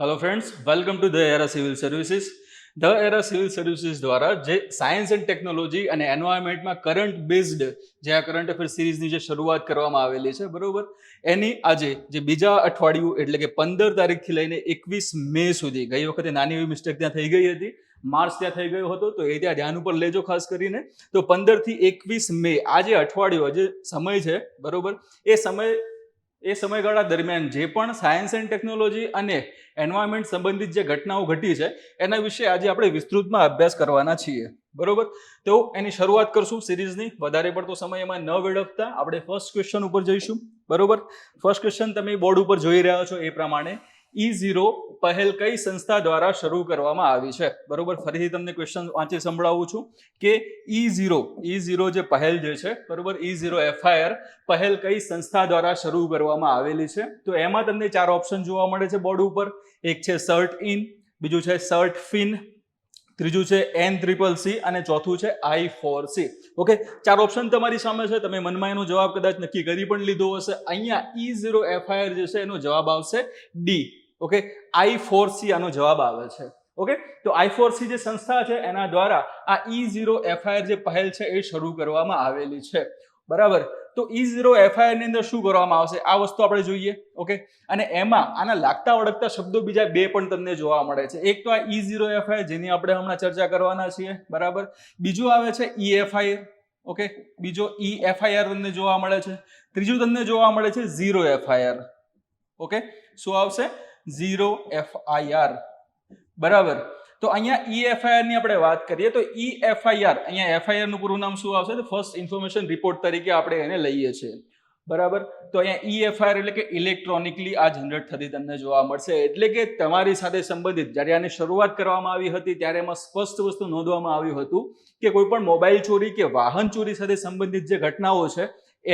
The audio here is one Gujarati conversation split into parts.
Hello friends, welcome to the era civil services. The era civil services દ્વારા જે સાયન્સ એન્ડ ટેકનોલોજી અને એન્વાયરમેન્ટમાં કરંટ બેઝડ જે આ કરંટ અફેર સિરીઝની જે શરૂઆત કરવામાં આવેલી છે, બરોબર, એની આજે જે બીજા અઠવાડિયું એટલે કે 15 તારીખથી લઈને 21 મે સુધી, ગઈ વખતે નાની એવી મિસ્ટેક ત્યાં થઈ ગઈ હતી, માર્ચ ત્યાં થઈ ગયો હતો, તો એ ત્યાં ધ્યાન ઉપર લેજો ખાસ કરીને. તો 15 થી 21 મે આ જે અઠવાડિયું જે સમય છે, બરોબર, એ સમયગાળા દરમિયાન જે પણ સાયન્સ એન્ડ ટેકનોલોજી અને એન્વાયરમેન્ટ સંબંધિત જે ઘટનાઓ ઘટી છે એના વિશે આજે આપણે વિસ્તૃતમાં અભ્યાસ કરવાના છીએ, બરોબર. તો એની શરૂઆત કરશું સિરીઝની. વધારે પડતો સમય એમાં ન વેડફતા આપણે ફર્સ્ટ ક્વેશ્ચન ઉપર જઈશું, બરોબર. ફર્સ્ટ ક્વેશ્ચન તમે બોર્ડ ઉપર જોઈ રહ્યા છો એ પ્રમાણે E0 પહેલ કઈ સંસ્થા દ્વારા શરૂ કરવામાં આવી છે, બરોબર. ફરીથી તમને ક્વેશ્ચન વાંચી સંભળાવું છું કે E0 જે પહેલ જે છે, બરોબર, E0 FIR પહેલ કઈ સંસ્થા દ્વારા શરૂ કરવામાં આવેલી છે. તો એમાં તમને 4 ઓપ્શન જોવા મળે છે બોર્ડ ઉપર. એક છે સર્ટ ઇન, બીજું છે સર્ટ ફિન, ત્રીજું છે N3C અને ચોથું છે I4C. ઓકે, 4 ઓપ્શન તમારી સામે છે. તમે મનમાં એનો જવાબ કદાચ નક્કી કરી પણ લીધો હશે. અહીંયા E0 FIR જે છે એનો જવાબ આવશે ડી. ઓકે, I4C આનો જવાબ આવે છે. ઓકે, તો I4C જે સંસ્થા છે એના દ્વારા આ E0 FIR જે પહેલ છે એ શરૂ કરવામાં આવેલી છે, બરાબર. તો E0 FIR ની અંદર શું કરવામાં આવશે આ વસ્તુ આપણે જોઈએ. ઓકે, અને એમાં આના લાગતા વળગતા શબ્દો બીજા બે પણ તમને જોવા મળે છે. એક તો આ E0 FIR જેની આપણે હમણાં ચર્ચા કરવાના છીએ, બરાબર. બીજું આવે છે EFIR. ઓકે, બીજો EFIR તમને જોવા મળે છે. ત્રીજું તમને જોવા મળે છે ઝીરો FIR. ઓકે, શું આવશે? ઝીરો FIR, બરાબર. તો અહીંયા EFIR ની આપણે વાત કરીએ તો EFIR, અહીંયા FIR નું પૂરું નામ શું આવશે? તો ફર્સ્ટ ઇન્ફોર્મેશન રિપોર્ટ તરીકે આપણે એને લઈએ છીએ, બરાબર. તો અહીંયા EFIR એટલે કે ઇલેક્ટ્રોનિકલી આ જનરેટ થતી તમને જોવા મળશે. એટલે કે તમારી સાથે સંબંધિત જ્યારે આની શરૂઆત કરવામાં આવી હતી ત્યારે એમાં સ્પષ્ટ વસ્તુ નોંધવામાં આવ્યું હતું કે કોઈ પણ મોબાઈલ ચોરી કે વાહન ચોરી સાથે સંબંધિત જે ઘટનાઓ છે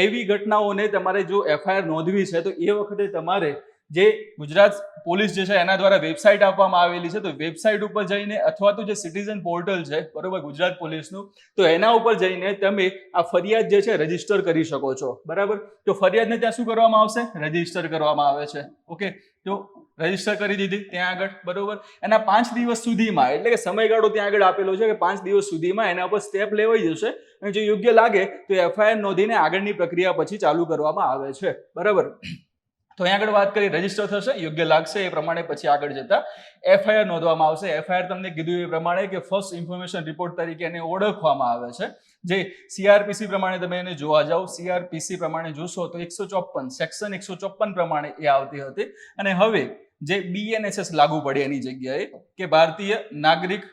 એવી ઘટનાઓને તમારે જો FIR નોંધવી છે તો એ વખતે તમારે જે ગુજરાત પોલીસ જે છે એના દ્વારા વેબસાઇટ આપવામાં આવેલી છે, તો વેબસાઇટ ઉપર જઈને અથવા તો જે સિટીઝન પોર્ટલ છે, બરોબર, ગુજરાત પોલીસનું, તો એના ઉપર જઈને તમે આ ફરિયાદ જે છે રજીસ્ટર કરી શકો છો, બરાબર. તો ફરિયાદને ત્યાં શું કરવામાં આવશે? રજીસ્ટર કરવામાં આવે છે. ઓકે, તો રજીસ્ટર કરી દીધી ત્યાં આગળ, બરોબર. એના 5 દિવસ સુધીમાં, એટલે કે સમયગાળો ત્યાં આગળ આપેલો છે કે 5 દિવસ સુધીમાં એના ઉપર સ્ટેપ લેવાઈ જશે અને જો યોગ્ય લાગે તો FIR નોંધીને આગળની પ્રક્રિયા પછી ચાલુ કરવામાં આવે છે, બરાબર. તો અહીંયા આગળ વાત કરી રજીસ્ટર થશે, યોગ્ય લાગશે એ પ્રમાણે પછી આગળ જતા FIR નોંધવામાં આવશે. FIR તમને કીધું એ પ્રમાણે કે ફર્સ્ટ ઇન્ફોર્મેશન રિપોર્ટ તરીકે એને ઓળખવામાં આવે છે. જે CRPC પ્રમાણે તમે એને જોવા જાઓ, CRPC પ્રમાણે જોશો તો 154 સેક્શન 154 પ્રમાણે એ આવતી હતી. અને હવે જે BNSS લાગુ પડે એની જગ્યાએ કે ભારતીય નાગરિક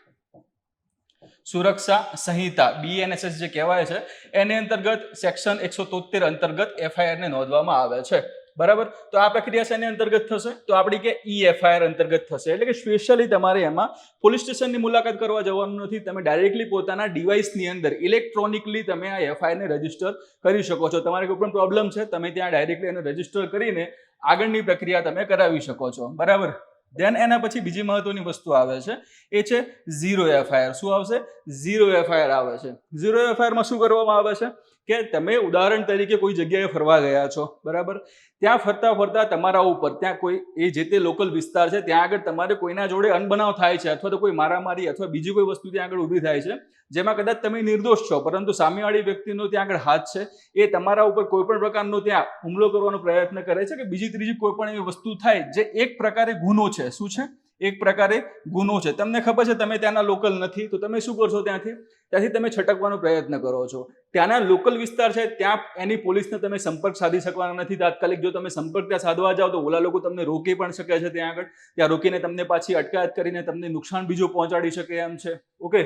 સુરક્ષા સંહિતા, BNSS જે કહેવાય છે, એની અંતર્ગત સેક્શન 173 અંતર્ગત FIR ને નોંધવામાં આવે છે, બરાબર. તો આ પ્રક્રિયા શેની અંતર્ગત થશે? તો આપણી કે EFIR અંતર્ગત થશે. એટલે કે સ્પેશિયલી તમારે એમાં પોલીસ સ્ટેશનની મુલાકાત કરવા જવાનું નથી. તમે ડાયરેક્ટલી પોતાના ડિવાઇસની અંદર ઇલેક્ટ્રોનિકલી તમે આ FIR ને રજીસ્ટર કરી શકો છો. તમારે કોઈ પણ પ્રોબ્લેમ છે તમે ત્યાં ડાયરેક્ટલી એને રજીસ્ટર કરીને આગળની પ્રક્રિયા તમે કરાવી શકો છો, બરાબર. ધેન એના પછી બીજી મહત્વની વસ્તુ આવે છે એ છે ઝીરો FIR. શું આવશે? ઝીરો FIR આવે છે. ઝીરો FIR માં શું કરવામાં આવે છે કે તમે ઉદાહરણ તરીકે કોઈ જગ્યાએ ફરવા ગયા છો, બરાબર. ત્યાં ફરતા ફરતા તમારા ઉપર ત્યાં કોઈ એ જે તે લોકલ વિસ્તાર છે ત્યાં આગળ તમારે કોઈના જોડે અનબનાવ થાય છે અથવા તો કોઈ મારામારી અથવા બીજી કોઈ વસ્તુ ત્યાં આગળ ઊભી થાય છે જેમાં કદાચ તમે નિર્દોષ છો પરંતુ સામેવાળી વ્યક્તિનો ત્યાં આગળ હાથ છે, એ તમારા ઉપર કોઈ પણ પ્રકારનો ત્યાં હુમલો કરવાનો પ્રયત્ન કરે છે કે બીજી ત્રીજી કોઈ પણ એવી વસ્તુ થાય જે એક પ્રકારે ગુનો છે. શું છે? એક પ્રકારે ગુનો છે. તમને ખબર છે તમે ત્યાંના લોકલ નથી તો તમે શું કરશો? ત્યાંથી તમે છટકવાનો પ્રયત્ન કરો છો. ત્યાંના લોકલ વિસ્તાર છે ત્યાં એની પોલીસને તમે સંપર્ક સાધી શકવાના નથી તાત્કાલિક. જો તમે સંપર્ક ત્યાં સાધવા જાઓ તો ઓલા લોકો તમને રોકી પણ શકે છે ત્યાં આગળ. ત્યાં રોકીને તમને પાછી અટકાયત કરીને તમને નુકસાન બીજું પહોંચાડી શકે એમ છે. ઓકે,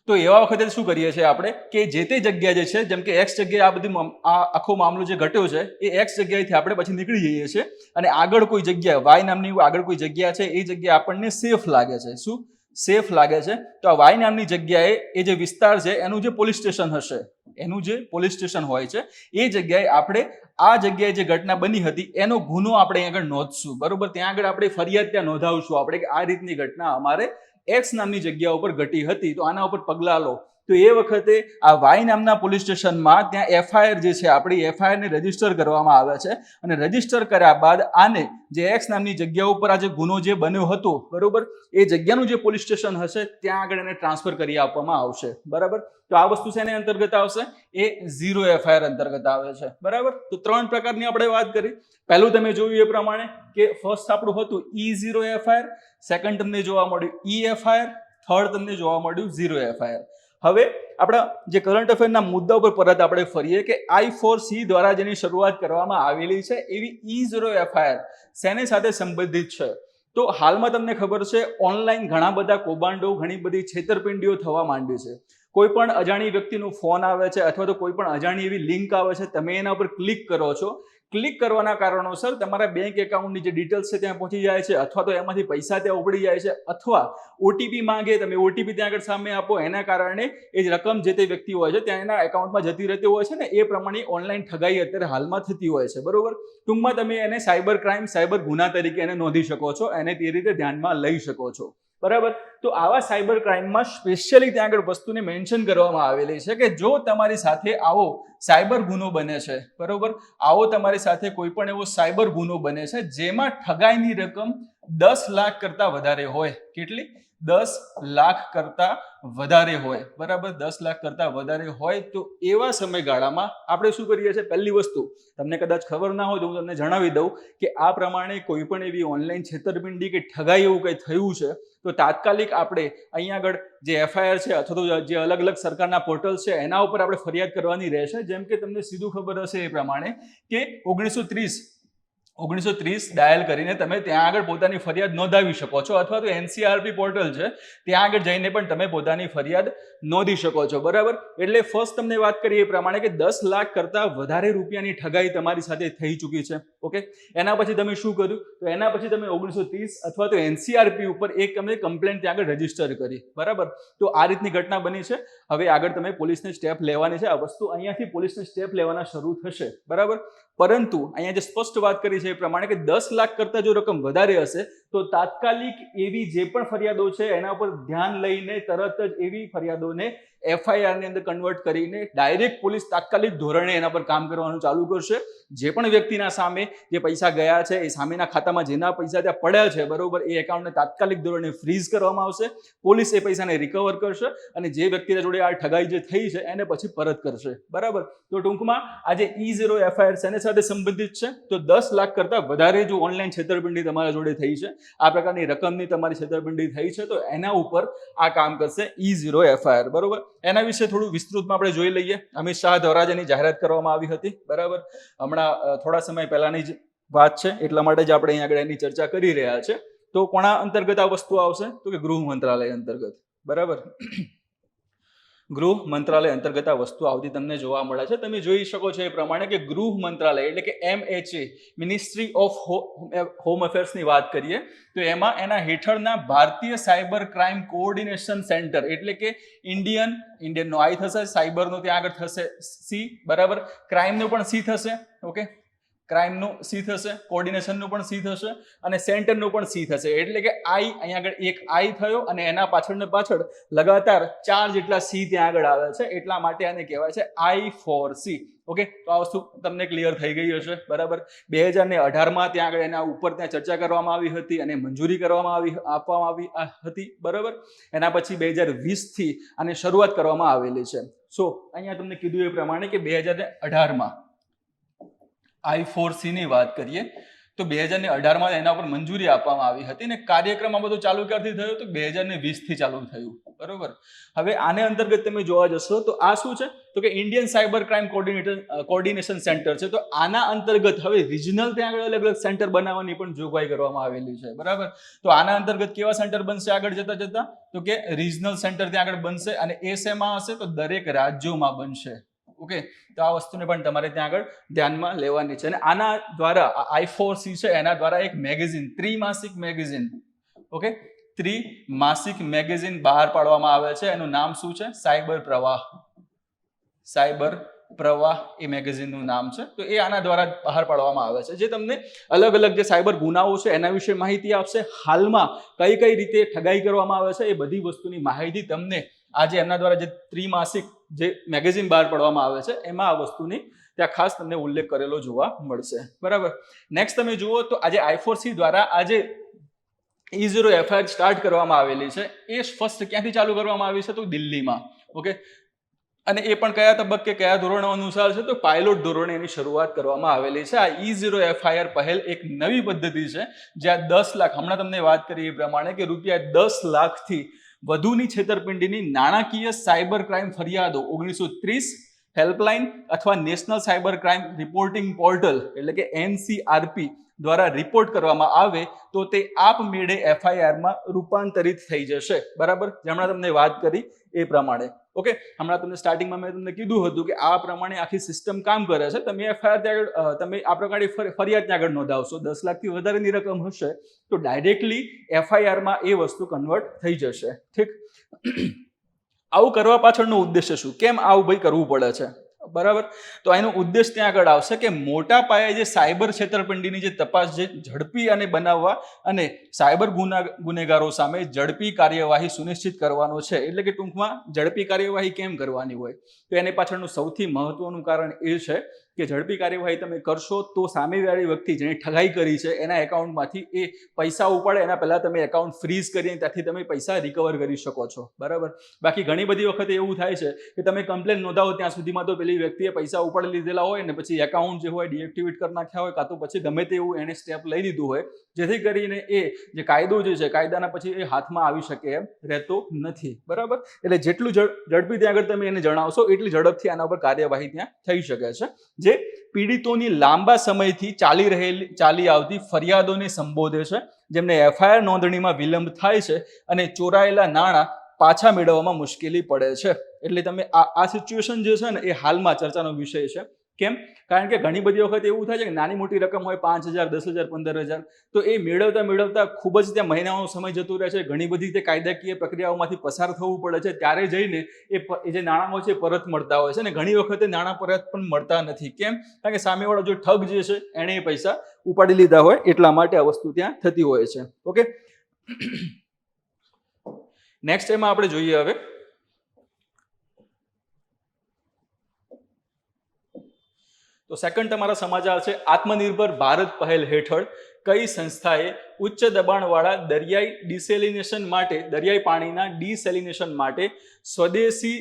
તો એવા વખતે શું કરીએ છીએ આપણે કે જે તે જગ્યા જે છે, જેમ કે X જગ્યાએ આ બધી આ આખો મામલો જે ઘટ્યો છે એ X જગ્યાએથી આપણે પછી નીકળી જઈએ છીએ અને આગળ કોઈ જગ્યા Y નામની આગળ કોઈ જગ્યા છે એ જગ્યા આપણને સેફ લાગે છે. શું સેફ લાગે છે? તો આ Y નામની જગ્યાએ એ જે વિસ્તાર છે એનું જે પોલીસ સ્ટેશન હશે, એનું જે પોલીસ સ્ટેશન હોય છે એ જગ્યાએ આપણે આ જગ્યાએ જે ઘટના બની હતી એનો ગુનો આપણે આગળ નોંધશું, બરોબર. ત્યાં આગળ આપણે ફરિયાદ ત્યાં નોંધાવશું આપણે કે આ રીતની ઘટના અમારે X નામની જગ્યા ઉપર ઘટી હતી તો આના ઉપર પગલાં લો. તો તો એ વખતે આ વાય નામના પોલીસ સ્ટેશનમાં ત્યાં એફઆઈઆર જે છે આપણી એફઆઈઆરને રજીસ્ટર કરવામાં આવે છે અને રજીસ્ટર કર્યા બાદ આને જે એક્સ નામની જગ્યા ઉપર આ જે ગુનો જે બન્યો હતો બરોબર એ જગ્યાનું જે પોલીસ સ્ટેશન હશે ત્યાં આગળ એને ટ્રાન્સફર કરી આપવામાં આવશે બરાબર. તો આ વસ્તુ શેને અંતર્ગત આવશે એ 0 એફઆઈઆર અંતર્ગત આવે છે બરાબર. તો 3 પ્રકારની આપણે વાત કરી. પહેલું તમે જોયું એ પ્રમાણે કે ફર્સ્ટ આપણું હતું E0 એફઆઈઆર, સેકન્ડ તમને જોવા મળ્યું E એફઆઈઆર, થર્ડ તમને જોવા મળ્યું 0 એફઆઈઆર. હવે આપણા જે કરંટ અફેરના મુદ્દા ઉપર પરત આપણે ફરીએ કે I4C દ્વારા જેની શરૂઆત કરવામાં આવેલી છે એવી E0 એફઆઈઆર શેની સાથે સંબંધિત છે? તો હાલમાં તમને ખબર છે ઓનલાઈન ઘણા બધા કૌભાંડો, ઘણી બધી છેતરપિંડીઓ થવા માંડી છે. કોઈ પણ અજાણી વ્યક્તિનો ફોન આવે છે અથવા તો કોઈ પણ અજાણી એવી લિંક આવે છે, તમે એના ઉપર ક્લિક કરો છો. ક્લિક કરવાના કારણોસર તમારા બેંક એકાઉન્ટની જે ડિટેલ્સ છે ત્યાં પહોંચી જાય છે અથવા તો એમાંથી પૈસા ત્યાં ઉપડી જાય છે અથવા ઓટીપી માંગે, તમે ઓટીપી ત્યાં આગળ સામે આપો, એના કારણે એ રકમ જે તે વ્યક્તિ હોય છે ત્યાં એના એકાઉન્ટમાં જતી રહેતી હોય છે ને એ પ્રમાણે ઓનલાઈન ઠગાઈ અત્યારે હાલમાં થતી હોય છે બરોબર. ટૂંકમાં તમે એને સાયબર ક્રાઇમ, સાયબર ગુના તરીકે એને નોંધી શકો છો, એને તે રીતે ધ્યાનમાં લઈ શકો છો બરાબર. તો આવા સાયબર ક્રાઇમમાં સ્પેશિયલી ત્યાં આગળ વસ્તુને મેન્શન કરવામાં આવેલી છે કે જો તમારી સાથે આવો સાયબર ગુનો બને છે બરોબર, આવો તમારી સાથે કોઈ પણ એવો સાયબર ગુનો બને છે જેમાં ઠગાઈની રકમ 10 લાખ કરતા વધારે હોય. કેટલી? 10 લાખ કરતા વધારે હોય બરાબર. 10 લાખ કરતા વધારે હોય તો એવા સમયગાળામાં આપણે શું કરીએ છીએ? પહેલી વસ્તુ તમને કદાચ ખબર ના હોય તો હું તમને જણાવી દઉં કે આ પ્રમાણે કોઈ પણ એવી ઓનલાઈન છેતરપિંડી કે ઠગાઈ એવું કંઈ થયું છે તો તાત્કાલિક આપણે અહીંયા આગળ જે એફઆઈઆર છે અથવા તો જે અલગ અલગ સરકારના પોર્ટલ છે એના ઉપર આપણે ફરિયાદ કરવાની રહેશે. જેમ કે તમને સીધું ખબર હશે એ પ્રમાણે કે 1930 ડાયલ કરીને તમે ત્યાં આગળ પોતાની ફરિયાદ નોંધાવી શકો છો અથવા તો એનસીઆરપી પોર્ટલ છે ત્યાં આગળ જઈને પણ તમે પોતાની ફરિયાદ નોંધી શકો છો બરાબર. એટલે ફર્સ્ટ તમને વાત કરીએ એ પ્રમાણે કે 10 લાખ કરતા વધારે રૂપિયાની ઠગાઈ તમારી સાથે થઈ ચૂકી છે ઓકે. એના પછી તમે શું કર્યું? તો એના પછી તમે 1930 અથવા તો એનસીઆરપી ઉપર એક તમે કમ્પ્લેન્ટ ત્યાં આગળ રજીસ્ટર કરી બરાબર. તો આ રીતની ઘટના બની છે. હવે આગળ તમે પોલીસને સ્ટેપ લેવાની છે. આ વસ્તુ અહીંયાથી પોલીસને સ્ટેપ લેવાના શરૂ થશે બરાબર. પરંતુ અહીંયા જે સ્પષ્ટ વાત કરી છે એ પ્રમાણે કે 10 લાખ કરતા જો રકમ વધારે હશે તો તાત્કાલિક એવી જે પણ ફરિયાદો છે એના ઉપર ધ્યાન લઈને તરત જ એવી ફરિયાદોને એફઆઈઆર ની અંદર કન્વર્ટ કરીને ડાયરેક્ટ પોલીસ તાત્કાલિક ધોરણે એના પર કામ કરવાનું ચાલુ કરશે. જે પણ વ્યક્તિના સામે જે પૈસા ગયા છે એ સામેના ખાતામાં જેના પૈસા ત્યાં પડ્યા છે બરોબર એ એકાઉન્ટને તાત્કાલિક ધોરણે ફ્રીઝ કરવામાં આવશે. પોલીસ એ પૈસાને રિકવર કરશે અને જે વ્યક્તિના જોડે આ ઠગાઈ જે થઈ છે એને પછી પરત કરશે બરાબર. તો ટૂંકમાં આ જે E0 એફઆઈઆર શેની સાથે સંબંધિત છે? તો 10 લાખ કરતા વધારે જો ઓનલાઈન છેતરપિંડી તમારા જોડે થઈ છે, આ પ્રકારની રકમની તમારી છેતરપિંડી થઈ છે તો એના ઉપર આ કામ કરશે E0 એફઆઈઆર બરોબર. એના વિશે થોડું વિસ્તૃતમાં આપણે જોઈ લઈએ. અમિત શાહ દ્વારા જેની જાહેરાત કરવામાં આવી હતી બરાબર, હમણાં થોડા સમય પહેલાની જ વાત છે એટલા માટે જ આપણે અહીં આગળ એની ચર્ચા કરી રહ્યા છે. તો કોના અંતર્ગત આ વસ્તુ આવશે? તો કે ગૃહ મંત્રાલય અંતર્ગત બરાબર. ગૃહ મંત્રાલય અંતર્ગત આ વસ્તુ આવતી તમને જોવા મળે છે. તમે જોઈ શકો છો એ પ્રમાણે કે ગૃહ મંત્રાલય એટલે કે MHA, મિનિસ્ટ્રી ઓફ હોમ અફેર્સની વાત કરીએ તો એમાં એના હેઠળના ભારતીય સાયબર ક્રાઇમ કોઓર્ડિનેશન સેન્ટર એટલે કે ઇન્ડિયનનો આઈ થશે, સાયબરનો ત્યાં આગળ થશે સી બરાબર, ક્રાઇમનો પણ સી થશે ઓકે, ક્રાઇમનું સી થશે, કોઓર્ડિનેશનનું પણ સી થશે અને સેન્ટરનું પણ સી થશે. એટલે કે આઈ અહીંયા આગળ એક આઈ થયો અને એના પાછળ લગાતાર 4 જેટલા સી ત્યાં આગળ આવે છે એટલા માટે આને કહેવાય છે I4C ઓકે. તો આ વસ્તુ તમને ક્લિયર થઈ ગઈ હશે બરાબર. 2018માં ત્યાં આગળ એના ઉપર ત્યાં ચર્ચા કરવામાં આવી હતી અને મંજૂરી આપવામાં આવી હતી બરાબર. એના પછી 2020 થી આની શરૂઆત કરવામાં આવેલી છે. સો અહીંયા તમને કીધું એ પ્રમાણે કે 2018માં I4C ની વાત કરીએ તો 2018માં એના ઉપર મંજૂરી આપવામાં આવી હતી અને કાર્યક્રમ આ બધું ચાલુ ક્યારથી થયો? તો 2020 થી ચાલુ થયું બરોબર. હવે આને અંતર્ગત તમે જોવા જશો તો આ શું છે? તો કે Indian cyber crime coordination centre છે. તો આના અંતર્ગત હવે રિજનલ ત્યાં આગળ અલગ અલગ સેન્ટર બનાવવાની પણ જોગવાઈ કરવામાં આવેલી છે બરાબર. તો આના અંતર્ગત કેવા સેન્ટર બનશે આગળ જતા? તો કે રિજનલ સેન્ટર ત્યાં આગળ બનશે અને એ શેમાં હશે? તો દરેક રાજ્યોમાં બનશે ઓકે. તો આ વસ્તુને પણ તમારે ત્યાં આગળ ધ્યાનમાં લેવાની છે. અને આના દ્વારા I4C છે એના દ્વારા એક મેગેઝિન, ત્રિમાસિક મેગેઝિન ઓકે, ત્રિમાસિક મેગેઝિન બહાર પાડવામાં આવે છે. એનું નામ શું છે? સાયબર પ્રવાહ એ મેગેઝિનનું નામ છે. તો એ આના દ્વારા બહાર પાડવામાં આવે છે જે તમને અલગ અલગ જે સાયબર ગુનાઓ છે એના વિશે માહિતી આપશે. હાલમાં કઈ રીતે ઠગાઈ કરવામાં આવે છે એ બધી વસ્તુની માહિતી તમને આજે એમના દ્વારા જે ત્રિમાસિક જે મેગેઝિન બહાર પાડવામાં આવે છે એમાં આ વસ્તુની ત્યાં ખાસ તમને ઉલ્લેખ કરેલો જોવા મળશે. બરાબર. નેક્સ્ટ તમે જુઓ તો આજે I4C દ્વારા આજે E0 FIR સ્ટાર્ટ કરવામાં આવેલી છે. એ ફર્સ્ટ ક્યાંથી ચાલુ કરવામાં આવી છે? તો દિલ્હીમાં. ઓકે. અને એ પણ કયા તબક્કે કયા ધોરણો અનુસાર છે? તો પાયલોટ ધોરણે એની શરૂઆત કરવામાં આવેલી છે. આ E0 FIR પહેલ એક નવી પદ્ધતિ છે જ્યાં 10 લાખ, હમણાં તમને વાત કરી એ પ્રમાણે કે રૂપિયા 10 લાખથી વધુની છેતરપિંડીની નાણાકીય સાયબર ક્રાઇમ ફરિયાદો 1930 હેલ્પલાઇન અથવા national cyber crime reporting portal એટલે કે NCRP દ્વારા રિપોર્ટ કરવામાં આવે તો તે આપમેળે FIR-માં રૂપાંતરિત થઈ જશે. બરાબર. હમણાં તમને વાત કરી એ પ્રમાણે. ઓકે. હમણાં તમને સ્ટાર્ટિંગમાં મેં તમને કીધું હતું કે આ પ્રમાણે આખી સિસ્ટમ કામ કરે છે. તમે FIR ત્યાં તમે આ પ્રકારની ફરિયાદ ત્યાં આગળ નોંધાવશો, 10 લાખથી વધારેની રકમ હશે તો ડાયરેક્ટલી FIR-માં એ વસ્તુ કન્વર્ટ થઈ જશે. ઠીક. આવું કરવા પાછળનો ઉદ્દેશ્ય શું? કેમ આવું ભાઈ કરવું પડે છે? બરાબર. તો એનો ઉદ્દેશ ત્યાં આગળ આવશે કે મોટા પાયે જે સાયબર છેતરપિંડીની જે તપાસ છે ઝડપી અને બનાવવા અને સાયબર ગુનેગારો સામે ઝડપી કાર્યવાહી સુનિશ્ચિત કરવાનો છે. એટલે કે ટૂંકમાં ઝડપી કાર્યવાહી કેમ કરવાની હોય? તો એની પાછળનું સૌથી મહત્વનું કારણ એ છે કે ઝડપી કાર્યવાહી તમે કરશો તો સામેવાળી વ્યક્તિ જેને ઠગાઈ કરી છે એના એકાઉન્ટમાંથી એ પૈસા ઉપાડે એના પહેલા તમે એકાઉન્ટ ફ્રીઝ કરીને ત્યાંથી તમે પૈસા રિકવર કરી શકો છો. બરાબર. બાકી ઘણી બધી વખત એવું થાય છે કે તમે કમ્પ્લેન નોંધાવો ત્યાં સુધીમાં તો પેલી વ્યક્તિએ પૈસા ઉપાડી લીધેલા હોય ને પછી એકાઉન્ટ જે હોય ડિએક્ટિવેટ કરી નાખ્યા હોય કાં તો પછી ગમે તેવું એને સ્ટેપ લઈ લીધું હોય જેથી કરીને એ જે કાયદો જે છે કાયદાના પછી એ હાથમાં આવી શકે એમ રહેતો નથી. બરાબર. એટલે જેટલું ઝડપી ત્યાં આગળ તમે એને જણાવશો એટલી ઝડપથી આના ઉપર કાર્યવાહી ત્યાં થઈ શકે છે. જે પીડિતોની લાંબા સમયથી ચાલી આવતી ફરિયાદોને સંબોધે છે, જેમને FIR નોંધણીમાં વિલંબ થાય છે અને ચોરાયેલા નાણાં પાછા મેળવવામાં મુશ્કેલી પડે છે. એટલે તમે આ સિચ્યુએશન જે છે ને એ હાલમાં ચર્ચાનો વિષય છે. કેમ? કારણ કે ઘણી બધી વખત એવું થાય છે કે નાની મોટી રકમ હોય 5,000, 10,000, 15,000 તો એ મેળવતા ખૂબ જ ત્યાં મહિનાઓનો સમય જતો રહે છે. ઘણી બધી તે કાયદાકીય પ્રક્રિયાઓમાંથી પસાર થવું પડે છે. ત્યારે જઈને એ જે નાણાં હોય છે પરત મળતા હોય છે અને ઘણી વખતે નાણાં પરત પણ મળતા નથી. કેમ? કારણ કે સામેવાળો જો ઠગ જે છે એણે એ પૈસા ઉપાડી લીધા હોય એટલા માટે આ વસ્તુ ત્યાં થતી હોય છે. ઓકે. નેક્સ્ટ એમાં આપણે જોઈએ હવે તો સેકન્ડ તમારા સમાચાર છે આત્મનિર્ભર ભારત પહેલ હેઠળ કઈ સંસ્થાએ ઉચ્ચ દબાણવાળા દરિયાઈ પાણીના ડિસેલિનેશન માટે સ્વદેશી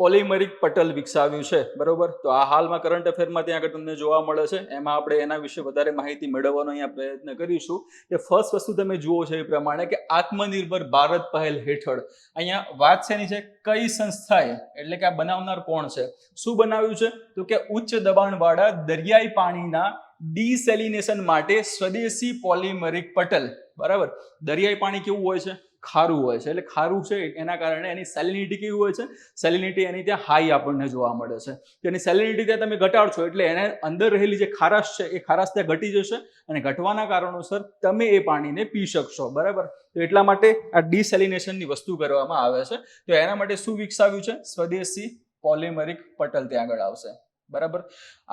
પોલિમરિક પટલ વિકસાવ્યું છે. બરોબર. તો આ હાલમાં કરંટ અફેરમાં ત્યાં આગળ તમને જોવા મળે છે. એમાં આપણે એના વિશે વધારે માહિતી મેળવવાનો અહીંયા પ્રયત્ન કરીશું કે ફર્સ્ટ વસ્તુ તમે જુઓ છો એ પ્રમાણે કે આત્મનિર્ભર ભારત પહેલ હેઠળ અહીંયા વાત શેની છે? કઈ સંસ્થાએ, એટલે કે આ બનાવનાર કોણ છે, શું બનાવ્યું છે? તો કે ઉચ્ચ દબાણવાળા દરિયાઈ પાણીના ડિસેલિનેશન માટે સ્વદેશી પોલિમરિક પટલ. બરાબર. દરિયાઈ પાણી કેવું હોય છે? ખારું હોય છે. એટલે ખારું છે એના કારણે એની સેલિનિટી કેવી હોય છે? સેલિનિટી એની ત્યાં હાઈ આપણને જોવા મળે છે. તો એની સેલિનિટી ત્યાં તમે ઘટાડશો એટલે એને અંદર રહેલી જે ખારાશ છે એ ખારાશ ત્યાં ઘટી જશે અને ઘટવાના કારણોસર તમે એ પાણીને પી શકશો. બરાબર. તો એટલા માટે આ ડિસેલિનેશનની વસ્તુ કરવામાં આવે છે. તો એના માટે શું વિકસાવ્યું છે? સ્વદેશી પોલિમરિક પટલ ત્યાં આગળ આવશે. બરાબર.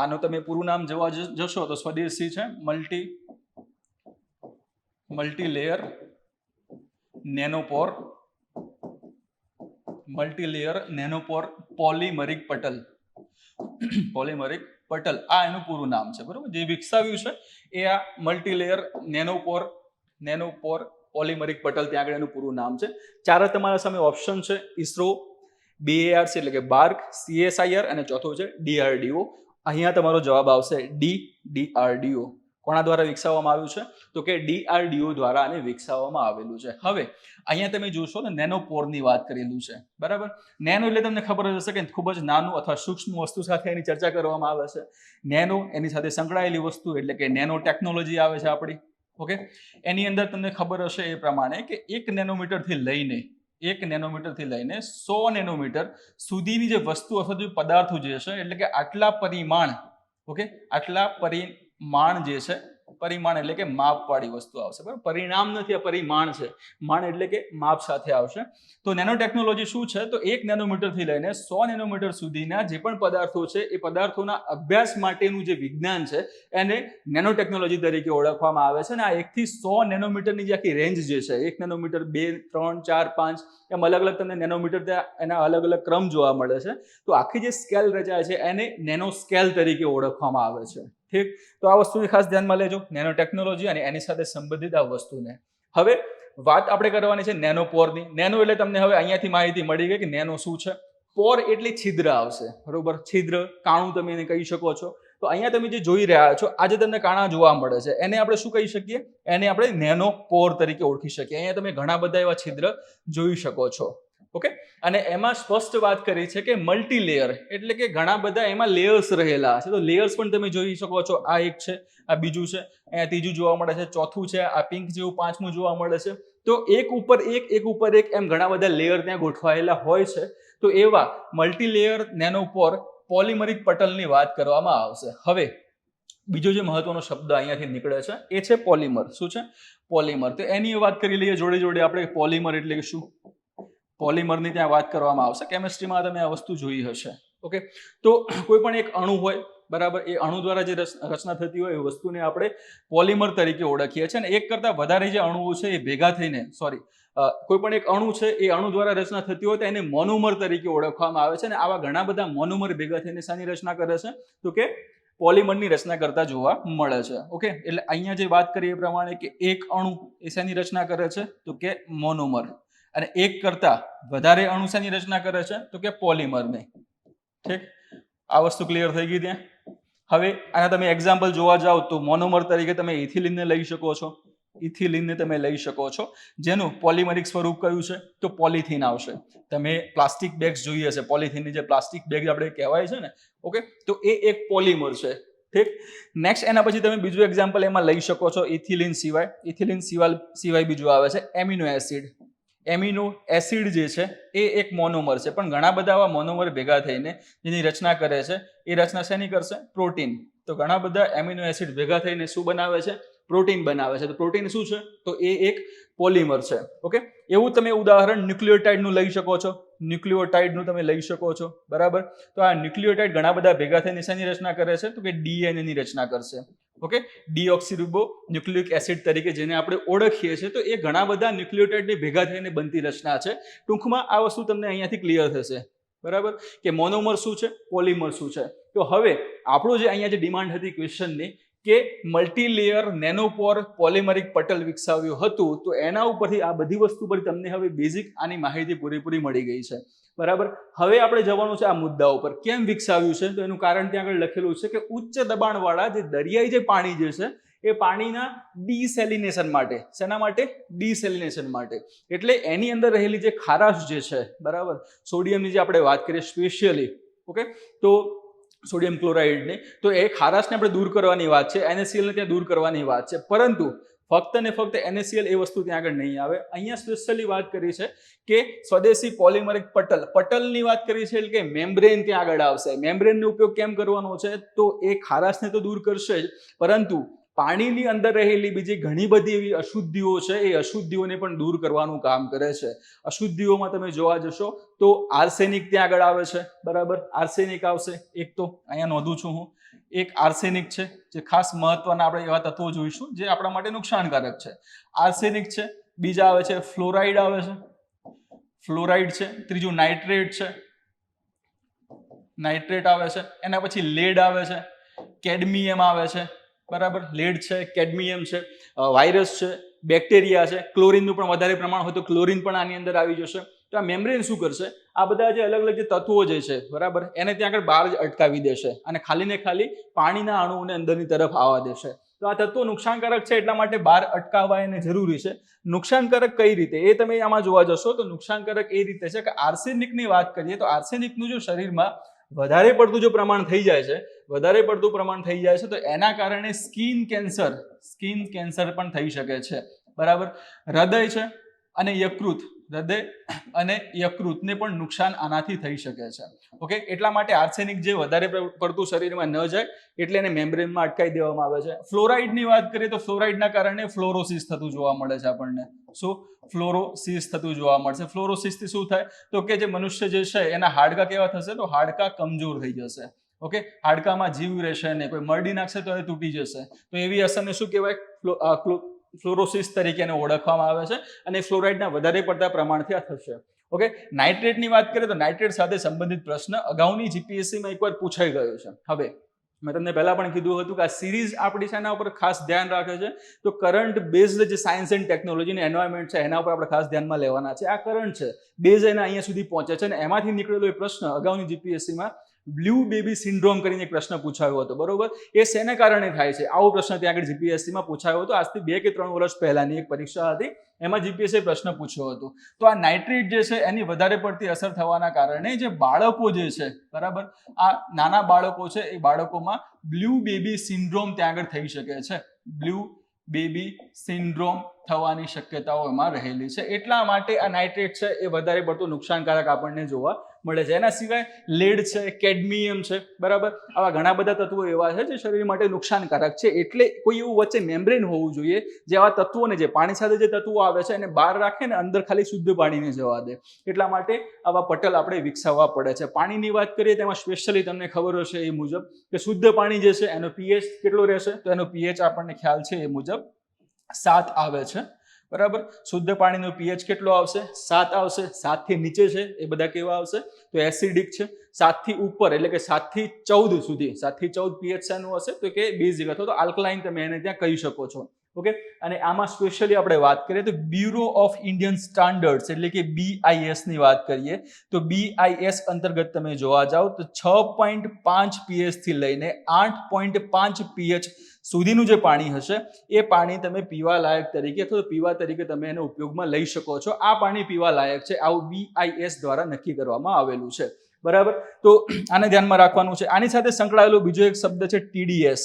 આનું તમે પૂરું નામ જોવા જશો તો સ્વદેશી છે મલ્ટીલેયર નેનોપોર પોલિમરિક પટલ. આ એનું પૂરું નામ છે. બરોબર. જે વિકસાવ્યું છે એ આ મલ્ટીલેયર નેનોપોર પોલિમરિક પટલ ત્યાં આગળ એનું પૂરું નામ છે. ચાર તમારા સામે ઓપ્શન છે: ISRO, BARC એટલે કે બાર્ક, CSIR અને ચોથું છે DRDO. અહીંયા તમારો જવાબ આવશે DRDO. કોના દ્વારા વિકસાવવામાં આવ્યું છે? તો કે DRDO દ્વારા આને વિકસાવવામાં આવેલું છે. હવે અહીંયા તમે જોશો ને નેનોપોરની વાત કરેલું છે. બરાબર. નેનો એટલે તમને ખબર જ હશે કે ખૂબ જ નાનું અથવા સૂક્ષ્મ વસ્તુ સાથે એની ચર્ચા કરવામાં આવે છે. નેનો એની સાથે સંકળાયેલી વસ્તુ એટલે કે નેનો ટેકનોલોજી આવે છે આપણી. ઓકે. એની અંદર તમને ખબર હશે એ પ્રમાણે કે 1 નેનોમીટરથી લઈને 100 નેનોમીટર સુધીની જે વસ્તુ અથવા જે પદાર્થો જે છે એટલે કે આટલા પરિમાણ જે છે પરિમાણ એટલે કે માપવાળી વસ્તુ આવશે, બરાબર. પરિણામ નથી, આ પરિમાણ છે. માણ એટલે કે માપ સાથે આવશે. તો નેનો ટેકનોલોજી શું છે? તો 1 નેનોમીટર થી લઈને 100 નેનોમીટર સુધીના જે પણ પદાર્થો છે એ પદાર્થોના અભ્યાસ માટેનું જે વિજ્ઞાન છે એને નેનો ટેકનોલોજી તરીકે ઓળખવામાં આવે છે. અને આ 1 થી 100 નેનોમીટરની જે આખી રેન્જ જે છે, 1 નેનોમીટર, 2, 3, 4, 5 એમ અલગ અલગ તમને નેનોમીટર ત્યાં એના અલગ અલગ ક્રમ જોવા મળે છે. તો આખી જે સ્કેલ રચાય છે એને નેનો સ્કેલ તરીકે ઓળખવામાં આવે છે. ઠીક, તો આ વસ્તુને ખાસ ધ્યાનમાં લેજો, નેનો ટેકનોલોજી અને એની સાથે સંબંધિત આ વસ્તુને. હવે વાત આપણે કરવાની છે નેનો પોરની. નેનો એટલે તમને હવે અહીંયાથી માહિતી મળી ગઈ કે નેનો શું છે. પોર એટલે છિદ્ર આવશે, બરોબર. છિદ્ર, કાણું તમે એને કહી શકો છો. તો અહીંયા તમે જે જોઈ રહ્યા છો, આજે તમને કાણા જોવા મળે છે, એને આપણે શું કહી શકીએ? એને આપણે નેનો પોર તરીકે ઓળખી શકીએ. અહીંયા તમે ઘણા બધા એવા છિદ્ર જોઈ શકો છો. ઓકે, અને એમાં સ્પષ્ટ વાત કરી છે કે મલ્ટી લેયર એટલે કે ઘણા બધા એમાં લેયર્સ રહેલા છે. તો લેયર્સ પણ તમે જોઈ શકો છો. આ એક છે, આ બીજું છે, અહીંયા ત્રીજું જોવા મળે છે, ચોથું છે, આ પિંક જેવું પાંચમું જોવા મળે છે. તો એક ઉપર એક એમ ઘણા બધા લેયર ત્યાં ગોઠવાયેલા હોય છે. તો એવા મલ્ટી લેયર નેનોપોર પોલિમરિક પટલની વાત કરવામાં આવશે. હવે બીજો જે મહત્વનો શબ્દ અહીંયાથી નીકળે છે એ છે પોલિમર. શું છે? પોલિમર. તો એની વાત કરી લઈએ જોડે જોડે આપણે. પોલિમર એટલે કે શું? પોલિમરની ત્યાં વાત કરવામાં આવશે. કેમિસ્ટ્રીમાં તમે આ વસ્તુ જોઈ હશે. ઓકે, તો કોઈ પણ એક અણુ હોય, બરાબર, એ અણુ દ્વારા જે રચના થતી હોય એ વસ્તુને આપણે પોલિમર તરીકે ઓળખીએ છીએ. અને એક કરતાં વધારે જે અણુઓ છે એ ભેગા થઈને, કોઈ પણ એક અણુ છે એ અણુ દ્વારા રચના થતી હોય તો એને મોનોમર તરીકે ઓળખવામાં આવે છે. અને આવા ઘણા બધા મોનોમર ભેગા થઈને શાની રચના કરે છે? તો કે પોલિમરની રચના કરતા જોવા મળે છે. ઓકે, એટલે અહીંયા જે વાત કરીએ એ પ્રમાણે કે એક અણુ એ શાની રચના કરે છે? તો કે મોનોમર. અને એક કરતા વધારે અણુ શાની રચના કરે છે? તો કે પોલિમરની. ઠીક, આ વસ્તુ ક્લિયર થઈ ગઈ ત્યાં. હવે આના તમે એક્ઝામ્પલ જોવા જાઓ તો મોનોમર તરીકે તમે ઇથિલિનને લઈ શકો છો. ઇથિલિનને તમે લઈ શકો છો, જેનું પોલિમરિક સ્વરૂપ કયું છે? તો પોલિથીન આવશે. તમે પ્લાસ્ટિક બેગ્સ જોઈ હશે, પોલિથીનની જે પ્લાસ્ટિક બેગ આપણે કહેવાય છે ને, ઓકે, તો એ એક પોલિમર છે. ઠીક, નેક્સ્ટ એના પછી તમે બીજું એક્ઝામ્પલ એમાં લઈ શકો છો. ઇથિલિન સિવાય બીજું આવે છે એમિનો એસિડ. એમિનો એસિડ જે છે એ એક મોનોમર છે, પણ ઘણા બધા આવા મોનોમર ભેગા થઈને જેની રચના કરે છે એ રચના શેની કરશે? પ્રોટીન. તો ઘણા બધા એમિનો એસિડ ભેગા થઈને શું બનાવે છે? પ્રોટીન બનાવે છે. તો પ્રોટીન શું છે? તો એ એક પોલિમર છે. ઓકે, એવું તમે ઉદાહરણ ન્યુક્લિયોટાઇડનું લઈ શકો છો. ન્યુક્લિયોટાઇડનું તમે લઈ શકો છો, બરાબર. તો આ ન્યુક્લિયોટાઇડ ઘણા બધા ભેગા થઈને શેની રચના કરે છે? તો કે ડીએનએ ની રચના કરશે. ઓકે, ડીઓક્સીરિબો ન્યુક્લિક એસિડ તરીકે જેને આપણે ઓળખીએ છીએ, તો એ ઘણા બધા ન્યુક્લિયોટાઇડની ભેગા થઈને બનતી રચના છે. ટૂંકમાં આ વસ્તુ તમને અહીંયાથી ક્લિયર થશે, બરાબર, કે મોનોમર શું છે, પોલિમર શું છે. તો હવે આપણું જે અહીંયા જે ડિમાન્ડ હતી ક્વેશ્ચનની કે મલ્ટીલેયર નેનોપોર પોલિમરિક પટલ વિકસાવ્યું હતું, તો એના ઉપરથી આ બધી વસ્તુ પર તમને હવે બેઝિક આની માહિતી પૂરેપૂરી મળી ગઈ છે, બરાબર. હવે આપણે જવાનું છે આ મુદ્દા ઉપર. કેમ વિકસાવ્યું છે? તો એનું કારણ ત્યાં આગળ લખેલું છે કે ઉચ્ચ દબાણવાળા જે દરિયાઈ જે પાણી જે છે એ પાણીના ડીસેલિનેશન માટે. શેના માટે? ડીસેલિનેશન માટે. એટલે એની અંદર રહેલી જે ખારાશ જે છે, બરાબર, સોડિયમની જે આપણે વાત કરીએ સ્પેશિયલી, ઓકે, તો સોડિયમ ક્લોરાઇડની, તો એ ખારાશને આપણે દૂર કરવાની વાત છે, NaCl ને ત્યાં દૂર કરવાની વાત છે. પરંતુ ફક્ત ને ફક્ત NaCl એ વસ્તુ ત્યાં આગળ નહીં આવે. અહીંયા સ્પેશિયલી વાત કરી છે કે સ્વદેશી પોલિમરિક પટલની વાત કરી છે, એટલે કે મેમ્બ્રેન ત્યાં આગળ આવશે. મેમ્બ્રેનનો ઉપયોગ કેમ કરવાનો છે? તો એ ખારાશને તો દૂર કરશે જ, પરંતુ પાણીની અંદર રહેલી બીજી ઘણી બધી એવી અશુદ્ધિઓ છે, એ અશુદ્ધિઓને પણ દૂર કરવાનું કામ કરે છે. અશુદ્ધિઓમાં તમે જોવા જશો તો આર્સેનિક ત્યાં આગળ આવે છે, બરાબર. આર્સેનિક આવશે એક, તો અહીંયા નોંધું છું હું. એક આર્સેનિક છે, જે ખાસ મહત્વના આપણે એવા તત્વો જોઈશું જે આપણા માટે નુકસાનકારક છે. આર્સેનિક છે. બીજા આવે છે ફ્લોરાઇડ આવે છે, ફ્લોરાઇડ છે. ત્રીજું નાઇટ્રેટ છે, નાઇટ્રેટ આવે છે. એના પછી લેડ આવે છે, કેડમિયમ આવે છે, બરાબર. લેડ છે, કેડમિયમ છે, વાયરસ છે, બેક્ટેરિયા છે. ક્લોરીનનું પણ વધારે પ્રમાણ હોય તો ક્લોરીન પણ આની અંદર આવી જશે. તો આ મેમ્બ્રેન શું કરશે? આ બધા જે અલગ અલગ જે તત્વો જે છે, બરાબર, એને ત્યાં આગળ બહાર જ અટકાવી દેશે અને ખાલી ને ખાલી પાણીના અણુઓને અંદરની તરફ આવવા દેશે. તો આ તત્વો નુકસાનકારક છે એટલા માટે બહાર અટકાવવા એને જરૂરી છે. નુકસાનકારક કઈ રીતે એ તમે આમાં જોવા જશો તો નુકસાનકારક એ રીતે છે કે આર્સેનિકની વાત કરીએ તો આર્સેનિકનું જો શરીરમાં વધારે પડતું જો પ્રમાણ થઈ જાય છે, વધારે પડતું પ્રમાણ થઈ જાય છે તો એના કારણે સ્કિન કેન્સર પણ થઈ શકે છે, બરાબર. હૃદય છે અને યકૃત, હૃદય અને યકૃતને પણ નુકસાન આનાથી થઈ શકે છે. ઓકે, એટલા માટે આર્સેનિક જે વધારે પડતું શરીરમાં ન જાય એટલે એને મેમ્બ્રેનમાં અટકાવી દેવામાં આવે છે. ફ્લોરાઇડની વાત કરીએ તો ફ્લોરાઇડના કારણે ફ્લોરોસિસ થતું જોવા મળે છે આપણને. શું? ફ્લોરોસિસ થતું જોવા મળશે. ફ્લોરોસિસથી શું થાય તો કે જે મનુષ્ય જે છે એના હાડકા કેવા થશે તો હાડકા કમજોર થઈ જશે. ઓકે, હાડકામાં જીવ રહેશે નહીં, કોઈ મરડી નાખશે તો એ તૂટી જશે. તો એવી અસરને શું કહેવાય? ફ્લોરોસિસ તરીકે એને ઓળખવામાં આવે છે અને ફ્લોરાઇડના વધારે પડતા પ્રમાણથી આ થશે. ઓકે, નાઇટ્રેટની વાત કરીએ તો નાઇટ્રેટ સાથે સંબંધિત પ્રશ્ન અગાઉની જીપીએસસીમાં એકવાર પૂછાઈ ગયો છે. હવે મેં તમને પહેલા પણ કીધું હતું કે આ સિરીઝ આપણી છે એના ઉપર ખાસ ધ્યાન રાખે છે. તો કરંટ બેઝડ જે સાયન્સ એન્ડ ટેકનોલોજી અને એન્વાયરમેન્ટ છે એના ઉપર આપણે ખાસ ધ્યાનમાં લેવાના છે. આ કરંટ છે બેઝ એના અહીંયા સુધી પહોંચે છે અને એમાંથી નીકળેલો એ પ્રશ્ન અગાઉની જીપીએસસીમાં બ્લુ બેબી સિન્ડ્રોમ કરીને એક પ્રશ્ન પૂછાયો હતો. બરોબર, એ શેને કારણે થાય છે? આવો પ્રશ્ન ત્યાં આગળ જીપીએસસીમાં પૂછાયો હતો. આજથી 2 કે 3 વર્ષ પહેલાની એક પરીક્ષા હતી, એમાં જીપીએસસી પ્રશ્ન પૂછ્યો હતો. તો આ નાઇટ્રેટ જે છે એની વધારે પડતી અસર થવાના કારણે જે બાળકો જે છે, બરાબર, આ નાના બાળકો છે એ બાળકોમાં બ્લુ બેબી સિન્ડ્રોમ ત્યાં આગળ થઈ શકે છે. બ્લુ બેબી સિન્ડ્રોમ થવાની શક્યતાઓ એમાં રહેલી છે. એટલા માટે આ નાઇટ્રેટ છે એ વધારે પડતું નુકસાનકારક આપણને જોવા મળે છે. એના સિવાય લેડ છે, કેડમિયમ છે, બરાબર, આવા ઘણા બધા તત્વો એવા છે જે શરીર માટે નુકસાનકારક છે. એટલે કોઈ એવું વચ્ચે મેમ્બ્રેન હોવું જોઈએ જે આવા તત્વોને, જે પાણી સાથે જે તત્વો આવે છે એને બહાર રાખે ને અંદર ખાલી શુદ્ધ પાણીને જવા દે. એટલા માટે આવા પટલ આપણે વિકસાવવા પડે છે. પાણીની વાત કરીએ તેમાં સ્પેશિયલી તમને ખબર હશે એ મુજબ કે શુદ્ધ પાણી જે છે એનો પીએચ કેટલો રહેશે તો એનો પીએચ આપણને ખ્યાલ છે એ મુજબ 7 આવે છે. બરાબર, શુદ્ધ પાણીનો પીએચ કેટલો આવશે? 7 આવશે. 7 થી નીચે છે એ બધા કેવા આવશે તો એસિડિક છે. 7 થી ઉપર એટલે કે 7 થી 14 સુધી, 7 થી 14 પીએચ શેનું હશે તો કે બેઝિક અથવા તો આલ્કલાઇન તમે એને ત્યાં કહી શકો છો. ઓકે, અને આમાં સ્પેશિયલી આપણે વાત કરીએ તો બ્યુરો ઓફ ઇન્ડિયન સ્ટાન્ડર્ડ્સ એટલે કે BIS ની વાત કરીએ તો BIS અંતર્ગત તમે જોવા જાવ તો 6.5 પીએચ થી લઈને 8.5 પીએચ સુધીનું જે પાણી હશે એ પાણી તમે પીવા લાયક તરીકે અથવા પીવા તરીકે તમે એને ઉપયોગમાં લઈ શકો છો. આ પાણી પીવા લાયક છે, આવું BIS દ્વારા નક્કી કરવામાં આવેલું છે. બરાબર, તો આને ધ્યાનમાં રાખવાનું છે. આની સાથે સંકળાયેલો બીજો એક શબ્દ છે TDS,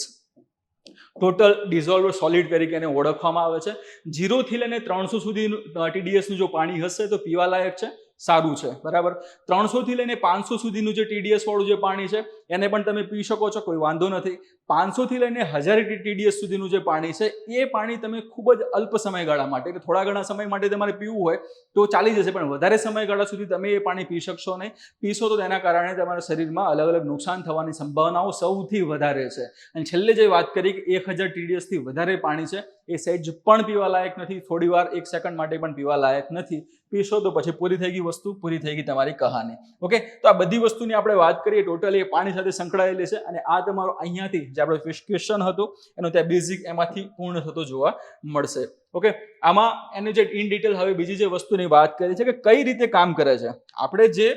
ટોટલ ડિઝોલ્વ સોલિડ તરીકે એને ઓળખવામાં આવે છે. 0 થી લઈને 300 સુધીનું TDS નું જો પાણી હશે તો પીવા લાયક છે, સારું છે. બરાબર, 300 થી લઈને 500 સુધીનું જે TDS વાળું જે પાણી છે એને પણ તમે પી શકો છો, કોઈ વાંધો નથી. 500 થી લઈને 1000 TDS સુધીનું જે પાણી છે એ પાણી તમે ખૂબ જ અલ્પ સમયગાળા માટે, એટલે થોડા ઘણા સમય માટે તમારે પીવું હોય તો ચાલી જશે, પણ વધારે સમયગાળા સુધી તમે એ પાણી પી શકશો નહીં. પીશો તો તેના કારણે તમારા શરીરમાં અલગ અલગ નુકસાન થવાની સંભાવનાઓ સૌથી વધારે છે. અને છેલ્લે જે વાત કરી કે 1000 TDS થી વધારે પાણી છે એ સહેજ પણ પીવા લાયક નથી, થોડી વાર 1 સેકન્ડ માટે પણ પીવા લાયક નથી. પીશો તો પછી પૂરી થઈ ગઈ વસ્તુ, પૂરી થઈ ગઈ તમારી કહાની. ઓકે, તો આ બધી વસ્તુની આપણે વાત કરીએ ટોટલી એ પાણી સાથે સંકળાયેલી છે અને આ તમારો અહીંયાથી જે આપણો ક્વેશ્ચન હતો એનો ત્યાં બેઝિક એમાંથી પૂર્ણ થતો જોવા મળશે. ઓકે, આમાં એનું જે ઇન ડિટેલ હવે બીજી જે વસ્તુની વાત કરી છે કે કઈ રીતે કામ કરે છે. આપણે જે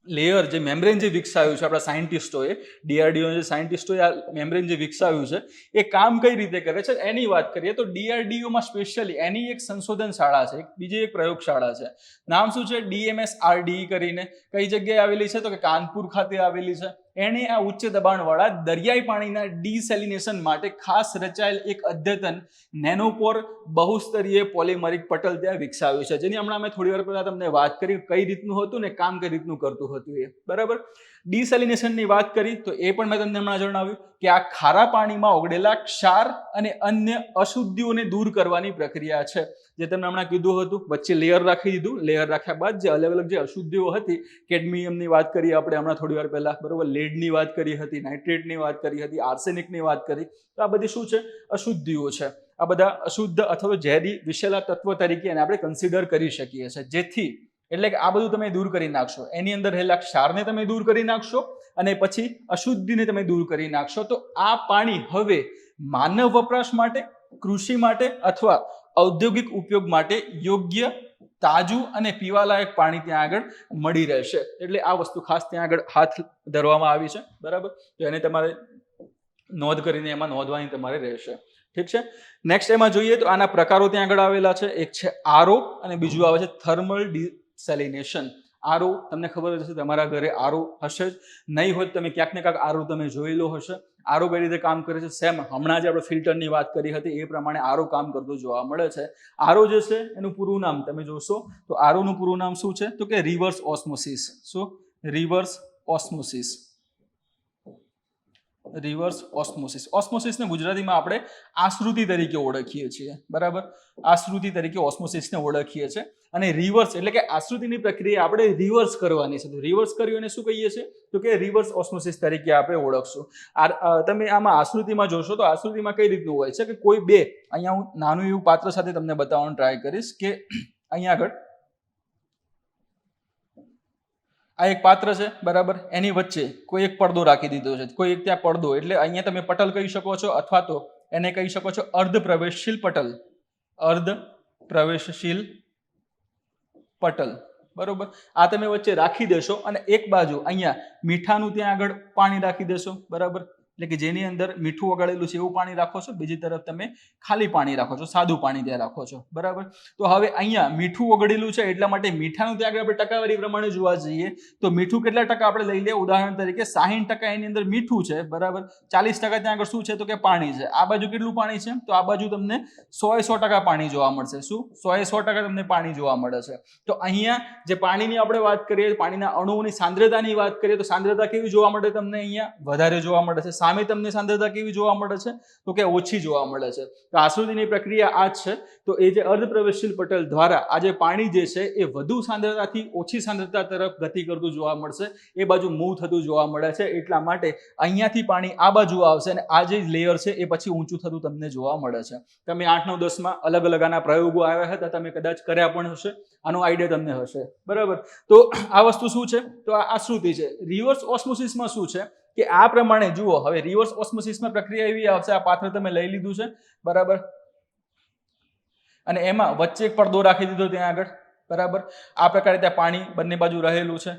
લેયર, જે મેમ્બ્રેન જે વિકસાવ્યું છે આપણા સાયન્ટિસ્ટોએ, DRDO જે સાયન્ટિસ્ટોએ આ મેમ્બ્રેન જે વિકસાવ્યું છે એ કામ કઈ રીતે કરે છે એની વાત કરીએ તો DRDOમાં સ્પેશિયલી એની એક સંશોધન શાળા છે, બીજી એક પ્રયોગશાળા છે. નામ શું છે? DMSRDE કરીને. કઈ જગ્યાએ આવેલી છે તો કે કાનપુર ખાતે આવેલી છે. એણે આ ઉચ્ચ દબાણવાળા દરિયાઈ પાણીના ડિસેલિનેશન માટે ખાસ રચાયેલ એક અદ્યતન નેનોપોર બહુસ્તરીય પોલિમરિક પટલ ત્યાં વિકસાવ્યું છે, જેની હમણાં મેં થોડી વાર પહેલા તમને વાત કરી કઈ રીતનું હતું ને કામ કઈ રીતનું કરતું હતું એ. બરાબર, ડિસેલિનેશનની વાત કરી તો એ પણ મેં તમને હમણાં જણાવ્યું કે આ ખારા પાણીમાં ઓગળેલા ક્ષાર અને અન્ય અશુદ્ધિઓને દૂર કરવાની પ્રક્રિયા છે. જે તમને હમણાં કીધું હતું, વચ્ચે લેયર રાખી દીધું. લેયર રાખ્યા બાદ જે અલગ અલગ જે અશુદ્ધિઓ હતી, કેડમિયમની વાત કરી આપણે હમણાં થોડી વાર પહેલા, બરોબર, લેડની વાત કરી હતી, નાઇટ્રેટની વાત કરી હતી, આર્સેનિકની વાત કરી. તો આ બધી શું છે? અશુદ્ધિઓ છે. આ બધા અશુદ્ધ અથવા ઝેરી વિષેલા તત્વો તરીકે એને આપણે કન્સિડર કરી શકીએ છીએ. જેથી એટલે કે આ બધું તમે દૂર કરી નાખશો, એની અંદર રહેલા ક્ષારને તમે દૂર કરી નાખશો અને પછી અશુદ્ધિને તમે દૂર કરી નાખશો તો આ પાણી હવે માનવ વપરાશ માટે, કૃષિ માટે અથવા ઔદ્યોગિક ઉપયોગ માટે યોગ્ય, તાજું અને પીવાલાયક પાણી ત્યાં આગળ મળી રહેશે. એટલે આ વસ્તુ ખાસ ત્યાં આગળ હાથ ધરવામાં આવી છે. બરાબર, તો એને તમારે નોંધ કરીને એમાં નોંધવાની તમારે રહેશે. ઠીક છે. નેક્સ્ટ એમાં જોઈએ તો આના પ્રકારો ત્યાં આગળ આવેલા છે. એક છે આરઓ અને બીજું આવે છે થર્મલ ડિસેલિનેશન. આરઓ તમને ખબર હશે, તમારા ઘરે આરઓ હશે જ, નહીં હોય તમે ક્યાંક ને ક્યાંક આરઓ તમે જોયેલો હશે. આરો કઈ રીતે કામ કરે છે? સેમ હમણાં જે આપણે ફિલ્ટરની વાત કરી હતી એ પ્રમાણે આરો કામ કરતું જોવા મળે છે. આરો જે છે એનું પૂરું નામ તમે જોશો તો આરોનું પૂરું નામ શું છે? તો કે રિવર્સ ઓસ્મોસિસ. શું? Reverse osmosis. Reverse osmosis. ઓસ્મોસિસને ગુજરાતીમાં આપણે આશ્રુતિ તરીકે ઓળખીએ છીએ, બરાબર? આશ્રુતિ તરીકે ઓસ્મોસિસને ઓળખીએ છીએ. અને રિવર્સ એટલે કે આશ્રુતિની પ્રક્રિયા આપણે રિવર્સ કરવાની છે. તો રિવર્સ કર્યું એને શું કહીએ છીએ? તો કે રિવર્સ ઓસ્મોસિસ તરીકે આપણે ઓળખશું. તમે આમાં આશ્રુતિમાં જોશો તો આશ્રુતિમાં કઈ રીતનું હોય છે કે કોઈ બે, અહીંયા હું નાનું એવું પાત્ર સાથે તમને બતાવવાનું ટ્રાય કરીશ કે અહીંયા આગળ આ એક પાત્ર છે, બરાબર? એની વચ્ચે કોઈ એક પડદો રાખી દીધો છે. કોઈ એક ત્યાં પડદો એટલે અહીંયા તમે પટલ કહી શકો છો અથવા તો એને કહી શકો છો અર્ધ પ્રવેશશીલ પટલ. અર્ધ પ્રવેશશીલ પટલ, બરોબર? આ તમે વચ્ચે રાખી દેશો અને એક બાજુ અહીંયા મીઠાનું ત્યાં આગળ પાણી રાખી દેશો, બરાબર? એટલે કે જેની અંદર મીઠું ઓગાળેલું છે એવું પાણી રાખો છો, બીજી તરફ તમે ખાલી પાણી રાખો છો, સાદું પાણી ત્યાં રાખો છો, બરાબર? તો હવે અહીંયા મીઠું ઓગળેલું છે એટલા માટે મીઠાનું ત્યાં આગળ આપણે ટકાવારી પ્રમાણે જોવા જઈએ તો મીઠું કેટલા ટકા આપણે લઈ લઈએ? ઉદાહરણ તરીકે 60% એની અંદર મીઠું છે, બરાબર? 40% ત્યાં આગળ શું છે? તો કે પાણી છે. આ બાજુ કેટલું પાણી છે? તો આ બાજુ તમને 100% પાણી જોવા મળશે. શું? 100% તમને પાણી જોવા મળે છે. તો અહીંયા જે પાણીની આપણે વાત કરીએ, પાણીના અણુઓની સાંદ્રતાની વાત કરીએ તો સાંદ્રતા કેવી જોવા મળે? તમને અહીંયા વધારે જોવા મળે છે. સામે તમને સાંદ્રતા કેવી જોવા મળે છે? તો કે ઓછી જોવા મળે છે. તો આશ્રુતિની પ્રક્રિયા આ જ છે. તો એ જે અર્ધપ્રવેશશીલ પટલ દ્વારા આ જે પાણી જે છે એ વધુ સાંદ્રતાથી ઓછી સાંદ્રતા તરફ ગતિ કરતું જોવા મળશે, એ બાજુ મૂવ થતું જોવા મળે છે. એટલા માટે અહીંયાથી પાણી આ બાજુ આવશે અને આ જે લેયર છે એ પછી ઊંચું થતું તમને જોવા મળે છે. તમે 8, 9, 10માં અલગ અલગ આના પ્રયોગો આવ્યા હતા, તમે કદાચ કર્યા પણ હશે, આનો આઈડિયા તમને હશે, બરાબર? તો આ વસ્તુ શું છે? તો આ આશ્રુતિ છે. રિવર્સ ઓસ્મોસિસમાં શું છે કે આ પ્રમાણે જુઓ, હવે રિવર્સ ઓસ્મોસિસમાં પ્રક્રિયા એવી આવશે, આ પાત્ર તમે લઈ લીધું છે, બરાબર? અને એમાં વચ્ચે એક પડદો રાખી દીધો ત્યાં આગળ, બરાબર? આ પ્રકારે ત્યાં પાણી બંને બાજુ રહેલું છે.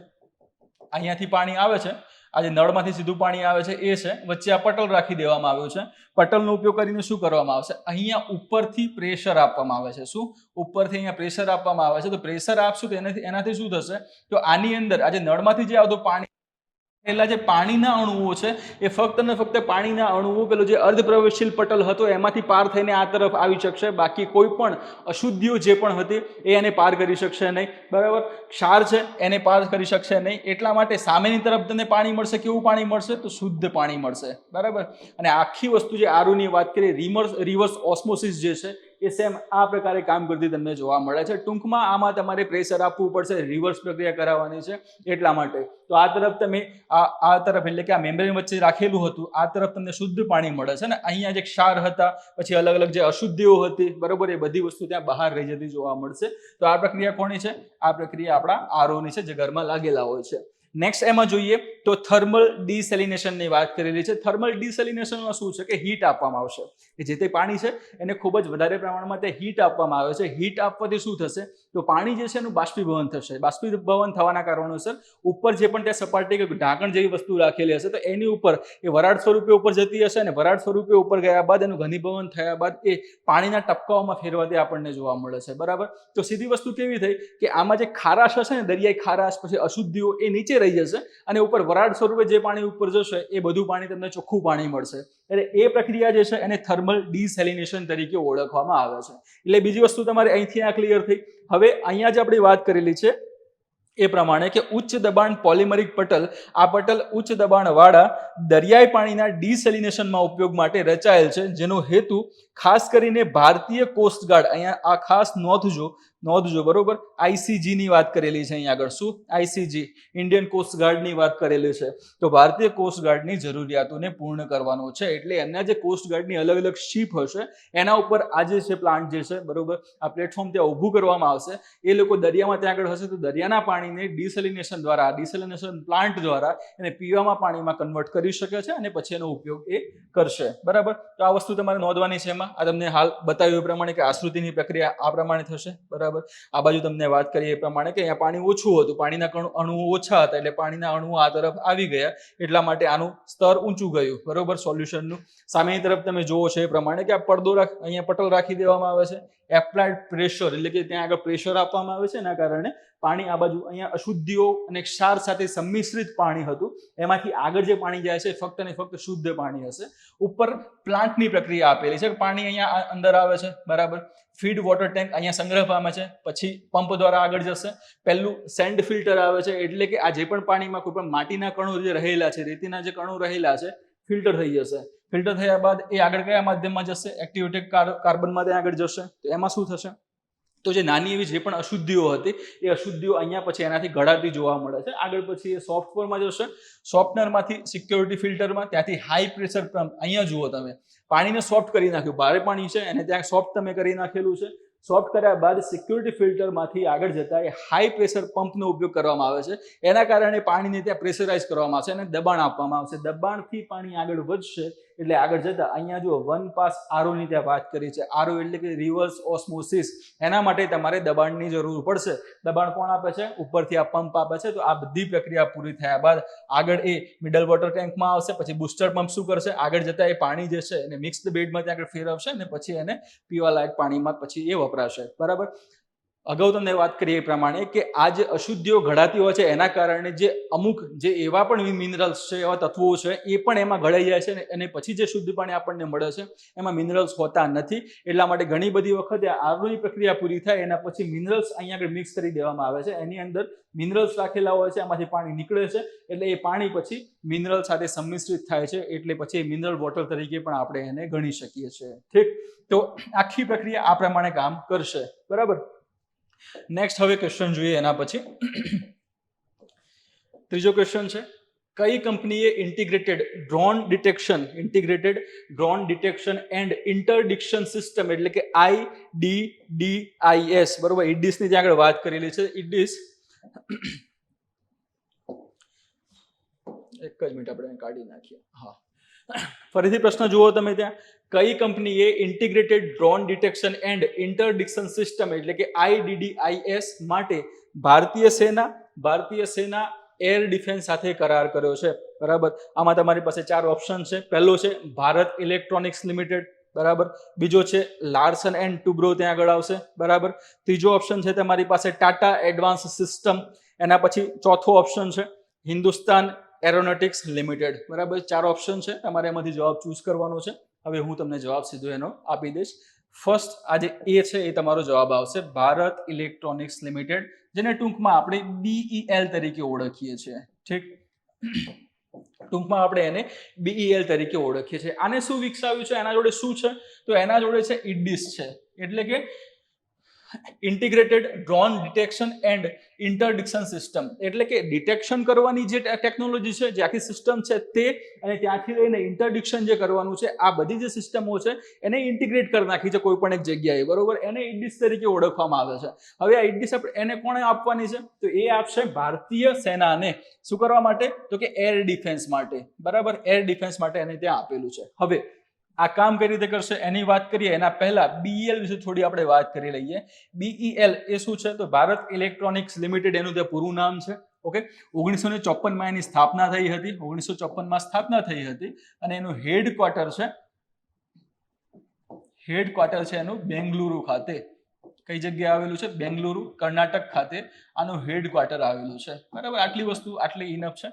અહીંયાથી પાણી આવે છે, આ જે નળમાંથી સીધું પાણી આવે છે એ છે. વચ્ચે આ પટલ રાખી દેવામાં આવ્યું છે. પટલનો ઉપયોગ કરીને શું કરવામાં આવશે? અહીંયા ઉપરથી પ્રેશર આપવામાં આવે છે. શું? ઉપરથી અહીંયા પ્રેશર આપવામાં આવે છે. તો પ્રેશર આપશું તો એનાથી શું થશે? તો આની અંદર આ જે નળમાંથી જે આવતું પાણી, પહેલા જે પાણીના અણુઓ છે એ ફક્ત ને ફક્ત પાણીના અણુઓ પેલો જે અર્ધપ્રવેશશીલ પટલ હતો એમાંથી પાર થઈને આ તરફ આવી શકશે. બાકી કોઈ પણ અશુદ્ધિઓ જે પણ હતી એ એને પાર કરી શકશે નહીં, બરાબર? ક્ષાર છે એને પાર કરી શકશે નહીં. એટલા માટે સામેની તરફ તમને પાણી મળશે. કેવું પાણી મળશે? તો શુદ્ધ પાણી મળશે, બરાબર? અને આખી વસ્તુ જે આરુની વાત કરીએ, રિવર્સ ઓસ્મોસિસ જે છે એ સેમ આ પ્રકારે કામ કરતી તમને જોવા મળે છે. ટૂંકમાં આમાં તમારે પ્રેશર આપવું પડશે, રિવર્સ પ્રક્રિયા કરાવવાની છે એટલા માટે. તો આ તરફ તમે આ તરફ એટલે કે આ મેમ્બ્રેન વચ્ચે રાખેલું હતું, આ તરફ તમને શુદ્ધ પાણી મળે છે ને અહીંયા જે ક્ષાર હતા, પછી અલગ અલગ જે અશુદ્ધિઓ હતી, બરોબર, એ બધી વસ્તુ ત્યાં બહાર રહી જતી જોવા મળશે. તો આ પ્રક્રિયા કોની છે? આ પ્રક્રિયા આપણા આરોની છે, જે ઘરમાં લાગેલા હોય છે. નેક્સ્ટ એમાં જોઈએ તો થર્મલ ડિસેલિનેશનની વાત કરેલી છે. થર્મલ ડિસેલિનેશનમાં શું છે કે હીટ આપવામાં આવશે. કે જે તે પાણી છે એને ખૂબ જ વધારે પ્રમાણમાં તે હીટ આપવામાં આવે છે. હીટ આપવાથી શું થશે? તો પાણી જે છે એનું બાષ્પીભવન થશે. બાષ્પીભવન થવાના કારણોસર ઉપર જે પણ ત્યાં સપાટી કે ઢાંકણ જેવી વસ્તુ રાખેલી હશે તો એની ઉપર એ વરાળ સ્વરૂપે ઉપર જતી હશે, અને વરાળ સ્વરૂપે ઉપર ગયા બાદ એનું ઘનીભવન થયા બાદ એ પાણીના ટપકાઓમાં ફેરવાતી આપણને જોવા મળે છે, બરાબર? તો સીધી વસ્તુ કેવી થઈ કે આમાં જે ખારાશ હશે ને, દરિયાઈ ખારાશ, પછી અશુદ્ધિઓ, એ નીચે રહી જશે અને ઉપર વરાળ સ્વરૂપે જે પાણી ઉપર જશે એ બધું પાણી તમને ચોખ્ખું પાણી મળશે. એટલે એ પ્રક્રિયા જે છે એને થર્મલ ડિસેલિનેશન તરીકે ઓળખવામાં આવે છે. એટલે બીજી વસ્તુ તમારે અહીંથી આ ક્લિયર થઈ. હવે અહીંયા જે આપણે વાત કરેલી છે એ પ્રમાણે કે ઉચ્ચ દબાણ પોલિમરિક પટલ, આ પટલ ઉચ્ચ દબાણ વાળા દરિયાઈ પાણીના ડિસેલિનેશનમાં ઉપયોગ માટે રચાયેલ છે, જેનો હેતુ ખાસ કરીને ભારતીય કોસ્ટગાર્ડ, અહીંયા આ ખાસ નોંધજો, બરોબર? આઈસીજી ની વાત કરેલી છે અહીંયા આગળ. શું? આઈસીજી, ઇન્ડિયન કોસ્ટગાર્ડની વાત કરેલી છે. તો ભારતીય કોસ્ટગાર્ડની જરૂરિયાતોને પૂર્ણ કરવાનો છે. એટલે એમના જે કોસ્ટગાર્ડની અલગ અલગ શિપ હશે એના ઉપર આ જે છે પ્લાન્ટ જે છે, બરોબર, આ પ્લેટફોર્મ ત્યાં ઊભું કરવામાં આવશે. એ લોકો દરિયામાં ત્યાં આગળ હશે તો દરિયાના પાણીને ડિસેલિનેશન દ્વારા, ડિસેલિનેશન પ્લાન્ટ દ્વારા એને પીવામાં પાણીમાં કન્વર્ટ કરી શકે છે અને પછી એનો ઉપયોગ એ કરશે, બરાબર? તો આ વસ્તુ તમારે નોંધવાની છે. એમાં આ તમને હાલ બતાવ્યું એ પ્રમાણે કે આશ્રુતિની પ્રક્રિયા આ પ્રમાણે થશે, બરાબર? આ બાજુ તમને વાત કરીએ એ પ્રમાણે કે અહીંયા પાણી ઓછું હતું, પાણીના અણુઓ ઓછા હતા, એટલે પાણીના અણુઓ આ તરફ આવી ગયા, એટલા માટે આનું સ્તર ઊંચું ગયું, બરોબર, સોલ્યુશનનું. સામેની તરફ તમે જોવો છો એ પ્રમાણે કે આ પડદો અહીંયા પટલ રાખી દેવામાં આવે છે. એપ્લાઇડ પ્રેશર એટલે કે ત્યાં આગળ પ્રેશર આપવામાં આવે છે, એના કારણે પાણી આ બાજુ અહીંયા અશુદ્ધિઓ અને ક્ષાર સાથે સંમિશ્રિત પાણી હતું, એમાંથી આગળ જે પાણી જાય છે ફક્ત ને ફક્ત શુદ્ધ પાણી હશે. ઉપર પ્લાન્ટની પ્રક્રિયા આપેલી છે, પાણી અહીંયા અંદર આવે છે, બરાબર. ફીડ વોટર ટેન્ક અહીંયા સંગ્રહ પામે છે, પછી પંપ દ્વારા આગળ જશે. પહેલું સેન્ડ ફિલ્ટર આવે છે, એટલે કે આ જે પણ પાણીમાં કોઈ પણ માટીના કણો જે રહેલા છે, રેતીના જે કણો રહેલા છે, ફિલ્ટર થઈ જશે. ફિલ્ટર થયા બાદ એ આગળ કયા માધ્યમમાં જશે? એક્ટિવેટેડ કાર્બનમાં ત્યાં આગળ જશે. તો એમાં શું થશે? તો જે નાની એવી જે પણ અશુદ્ધિઓ હતી એ અશુદ્ધિઓ અહીંયા પછી એનાથી ઘડાતી જોવા મળે છે. આગળ પછી એ સોફ્ટવેરમાં જશે, સોફ્ટવેરમાંથી સિક્યોરિટી ફિલ્ટરમાં, ત્યાંથી હાઈ પ્રેશર પંપ. અહીંયા જુઓ તમે, પાણીને સોફ્ટ કરી નાખ્યું, ભારે પાણી છે એને ત્યાં સોફ્ટ તમે કરી નાખેલું છે. સોફ્ટ કર્યા બાદ સિક્યોરિટી ફિલ્ટરમાંથી આગળ જતા એ હાઈ પ્રેશર પંપનો ઉપયોગ કરવામાં આવે છે. એના કારણે પાણીને ત્યાં પ્રેશરાઇઝ કરવામાં આવશે અને દબાણ આપવામાં આવશે. દબાણથી પાણી આગળ વધશે એટલે આગળ જતા અહીંયા જો વન પાસ આરઓની ત્યાં વાત કરી છે. આરઓ એટલે કે રિવર્સ ઓસ્મોસિસ. એના માટે તમારે દબાણની જરૂર પડશે. દબાણ કોણ આપે છે? ઉપરથી આ પંપ આપે છે. તો આ બધી પ્રક્રિયા પૂરી થયા બાદ આગળ એ મિડલ વોટર ટેન્કમાં આવશે. પછી બુસ્ટર પંપ શું કરશે? આગળ જતા એ પાણી જે છે એને મિક્સ્ડ બેડમાં ત્યાં આગળ ફેરવશે અને પછી એને પીવા લાયક પાણીમાં પછી એ વપરાશે, બરાબર. અગાઉ તમને વાત કરી એ પ્રમાણે કે આ જે અશુદ્ધિઓ ઘડાતી હોય છે એના કારણે જે અમુક જે એવા પણ મિનરલ્સ છે, એવા તત્વો છે, એ પણ એમાં ઘડાઈ જાય છે અને પછી જે શુદ્ધ પાણી આપણને મળે છે એમાં મિનરલ્સ હોતા નથી. એટલા માટે ઘણી બધી વખતે આરઓની પ્રક્રિયા પૂરી થાય એના પછી મિનરલ્સ અહીંયા આગળ મિક્સ કરી દેવામાં આવે છે. એની અંદર મિનરલ્સ રાખેલા હોય છે, એમાંથી પાણી નીકળે છે એટલે એ પાણી પછી મિનરલ સાથે સંમિશ્રિત થાય છે, એટલે પછી મિનરલ વોટર તરીકે પણ આપણે એને ગણી શકીએ છીએ. ઠીક, તો આખી પ્રક્રિયા આ પ્રમાણે કામ કરશે, બરાબર. નેક્સ્ટ હવે ક્વેશ્ચન જોઈએ એના પછી. ત્રીજો ક્વેશ્ચન છે, કઈ કંપનીએ integrated drone detection and interdiction system એટલે કે IDDIS, બરોબર, IDDIS ની ત્યાં આગળ વાત કરેલી છે. IDDIS એક જ મિનિટ આપણે કાઢી નાખીએ. હા, ફરીથી પ્રશ્ન જુઓ તમે ત્યાં, કઈ કંપનીએ integrated drone detection and interdiction system એટલે કે IDDIS માટે ભારતીય સેના એર ડિફેન્સ સાથે કરાર કર્યો છે, બરાબર. આમાં તમારી પાસે 4 ઓપ્શન છે. પહેલો છે ભારત ઇલેક્ટ્રોનિક્સ લિમિટેડ, બરાબર. બીજો છે લાર્સન એન્ડ ટુબ્રો ત્યાં આગળ આવશે, બરાબર. ત્રીજો ઓપ્શન છે તમારી પાસે ટાટા એડવાન્સ સિસ્ટમ. એના પછી ચોથો ઓપ્શન છે હિન્દુસ્તાન એરોનોટિક્સ લિમિટેડ, બરાબર. 4 ઓપ્શન છે, તમારે એમાંથી જવાબ ચૂઝ કરવાનો છે. હવે હું તમને જવાબ સીધો એનો આપી દઈશ. ફર્સ્ટ આ જે એ છે એ તમારો જવાબ આવશે ભારત ઇલેક્ટ્રોનિક્સ લિમિટેડ, જેને ટૂંકમાં આપણે BEL તરીકે ઓળખીએ છીએ. ઠીક, ટૂંકમાં આપણે એને BEL તરીકે ઓળખીએ છીએ. આને શું વિકસાવ્યું છે? એના જોડે શું છે? તો એના જોડે છે IDDIS છે, એટલે કે integrated drone detection and interdiction system. એટલે કે ડિટેક્શન કરવાની જે ટેકનોલોજી છે, જે આખી સિસ્ટમ છે તે, અને ત્યાંથી લઈને ઇન્ટરડિક્શન જે કરવાનું છે, આ બધી જે સિસ્ટમો છે એને ઇન્ટિગ્રેટ કરી નાખી છે કોઈ પણ એક જગ્યાએ, બરોબર. એને IDDIS તરીકે ઓળખવામાં આવે છે. હવે આ IDDIS એને કોણે આપવાની છે? તો એ આપશે ભારતીય સેનાને. શું કરવા માટે? તો કે એર ડિફેન્સ માટે, બરાબર. એર ડિફેન્સ માટે એને ત્યાં આપેલું છે. હવે આ કામ કઈ રીતે કરશે એની વાત કરીએ એના પહેલા BEL વિશે થોડી આપણે વાત કરી લઈએ. BEL એ શું છે? તો ભારત ઇલેક્ટ્રોનિક્સ લિમિટેડ એનું તે પૂરું નામ છે. ઓકે, 1954 એની સ્થાપના થઈ હતી. 1954 સ્થાપના થઈ હતી અને એનું હેડક્વાર્ટર છે એનું બેંગલુરુ ખાતે. કઈ જગ્યાએ આવેલું છે? બેંગલુરુ, કર્ણાટક ખાતે આનું હેડક્વાર્ટર આવેલું છે, બરાબર. આટલી વસ્તુ આટલી ઇનફ છે.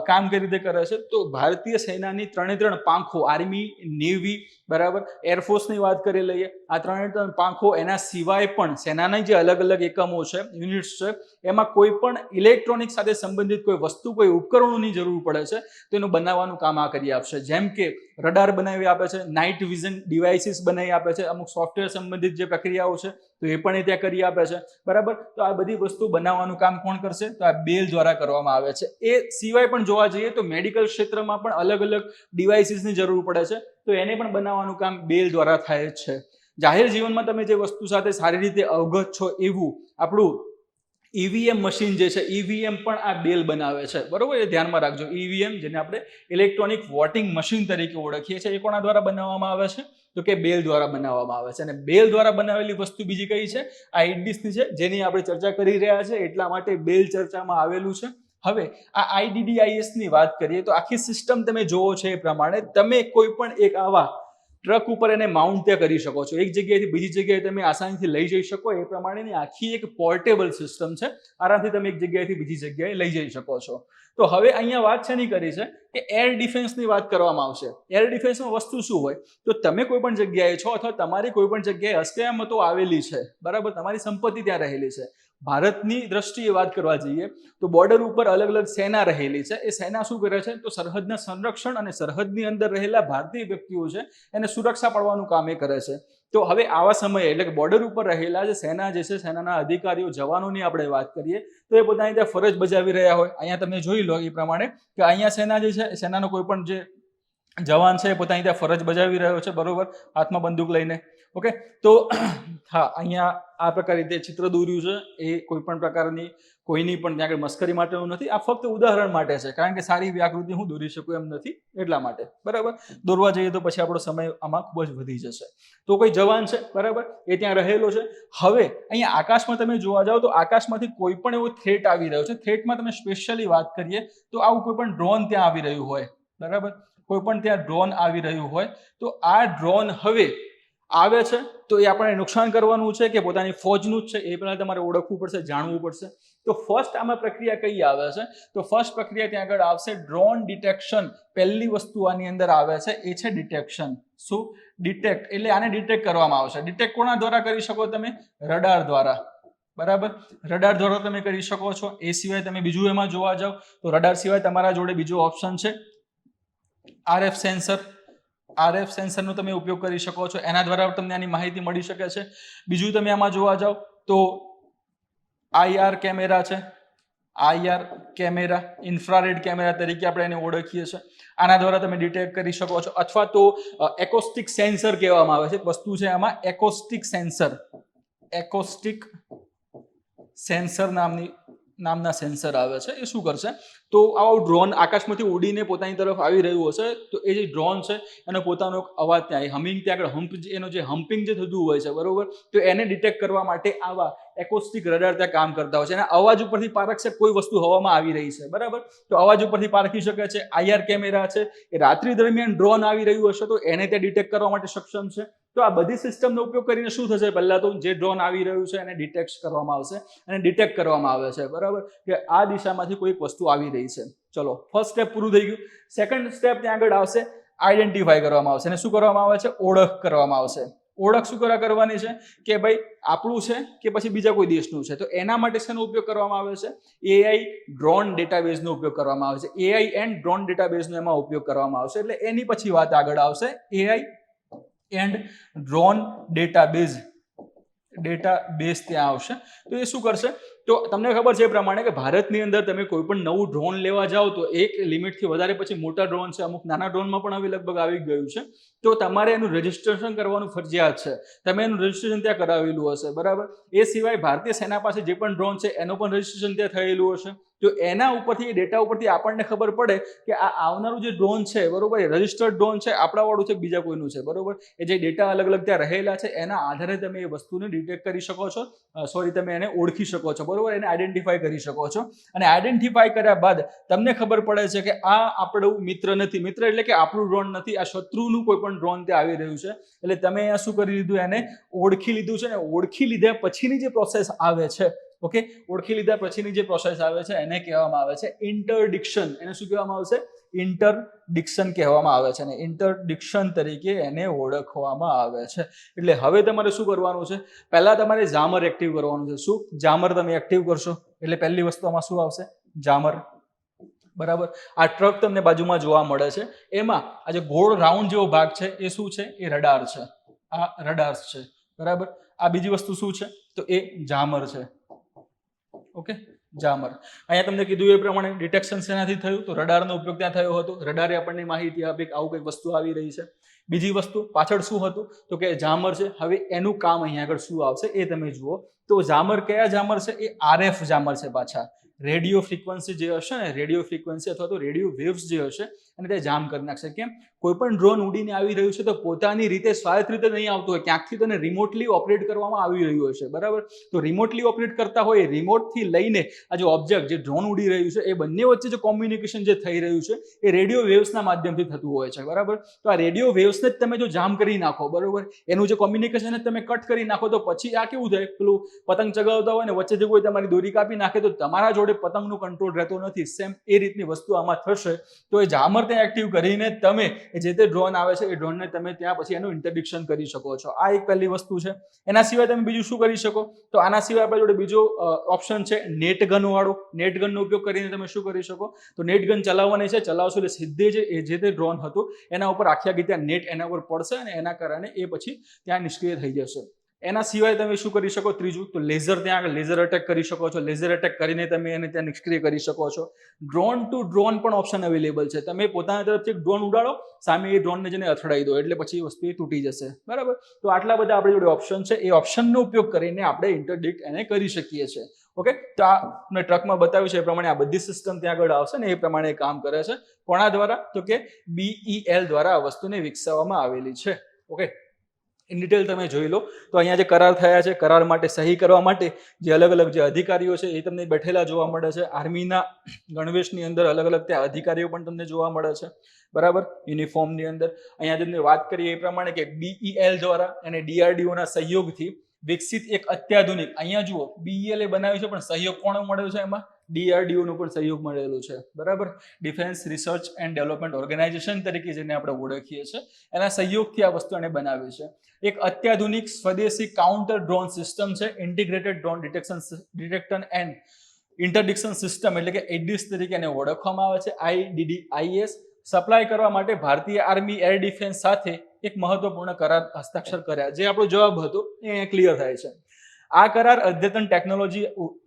કામ કઈ રીતે કરે છે? તો ભારતીય સેનાની 3 પાંખો, આર્મી, નેવી, બરાબર, એરફોર્સની વાત કરી લઈએ. આ 3 પાંખો, એના સિવાય પણ સેનાના જે અલગ અલગ એકમો છે, યુનિટ્સ છે, એમાં કોઈ પણ ઇલેક્ટ્રોનિક સાથે સંબંધિત કોઈ વસ્તુ, કોઈ ઉપકરણોની જરૂર પડે છે તો એનું બનાવવાનું કામ આ કરી આપશે. જેમ કે રડાર બનાવી આપે છે, નાઇટ વિઝન ડિવાઇસીસ બનાવી આપે છે, અમુક સોફ્ટવેર સંબંધિત જે પ્રક્રિયાઓ છે તો એ પણ એ ત્યાં કરી આપે છે, બરાબર. તો આ બધી વસ્તુ બનાવવાનું કામ કોણ કરશે? તો આ BEL દ્વારા કરવામાં આવે છે. એ સિવાય પણ જોવા જઈએ તો મેડિકલ ક્ષેત્રમાં પણ અલગ અલગ ડિવાઇસીસની જરૂર પડે છે, તો એને પણ બનાવવાનું કામ BEL દ્વારા થાય છે. જાહેર જીવનમાં તમે જે વસ્તુ સાથે સારી રીતે અવગત છો એવું આપણું EVM મશીન જે છે, EVM પણ આ BEL બનાવે છે, બરોબર. એ ધ્યાનમાં રાખજો. EVM, જેને આપણે ઇલેક્ટ્રોનિક વોટિંગ મશીન તરીકે ઓળખીએ છીએ, એ કોના દ્વારા બનાવવામાં આવે છે? તો કે BEL દ્વારા બનાવવામાં આવે છે. અને BEL દ્વારા બનાવેલી વસ્તુ બીજી કઈ છે? આ IDDIS ની છે, જેની આપણે ચર્ચા કરી રહ્યા છે, એટલા માટે BEL ચર્ચામાં આવેલું છે. હવે આ IDDIS ની વાત કરીએ તો આખી સિસ્ટમ તમે જોવો છો એ પ્રમાણે, તમે કોઈ પણ એક આવા ટ્રક ઉપર એને માઉન્ટ ત્યાં કરી શકો છો, એક જગ્યાએથી બીજી જગ્યાએ તમે આસાનીથી લઈ જઈ શકો એ પ્રમાણેની આખી એક પોર્ટેબલ સિસ્ટમ છે. આરામથી તમે એક જગ્યાએથી બીજી જગ્યાએ લઈ જઈ શકો છો. તો હવે અહીંયા વાત શેની કરી છે કે એર ડિફેન્સની વાત કરવામાં આવશે. એર ડિફેન્સમાં વસ્તુ શું હોય તો તમે કોઈ પણ જગ્યાએ છો અથવા તમારી કોઈ પણ જગ્યાએ અસ્કયામતો આવેલી છે, બરાબર, તમારી સંપત્તિ ત્યાં રહેલી છે. ભારતની દ્રષ્ટિએ વાત કરવા જઈએ તો બોર્ડર ઉપર અલગ અલગ સેના રહેલી છે. એ સેના શું કરે છે તો સરહદના સંરક્ષણ અને સરહદની અંદર રહેલા ભારતીય વ્યક્તિઓ છે એને સુરક્ષા પાડવાનું કામ એ કરે છે. તો હવે આવા સમયે એટલે કે બોર્ડર ઉપર રહેલા જે સેના જે છે, સેનાના અધિકારીઓ, જવાનોની આપણે વાત કરીએ તો એ પોતાની ત્યાં ફરજ બજાવી રહ્યા હોય. અહીંયા તમે જોઈ લો એ પ્રમાણે કે અહીંયા સેના જે છે, સેનાનો કોઈ પણ જે જવાન છે એ પોતાની ત્યાં ફરજ બજાવી રહ્યો છે, બરોબર, હાથમાં બંદૂક લઈને. ઓકે, તો હા, અહીંયા આ પ્રકારે તે ચિત્ર દોર્યું છે. એ કોઈ પણ પ્રકારની કોઈની પણ ત્યાં આગળ મસ્કરી માટેનું નથી. આ ફક્ત ઉદાહરણ માટે છે, કારણ કે સારી વ્યાકૃતિ હું દોરી શકું એમ નથી એટલા માટે, બરાબર. દોરવા જઈએ તો પછી આપણો સમય આમાં ખૂબ જ વધી જશે. તો કોઈ જવાન છે, બરાબર, એ ત્યાં રહેલો છે. હવે અહીંયા આકાશમાં તમે જોવા જાઓ તો આકાશમાંથી કોઈ પણ એવો થ્રેટ આવી રહ્યો છે. થ્રેટમાં તમે સ્પેશિયલી વાત કરીએ તો આવું કોઈ પણ ડ્રોન ત્યાં આવી રહ્યું હોય, બરાબર, કોઈ પણ ત્યાં ડ્રોન આવી રહ્યું હોય તો આ ડ્રોન હવે આવે છે તો એ આપણને નુકસાન કરવાનું છે કે પોતાની ફોજનું જ છે એ પહેલાં તમારે ઓળખવું પડશે, જાણવું પડશે. તો ફર્સ્ટ આમાં પ્રક્રિયા કઈ આવે છે તો ફર્સ્ટ પ્રક્રિયા ત્યાં આગળ આવશે ડ્રોન ડિટેક્શન. પહેલી વસ્તુ આની અંદર આવે છે એ છે ડિટેક્શન. શું? ડિટેક્ટ, એટલે આને ડિટેક્ટ કરવામાં આવશે. ડિટેક્ટ કોના દ્વારા કરી શકો તમે? રડાર દ્વારા, બરાબર. રડાર દ્વારા તમે કરી શકો છો. એ સિવાય તમે બીજું એમાં જોવા જાઓ તો રડાર સિવાય તમારા જોડે બીજો ઓપ્શન છે RF સેન્સર. RF સેન્સરનો તમે ઉપયોગ કરી શકો છો. એના દ્વારા તમને આની માહિતી મળી શકે છે. બીજું તમે આમાં જોવા જાઓ તો IR કેમેરા છે. IR કેમેરા, ઇન્ફ્રારેડ કેમેરા તરીકે આપણે એને ઓળખીએ છીએ. આના દ્વારા તમે ડિટેક્ટ કરી શકો છો. અથવા તો એકોસ્ટિક સેન્સર કહેવામાં આવે છે, વસ્તુ છે આમાં એકોસ્ટિક સેન્સર. એકોસ્ટિક સેન્સર નામના સેન્સર આવે છે. એ શું કરશે તો આવો ડ્રોન આકાશમાંથી ઉડીને પોતાની તરફ આવી રહ્યું હશે તો એ જે ડ્રોન છે એનો પોતાનો અવાજ ત્યાં હમિંગ, ત્યાં આગળ હમ્પ, એનો જે હમ્પિંગ જે થતું હોય છે, બરોબર, તો એને ડિટેક્ટ કરવા માટે આવા એકોસ્ટિક રડાર ત્યાં કામ કરતા હોય છે. એના અવાજ ઉપરથી પારખશે કોઈ વસ્તુ હવામાં આવી રહી છે, બરાબર, તો અવાજ ઉપરથી પારખી શકે છે. IR કેમેરા છે એ રાત્રિ દરમિયાન ડ્રોન આવી રહ્યું હશે તો એને ત્યાં ડિટેક્ટ કરવા માટે સક્ષમ છે. તો આ બધી સિસ્ટમનો ઉપયોગ કરીને શું થશે, પહેલા તો જે ડ્રોન આવી રહ્યું છે એને ડિટેક્ટ કરવામાં આવશે અને ડિટેક્ટ કરવામાં આવે છે, બરાબર, કે આ દિશામાંથી કોઈ વસ્તુ આવી રહી છે. ચલો, ફર્સ્ટ સ્ટેપ પૂરું થઈ ગયું. સેકન્ડ સ્ટેપ ત્યાં આગળ આવશે આઈડેન્ટિફાઈ કરવામાં આવશે. અને શું કરવામાં આવે છે? ઓળખ કરવામાં આવશે. ઓળખ શું કરવાની છે કે ભાઈ આપણું છે કે પછી બીજા કોઈ દેશનું છે. તો એના માટે શેનો ઉપયોગ કરવામાં આવે છે? AI ડ્રોન ડેટાબેઝનો ઉપયોગ કરવામાં આવે છે. AI એન્ડ ડ્રોન ડેટાબેઝનો એમાં ઉપયોગ કરવામાં આવશે. એટલે એની પછી વાત આગળ આવશે AI એન્ડ ડ્રોન ડેટાબેઝ ત્યાં આવશે. તો એ શું કરશે તો તમને ખબર છે એ પ્રમાણે કે ભારતની અંદર તમે કોઈ પણ નવું ડ્રોન લેવા જાઓ તો એક લિમિટથી વધારે પછી મોટા ડ્રોન છે, અમુક નાના ડ્રોનમાં પણ હવે લગભગ આવી ગયું છે, તો તમારે એનું રજીસ્ટ્રેશન કરવાનું ફરજિયાત છે. તમે એનું રજીસ્ટ્રેશન ત્યાં કરાવેલું હશે, બરાબર. એ સિવાય ભારતીય સેના પાસે જે પણ ડ્રોન છે એનું પણ રજીસ્ટ્રેશન ત્યાં થયેલું હશે. તો એના ઉપરથી, ડેટા ઉપરથી આપણને ખબર પડે કે આ આવનારું જે ડ્રોન છે, બરોબર, એ રજીસ્ટર્ડ ડ્રોન છે, આપણા વાળું છે, બીજા કોઈનું છે, બરોબર. એ જે ડેટા અલગ અલગ ત્યાં રહેલા છે એના આધારે તમે એ વસ્તુને ડિટેક્ટ કરી શકો છો. તમે એને ઓળખી શકો છો, બરોબર, એને આઈડેન્ટિફાઈ કરી શકો છો. અને આઈડેન્ટિફાઈ કર્યા બાદ તમને ખબર પડે છે કે આ આપણું મિત્ર નથી. મિત્ર એટલે કે આપણું ડ્રોન નથી, આ શત્રુનું કોઈ પણ ડ્રોન ત્યાં આવી રહ્યું છે. એટલે તમે અહીંયા શું કરી લીધું? એને ઓળખી લીધું છે. ને ઓળખી લીધા પછીની જે પ્રોસેસ આવે છે, ઓકે, ઓળખી લીધા પછીની જે પ્રોસેસ આવે છે એને કહેવામાં આવે છે ઇન્ટરડિક્શન. એને શું કહેવામાં આવશે? ઇન્ટરડિક્શન કહેવામાં આવે છે. અને ઇન્ટરડિક્શન તરીકે એને ઓળખવામાં આવે છે. એટલે હવે તમારે શું કરવાનું છે? પહેલા તમારે જામર એક્ટિવ કરવાનું છે. શું? જામર તમે એક્ટિવ કરશો એટલે પહેલી વસ્તુ આમાં શું આવશે? જામર, બરાબર. આ ટ્રક તમને બાજુમાં જોવા મળે છે, એમાં આ જે ગોળ રાઉન્ડ જેવો ભાગ છે એ શું છે? એ રડાર છે. આ રડાર્સ છે, બરાબર. આ બીજી વસ્તુ શું છે તો એ જામર છે. ઓકે, જામર. અહીંયા તમને કીધું એ પ્રમાણે ડિટેક્શન શેનાથી થયું તો રડારનો ઉપયોગ ત્યાં થયો હતો. રડારે આપણને માહિતી આપી કે આવું કંઈક વસ્તુ આવી રહી છે. બીજી વસ્તુ પાછળ શું હતું તો કે જામર છે. હવે એનું કામ અહીંયા આગળ શું આવશે એ તમે જુઓ. તો જામર કયા જામર છે? એ RF જામર છે. પાછા રેડિયો ફ્રીક્વન્સી જે હશે ને, રેડિયો ફ્રીક્વન્સી અથવા તો રેડિયો વેવ્સ જે હશે અને તે જામ કરી નાખશે. કેમ? કોઈ પણ ડ્રોન ઉડીને આવી રહ્યું છે તો પોતાની રીતે સ્વાયત્ત રીતે નહીં આવતું હોય, ક્યાંકથી તેને રિમોટલી ઓપરેટ કરવામાં આવી રહ્યું હોય છે, બરાબર. તો રિમોટલી ઓપરેટ કરતા હોય, રિમોટથી લઈને આ જે ઓબ્જેક્ટ જે ડ્રોન ઉડી રહ્યું છે એ બંને વચ્ચે જે કોમ્યુનિકેશન જે થઈ રહ્યું છે એ રેડિયો વેવ્સના માધ્યમથી થતું હોય છે, બરાબર. તો આ રેડિયો વેવ્સને જ તમે જો જામ કરી નાખો, બરાબર, એનું જે કોમ્યુનિકેશન તમે કટ કરી નાખો તો પછી આ કેવું થાય, પેલું પતંગ ચગાવતા હોય ને વચ્ચે જે કોઈ તમારી દોરી કાપી નાખે તો તમારા જોડે પતંગનું કંટ્રોલ રહેતો નથી. સેમ એ રીતની વસ્તુ આમાં થશે. તો એ જામર ત્યાં એક્ટિવ કરીને તમે જે તે ડ્રોન આવે છે એ ડ્રોનને તમે ત્યાં પછી એનું ઇન્ટરડિક્શન કરી શકો છો. આ એક પહેલી વસ્તુ છે. એના સિવાય તમે બીજું શું કરી શકો, તો આના સિવાય આપણા જોડે બીજો ઓપ્શન છે નેટ ગન વાળો. નેટ ગનનો ઉપયોગ કરીને તમે શું કરી શકો, તો નેટ ગન ચલાવવાની છે, ચલાવશો એટલે સીધે જે તે ડ્રોન હતું એના ઉપર આખી આખી ત્યાં નેટ એના ઉપર પડશે અને એના કારણે એ પછી ત્યાં નિષ્ક્રિય થઈ જશે. એના સિવાય તમે શું કરી શકો, ત્રીજું તો લેઝર, ત્યાં આગળ લેઝર અટેક કરી શકો છો. લેઝર અટેક કરીને તમે એને ત્યાં નિષ્ક્રિય કરી શકો છો. ડ્રોન ટુ ડ્રોન પણ ઓપ્શન અવેલેબલ છે. તમે પોતાના તરફથી ડ્રોન ઉડાડો, સામે એ ડ્રોનને જઈને અથડાઈ દો એટલે પછી વસ્તુ એ તૂટી જશે, બરાબર. તો આટલા બધા આપણી જોડે ઓપ્શન છે. એ ઓપ્શનનો ઉપયોગ કરીને આપણે ઇન્ટરડિક્ટ એને કરી શકીએ છીએ. ઓકે, તો આ મેં ટ્રકમાં બતાવ્યું છે એ પ્રમાણે આ બધી સિસ્ટમ ત્યાં આગળ આવશે ને એ પ્રમાણે કામ કરે છે. કોના દ્વારા, તો કે BEL દ્વારા આ વસ્તુને વિકસાવવામાં આવેલી છે. ઓકે, ઇન ડિટેલ તમે જોઈ લો. તો અહીંયા જે કરાર થયા છે, કરાર માટે સહી કરવા માટે જે અલગ અલગ જે અધિકારીઓ છે એ તમને બેઠેલા જોવા મળે છે. આર્મીના ગણવેશની અંદર અલગ અલગ ત્યાં અધિકારીઓ પણ તમને જોવા મળે છે, બરાબર, યુનિફોર્મની અંદર. અહીંયા તમને વાત કરીએ એ પ્રમાણે કે BEL દ્વારા અને DRDO ના સહયોગથી વિકસિત એક અત્યાધુનિક, અહીંયા જુઓ BEL એ બનાવ્યું છે પણ સહયોગ કોણ મળ્યો છે એમાં, DRDO નો પણ સહયોગ મળેલો છે, બરાબર. Defence research and development organisation તરીકે જેને આપણે ઓળખીએ છીએ એના સહયોગથી આ વસ્તુ એને બનાવી છે. એક અત્યાધુનિક સ્વદેશી કાઉન્ટર ડ્રોન સિસ્ટમ છે, integrated drone detection and interdiction system એટલે કે IDIS તરીકે એને ઓળખવામાં આવે છે. IDDIS સપ્લાય કરવા માટે ભારતીય આર્મી એર ડિફેન્સ સાથે એક મહત્વપૂર્ણ કરાર હસ્તાક્ષર કર્યા. જે આપણો જવાબ હતો એ ક્લિયર થાય છે. આ કરાર અદ્યતન ટેકનોલોજી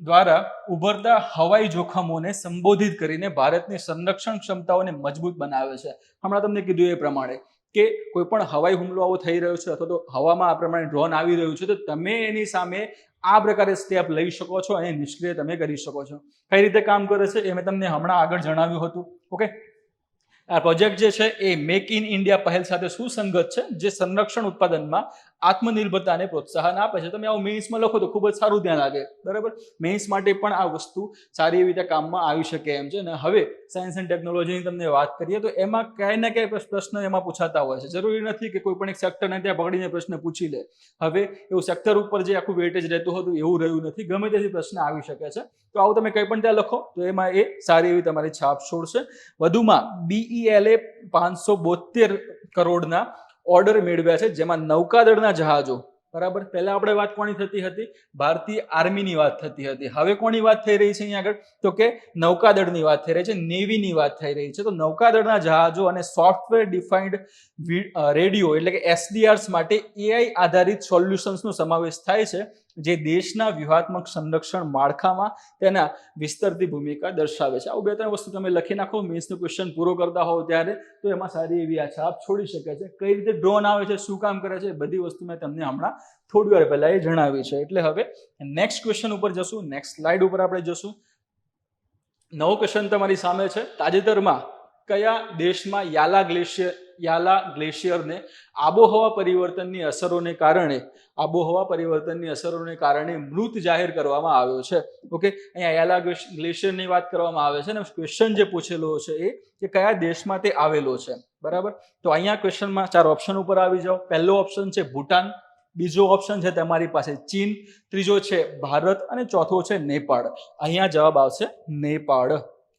દ્વારા ઉભરતા હવાઈ જોખમોને સંબોધિત કરીને ભારતની સંરક્ષણ ક્ષમતાઓને મજબૂત બનાવે છે. હમણાં તમને કીધું એ પ્રમાણે કે કોઈ પણ હવાઈ હુમલો આવો થઈ રહ્યો છે અથવા તો હવામાં આ પ્રમાણે ડ્રોન આવી રહ્યું છે તો તમે એની સામે આ પ્રકારે સ્ટેપ લઈ શકો છો અને નિષ્ક્રિય તમે કરી શકો છો. કઈ રીતે કામ કરે છે એ મેં તમને હમણાં આગળ જણાવ્યું હતું. ઓકે, આ પ્રોજેક્ટ જે છે એ મેક ઇન ઇન્ડિયા પહેલ સાથે સુસંગત છે, જે સંરક્ષણ ઉત્પાદનમાં આત્મનિર્ભરતાને પ્રોત્સાહન આપે છે. તમે આવું મેઇન્સમાં લખો તો ખૂબ જ સારું ધ્યાન લાગે, બરાબર. મેઇન્સ માટે પણ આ વસ્તુ સારી એવી રીતે કામમાં આવી શકે એમ છે. અને હવે સાયન્સ એન્ડ ટેકનોલોજીની તમને વાત કરીએ તો એમાં ક્યાંય ને ક્યાંય પ્રશ્ન એમાં પૂછાતા હોય છે. જરૂરી નથી કે કોઈ પણ એક સેક્ટરને ત્યાં પકડીને પ્રશ્ન પૂછી લે. હવે એવું સેક્ટર ઉપર જે આખું વેટેજ રહેતું હતું એવું રહ્યું નથી, ગમે ત્યાંથી પ્રશ્ન આવી શકે છે. તો આવું તમે કંઈ પણ ત્યાં લખો તો એમાં એ સારી એવી તમારી છાપ છોડશે. વધુમાં BEL એ 572 કરોડના ઓર્ડર મેળવ્યા છે, જેમાં નૌકાદળના જહાજો, બરાબર. પહેલા આપણે વાત કોની થતી હતી, ભારતીય આર્મીની વાત થતી હતી. હવે કોની વાત થઈ રહી છે અહીંયા આગળ, તો કે નૌકાદળની વાત થઈ રહી છે, નેવીની વાત થઈ રહી છે. તો નૌકાદળના જહાજો અને સોફ્ટવેર ડિફાઇન્ડ રેડિયો એટલે કે SDRs માટે AI આધારિત સોલ્યુશન્સનો સમાવેશ થાય છે, જે દેશના વ્યૂહાત્મક સંરક્ષણ માળખામાં તેના વિસ્તરતી ભૂમિકા દર્શાવે છે. આવું બે ત્રણ વસ્તુ તમે લખી નાખો મેન્સનો ક્વેશ્ચન પૂરો કરતા હોવ ત્યારે, તો એમાં સારી એવી આ છાપ છોડી શકે છે. કઈ રીતે ડ્રોન આવે છે, શું કામ કરે છે, બધી વસ્તુ મેં તમને હમણાં થોડી વાર પહેલા એ જણાવી છે. એટલે હવે નેક્સ્ટ ક્વેશ્ચન ઉપર જશું, નેક્સ્ટ સ્લાઇડ ઉપર આપણે જશું. નવો ક્વેશ્ચન તમારી સામે છે. તાજેતરમાં કયા દેશમાં યાલા ગ્લેશિયરને આબોહવા પરિવર્તનની અસરોને કારણે મૃત જાહેર કરવામાં આવ્યો છે? ઓકે, અહીંયા યાલા ગ્લેશિયરની વાત કરવામાં આવે છે ને ક્વેશ્ચન જે પૂછેલો છે એ કે કયા દેશમાં તે આવેલો છે, બરાબર. તો અહીંયા ક્વેશ્ચનમાં 4 ઓપ્શન ઉપર આવી જાઓ. પહેલો ઓપ્શન છે ભૂટાન, બીજો ઓપ્શન છે તમારી પાસે ચીન, ત્રીજો છે ભારત અને ચોથો છે નેપાળ. અહીંયા જવાબ આવશે નેપાળ.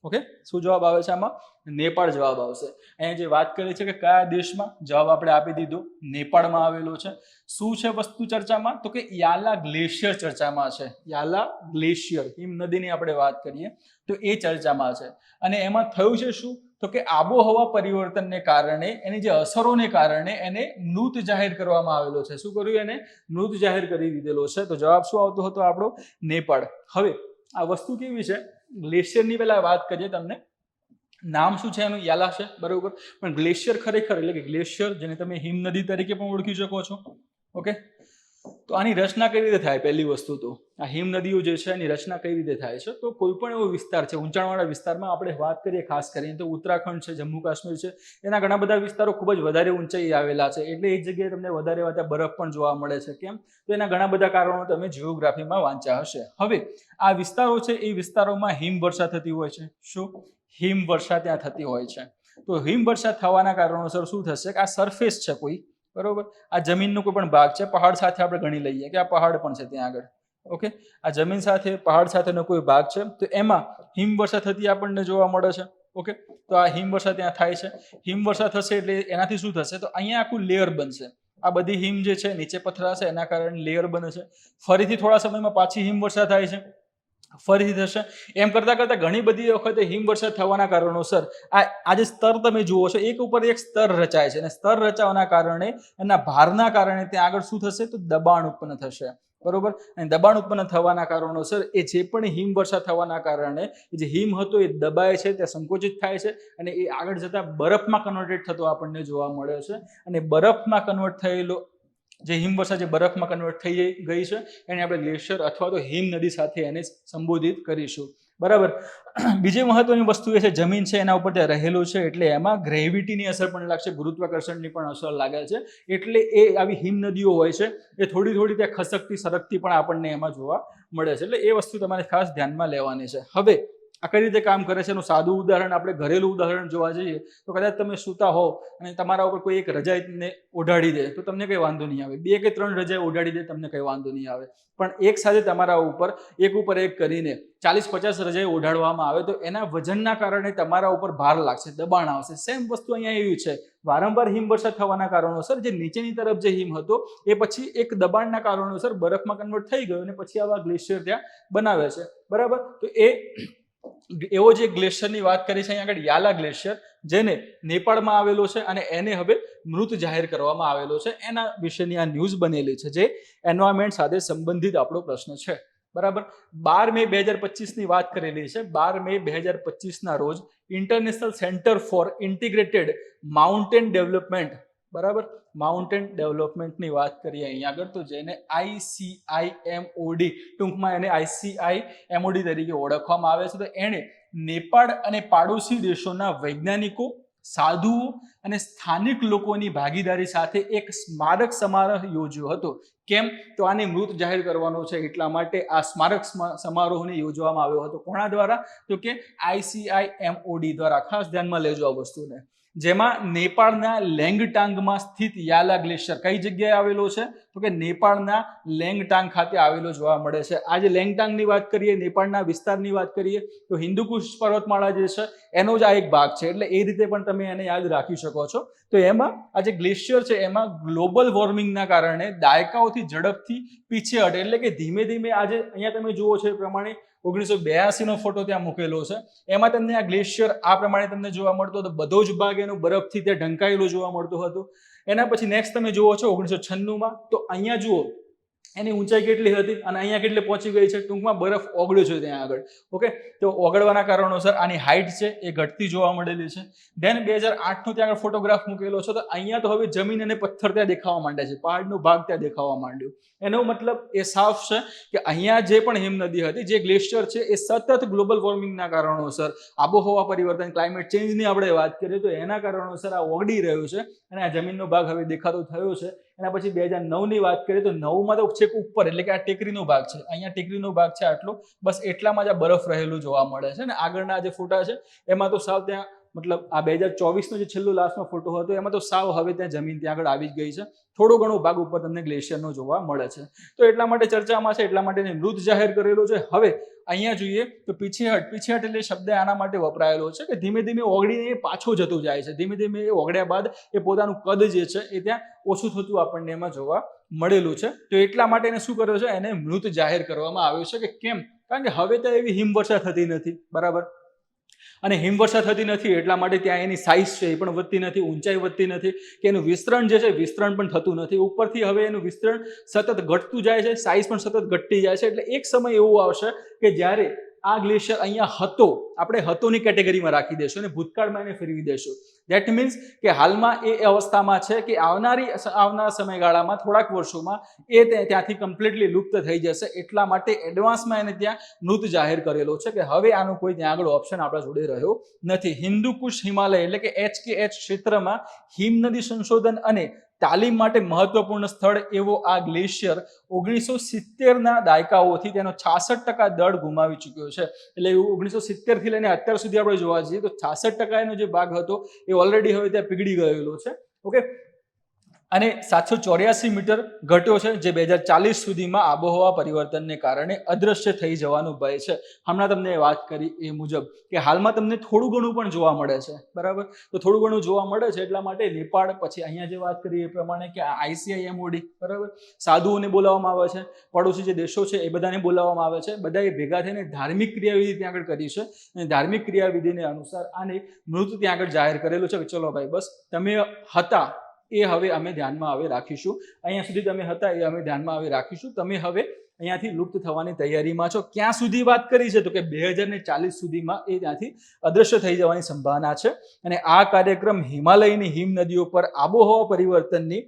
ઓકે, શું જવાબ આવે છે આમાં? નેપાળ જવાબ આવશે. અહીંયા જે વાત કરી છે કે કયા દેશમાં, જવાબ આપણે આપી દીધો, નેપાળમાં આવેલો છે. શું છે વસ્તુ ચર્ચામાં, તો કે યાલા ગ્લેશિયર ચર્ચામાં છે. યાલા ગ્લેશિયર, હિમ નદીની આપણે વાત કરીએ તો એ ચર્ચામાં છે. અને એમાં થયું છે શું, તો કે આબોહવા પરિવર્તનને કારણે એની જે અસરોને કારણે એને મૃત જાહેર કરવામાં આવેલો છે. શું કર્યું, એને મૃત જાહેર કરી દીધેલો છે. તો જવાબ શું આવતો હતો આપણો? નેપાળ. હવે આ વસ્તુ કેવી છે, ગ્લેશિયરની પહેલા વાત કરીએ. તમને નામ શું છે એનું, યાલા છે, બરોબર. પણ ગ્લેશિયર ખરેખર એટલે કે ગ્લેશિયર જેને તમે હિમ નદી તરીકે પણ ઓળખી શકો છો. ઓકે, તો આની રચના કઈ રીતે થાય? પહેલી વસ્તુ તો આ હિમ નદીઓ જે છે એની રચના કઈ રીતે થાય છે? તો કોઈ પણ એવો વિસ્તાર છે ઊંચાણવાળા વિસ્તારમાં, આપણે વાત કરીએ ખાસ કરીને તો ઉત્તરાખંડ છે, જમ્મુ કાશ્મીર છે, એના ઘણા બધા વિસ્તારો ખૂબ જ વધારે ઊંચાઈ આવેલા છે, એટલે એ જગ્યાએ તમને વધારે વધારે બરફ પણ જોવા મળે છે. કેમ? તો એના ઘણા બધા કારણો તમે જીઓગ્રાફીમાં વાંચ્યા હશે. હવે આ વિસ્તારો છે એ વિસ્તારોમાં હિમવર્ષા થતી હોય છે. શું? હિમવર્ષા ત્યાં થતી હોય છે. તો હિમવર્ષા થવાના કારણોસર શું થશે કે આ સરફેસ છે કોઈ, બરોબર, આ જમીનનો કોઈ પણ ભાગ છે, પહાડ સાથે આપણે ગણી લઈએ કે આ પહાડ પણ છે ત્યાં આગળ, ઓકે, આ જમીન સાથે પહાડ સાથેનો કોઈ ભાગ છે, તો એમાં હિમવર્ષા થતી આપણને જોવા મળે છે. ઓકે, તો આ હિમવર્ષા ત્યાં થાય છે. હિમવર્ષા થશે એટલે એનાથી શું થશે? તો અહીંયા આખું લેયર બનશે. આ બધી હિમ જે છે નીચે પથરાશે, એના કારણે લેયર બને છે. ફરીથી થોડા સમયમાં પાછી હિમવર્ષા થાય છે, ફરીથી થશે. એમ કરતા કરતા ઘણી બધી વખતે હિમવર્ષા થવાના કારણોસર આ જે સ્તર તમે જુઓ છો, એક ઉપર એક સ્તર રચાય છે, અને સ્તર રચાવાના કારણે એના ભારના કારણે ત્યાં આગળ શું થશે? તો દબાણ ઉત્પન્ન થશે, બરોબર. અને દબાણ ઉત્પન્ન થવાના કારણોસર એ જે પણ હિમવર્ષા થવાના કારણે જે હિમ હતો એ દબાય છે, તે સંકોચિત થાય છે, અને એ આગળ જતા બરફમાં કન્વર્ટેડ થતો આપણને જોવા મળે છે. અને બરફમાં કન્વર્ટ થયેલો જે હિમવર્ષા જે બરફમાં કન્વર્ટ થઈ ગઈ છે એને આપણે ગ્લેશિયર અથવા તો હિમ નદી સાથે એને સંબોધિત કરીશું, બરાબર. બીજી મહત્વની વસ્તુ એ છે જમીન છે એના ઉપર ત્યાં રહેલું છે, એટલે એમાં ગ્રેવિટીની અસર પણ લાગશે, ગુરુત્વાકર્ષણની પણ અસર લાગે છે, એટલે એ આવી હિમ નદીઓ હોય છે એ થોડી થોડી ત્યાં ખસકતી સરકતી પણ આપણને એમાં જોવા મળે છે. એટલે એ વસ્તુ તમારે ખાસ ધ્યાનમાં લેવાની છે. હવે આ કઈ રીતે કામ કરે છે એનું સાદું ઉદાહરણ, આપણે ઘરેલું ઉદાહરણ જોવા જઈએ તો કદાચ તમે સૂતા હો અને તમારા ઉપર કોઈ એક રજાઈને ઓઢાડી દે તો તમને કંઈ વાંધો નહીં આવે, 2 કે 3 રજાઈ ઓઢાડી દે તમને કંઈ વાંધો નહીં આવે. પણ એક સાથે તમારા ઉપર એક કરીને 40-50 રજાઈ ઓઢાડવામાં આવે તો એના વજનના કારણે તમારા ઉપર ભાર લાગશે, દબાણ આવશે. સેમ વસ્તુ અહીંયા એવી છે, વારંવાર હિમવર્ષા થવાના કારણોસર જે નીચેની તરફ જે હિમ હતો એ પછી એક દબાણના કારણોસર બરફમાં કન્વર્ટ થઈ ગયો અને પછી આવા ગ્લેશિયર ત્યાં બનાવે છે, બરાબર. તો એવો જે ગ્લેશિયરની વાત કરી છે અહીંયા આગળ, યાલા ગ્લેશિયર, જેને નેપાળમાં આવેલો છે અને એને હવે મૃત જાહેર કરવામાં આવેલો છે, એના વિશેની આ ન્યૂઝ બનેલી છે, જે એન્વાયરમેન્ટ સાથે સંબંધિત આપણો પ્રશ્ન છે, બરાબર. 12 મે 2025 વાત કરેલી છે. 12 મે 2025 રોજ international centre for integrated mountain development, બરાબર, માઉન્ટેન ડેવલપમેન્ટની વાત કરીએ અહીંયા આગળ, તો જેને ICIMOD, ટૂંકમાં એને ICIMOD તરીકે ઓળખવામાં આવે છે, તો એણે નેપાળ અને પાડોશી દેશોના વૈજ્ઞાનિકો, સાધુઓ અને સ્થાનિક લોકોની ભાગીદારી સાથે એક સ્મારક સમારોહ યોજ્યો હતો. કેમ? તો આને મૃત જાહેર કરવાનો છે એટલા માટે આ સ્મારક સમારોહને યોજવામાં આવ્યો હતો. કોના દ્વારા? તો કે ICIMOD દ્વારા. ખાસ ધ્યાનમાં લેજો આ વસ્તુને. જેમાં નેપાળના લેંગટાંગમાં સ્થિત યાલા ગ્લેશિયર કઈ જગ્યાએ આવેલો છે? તો કે નેપાળના લેંગટાંગ ખાતે આવેલો જોવા મળે છે. આ જે લેંગટાંગની વાત કરીએ, નેપાળના વિસ્તારની વાત કરીએ, તો હિન્દુકુશ પર્વતમાળા જે છે એનો જ આ એક ભાગ છે, એટલે એ રીતે પણ તમે એને યાદ રાખી શકો છો. તો એમાં આ જે ગ્લેશિયર છે એમાં ગ્લોબલ વોર્મિંગના કારણે દાયકાઓથી ઝડપથી પીછેહટ, એટલે કે ધીમે ધીમે આજે અહીંયા તમે જુઓ છો એ પ્રમાણે 1982 ફોટો ત્યાં મૂકેલો છે, એમાં તમને આ ગ્લેશિયર આ પ્રમાણે તમને જોવા મળતો હતો, બધો જ ભાગ એનો બરફથી ત્યાં ઢંકાયેલો જોવા મળતો હતો. એના પછી નેક્સ્ટ તમે જુઓ છો 1996, તો અહીંયા જુઓ એની ઊંચાઈ કેટલી હતી અને અહીંયા કેટલે પહોંચી ગઈ છે. ટૂંકમાં બરફ ઓગળ્યો છે ત્યાં આગળ, ઓકે. તો ઓગળવાના કારણોસર આની હાઇટ છે એ ઘટતી જોવા મળેલી છે. ધેન 2008 ત્યાં આગળ ફોટોગ્રાફ મૂકેલો છે, તો અહીંયા તો હવે જમીન અને પથ્થર ત્યાં દેખાવા માંડે છે, પહાડનો ભાગ ત્યાં દેખાવા માંડ્યો. એનો મતલબ એ સાફ છે કે અહીંયા જે પણ હિમનદી હતી, જે ગ્લેશિયર છે, એ સતત ગ્લોબલ વોર્મિંગના કારણોસર, આબોહવા પરિવર્તન, ક્લાઇમેટ ચેન્જની આપણે વાત કરીએ તો એના કારણોસર આ ઓગળી રહ્યું છે અને આ જમીનનો ભાગ હવે દેખાતો થયો છે. એના પછી 2009ની વાત કરીએ તો 9માં તો છેક ઉપર, એટલે કે આ ટેકરીનો ભાગ છે, અહીંયા ટેકરીનો ભાગ છે આટલો, બસ એટલામાં જ આ બરફ રહેલું જોવા મળે છે. ને આગળના જે ફોટા છે એમાં તો સાવ ત્યાં, મતલબ આ 2024નો જે છેલ્લો લાસ્ટનો ફોટો હતો એમાં તો સાવ હવે ત્યાં જમીન ત્યાં આગળ આવી જ ગઈ છે, થોડો ઘણો ભાગ ઉપર તમને ગ્લેશિયરનો જોવા મળે છે. તો એટલા માટે ચર્ચામાં છે, એટલા માટે એને મૃત જાહેર કરેલો છે. હવે અહીંયા જોઈએ તો પીછેહટ એટલે શબ્દ આના માટે વપરાયેલો છે કે ધીમે ધીમે ઓગળીને પાછો જતો જાય છે, ધીમે ધીમે એ ઓગળ્યા બાદ એ પોતાનું કદ જે છે એ ત્યાં ઓછું થતું આપણને એમાં જોવા મળેલું છે. તો એટલા માટે એને શું કર્યો છે, એને મૃત જાહેર કરવામાં આવ્યો છે. કે કેમ? કારણ કે હવે ત્યાં એવી હિમવર્ષા થતી નથી, બરાબર, અને હિમવર્ષા થતી નથી એટલા માટે ત્યાં એની સાઇઝ છે એ પણ વધતી નથી, ઊંચાઈ વધતી નથી, કે એનું વિસ્તરણ જે છે વિસ્તરણ પણ થતું નથી. ઉપરથી હવે એનું વિસ્તરણ સતત ઘટતું જાય છે, સાઇઝ પણ સતત ઘટતી જાય છે. એટલે એક સમય એવો આવશે કે જ્યારે આ ગ્લેશિયર અહીંયા હતો, આપણે હતોની કેટેગરીમાં રાખી દેશું અને ભૂતકાળમાં એને ફેરવી દેશું. ધેટ મીન્સ કે હાલમાં એ અવસ્થામાં છે કે આવનારા સમયગાળામાં થોડાક વર્ષોમાં એ ત્યાંથી કમ્પ્લીટલી લુપ્ત થઈ જશે. એટલા માટે એડવાન્સમાં એને ત્યાં મૃત જાહેર કરેલો છે કે હવે આનો કોઈ ત્યાં આગળ ઓપ્શન આપણા જોડે રહ્યો નથી. હિન્દુ કુશ હિમાલય એટલે કે HKH ક્ષેત્રમાં હિમનદી સંશોધન અને તાલીમ માટે મહત્વપૂર્ણ સ્થળ એવો આ ગ્લેશિયર 1970ના દાયકાઓથી તેનો 66% દળ ગુમાવી ચૂક્યો છે. એટલે 1970 થી લઈને અત્યાર સુધી આપણે જોવા જઈએ તો 66% એનો જે ભાગ હતો એ ઓલરેડી હવે ત્યાં પીગળી ગયેલો છે. ઓકે, અને 784 મીટર ઘટ્યો છે, જે 2040 સુધીમાં આબોહવા પરિવર્તનને કારણે અદ્રશ્ય થઈ જવાનું ભય છે. હમણાં તમને વાત કરી એ મુજબ કે હાલમાં તમને થોડું ઘણું પણ જોવા મળે છે, બરાબર. તો થોડું ઘણું જોવા મળે છે એટલા માટે નેપાળ, પછી અહીંયા જે વાત કરી એ પ્રમાણે કે ICIMOD, બરાબર, સાધુઓને બોલાવવામાં આવે છે, પડોશી જે દેશો છે એ બધાને બોલાવવામાં આવે છે. બધાએ ભેગા થઈને ધાર્મિક ક્રિયાવિધિ ત્યાં આગળ કરી છે અને ધાર્મિક ક્રિયાવિધિને અનુસાર આને મૃત ત્યાં આગળ જાહેર કરેલું છે કે ચલો ભાઈ બસ તમે હતા એ હવે અમે ધ્યાનમાં હવે રાખીશું, અહીંયા સુધી તમે હતા એ અમે ધ્યાનમાં હવે રાખીશું, તમે હવે અહીંયાથી લુપ્ત થવાની તૈયારીમાં છો. ક્યાં સુધી વાત કરી છે તો કે 2040 સુધીમાં એ ત્યાંથી અદ્રશ્ય થઈ જવાની સંભાવના છે. અને આ કાર્યક્રમ હિમાલયની હિમ નદીઓ પર આબોહવા પરિવર્તનની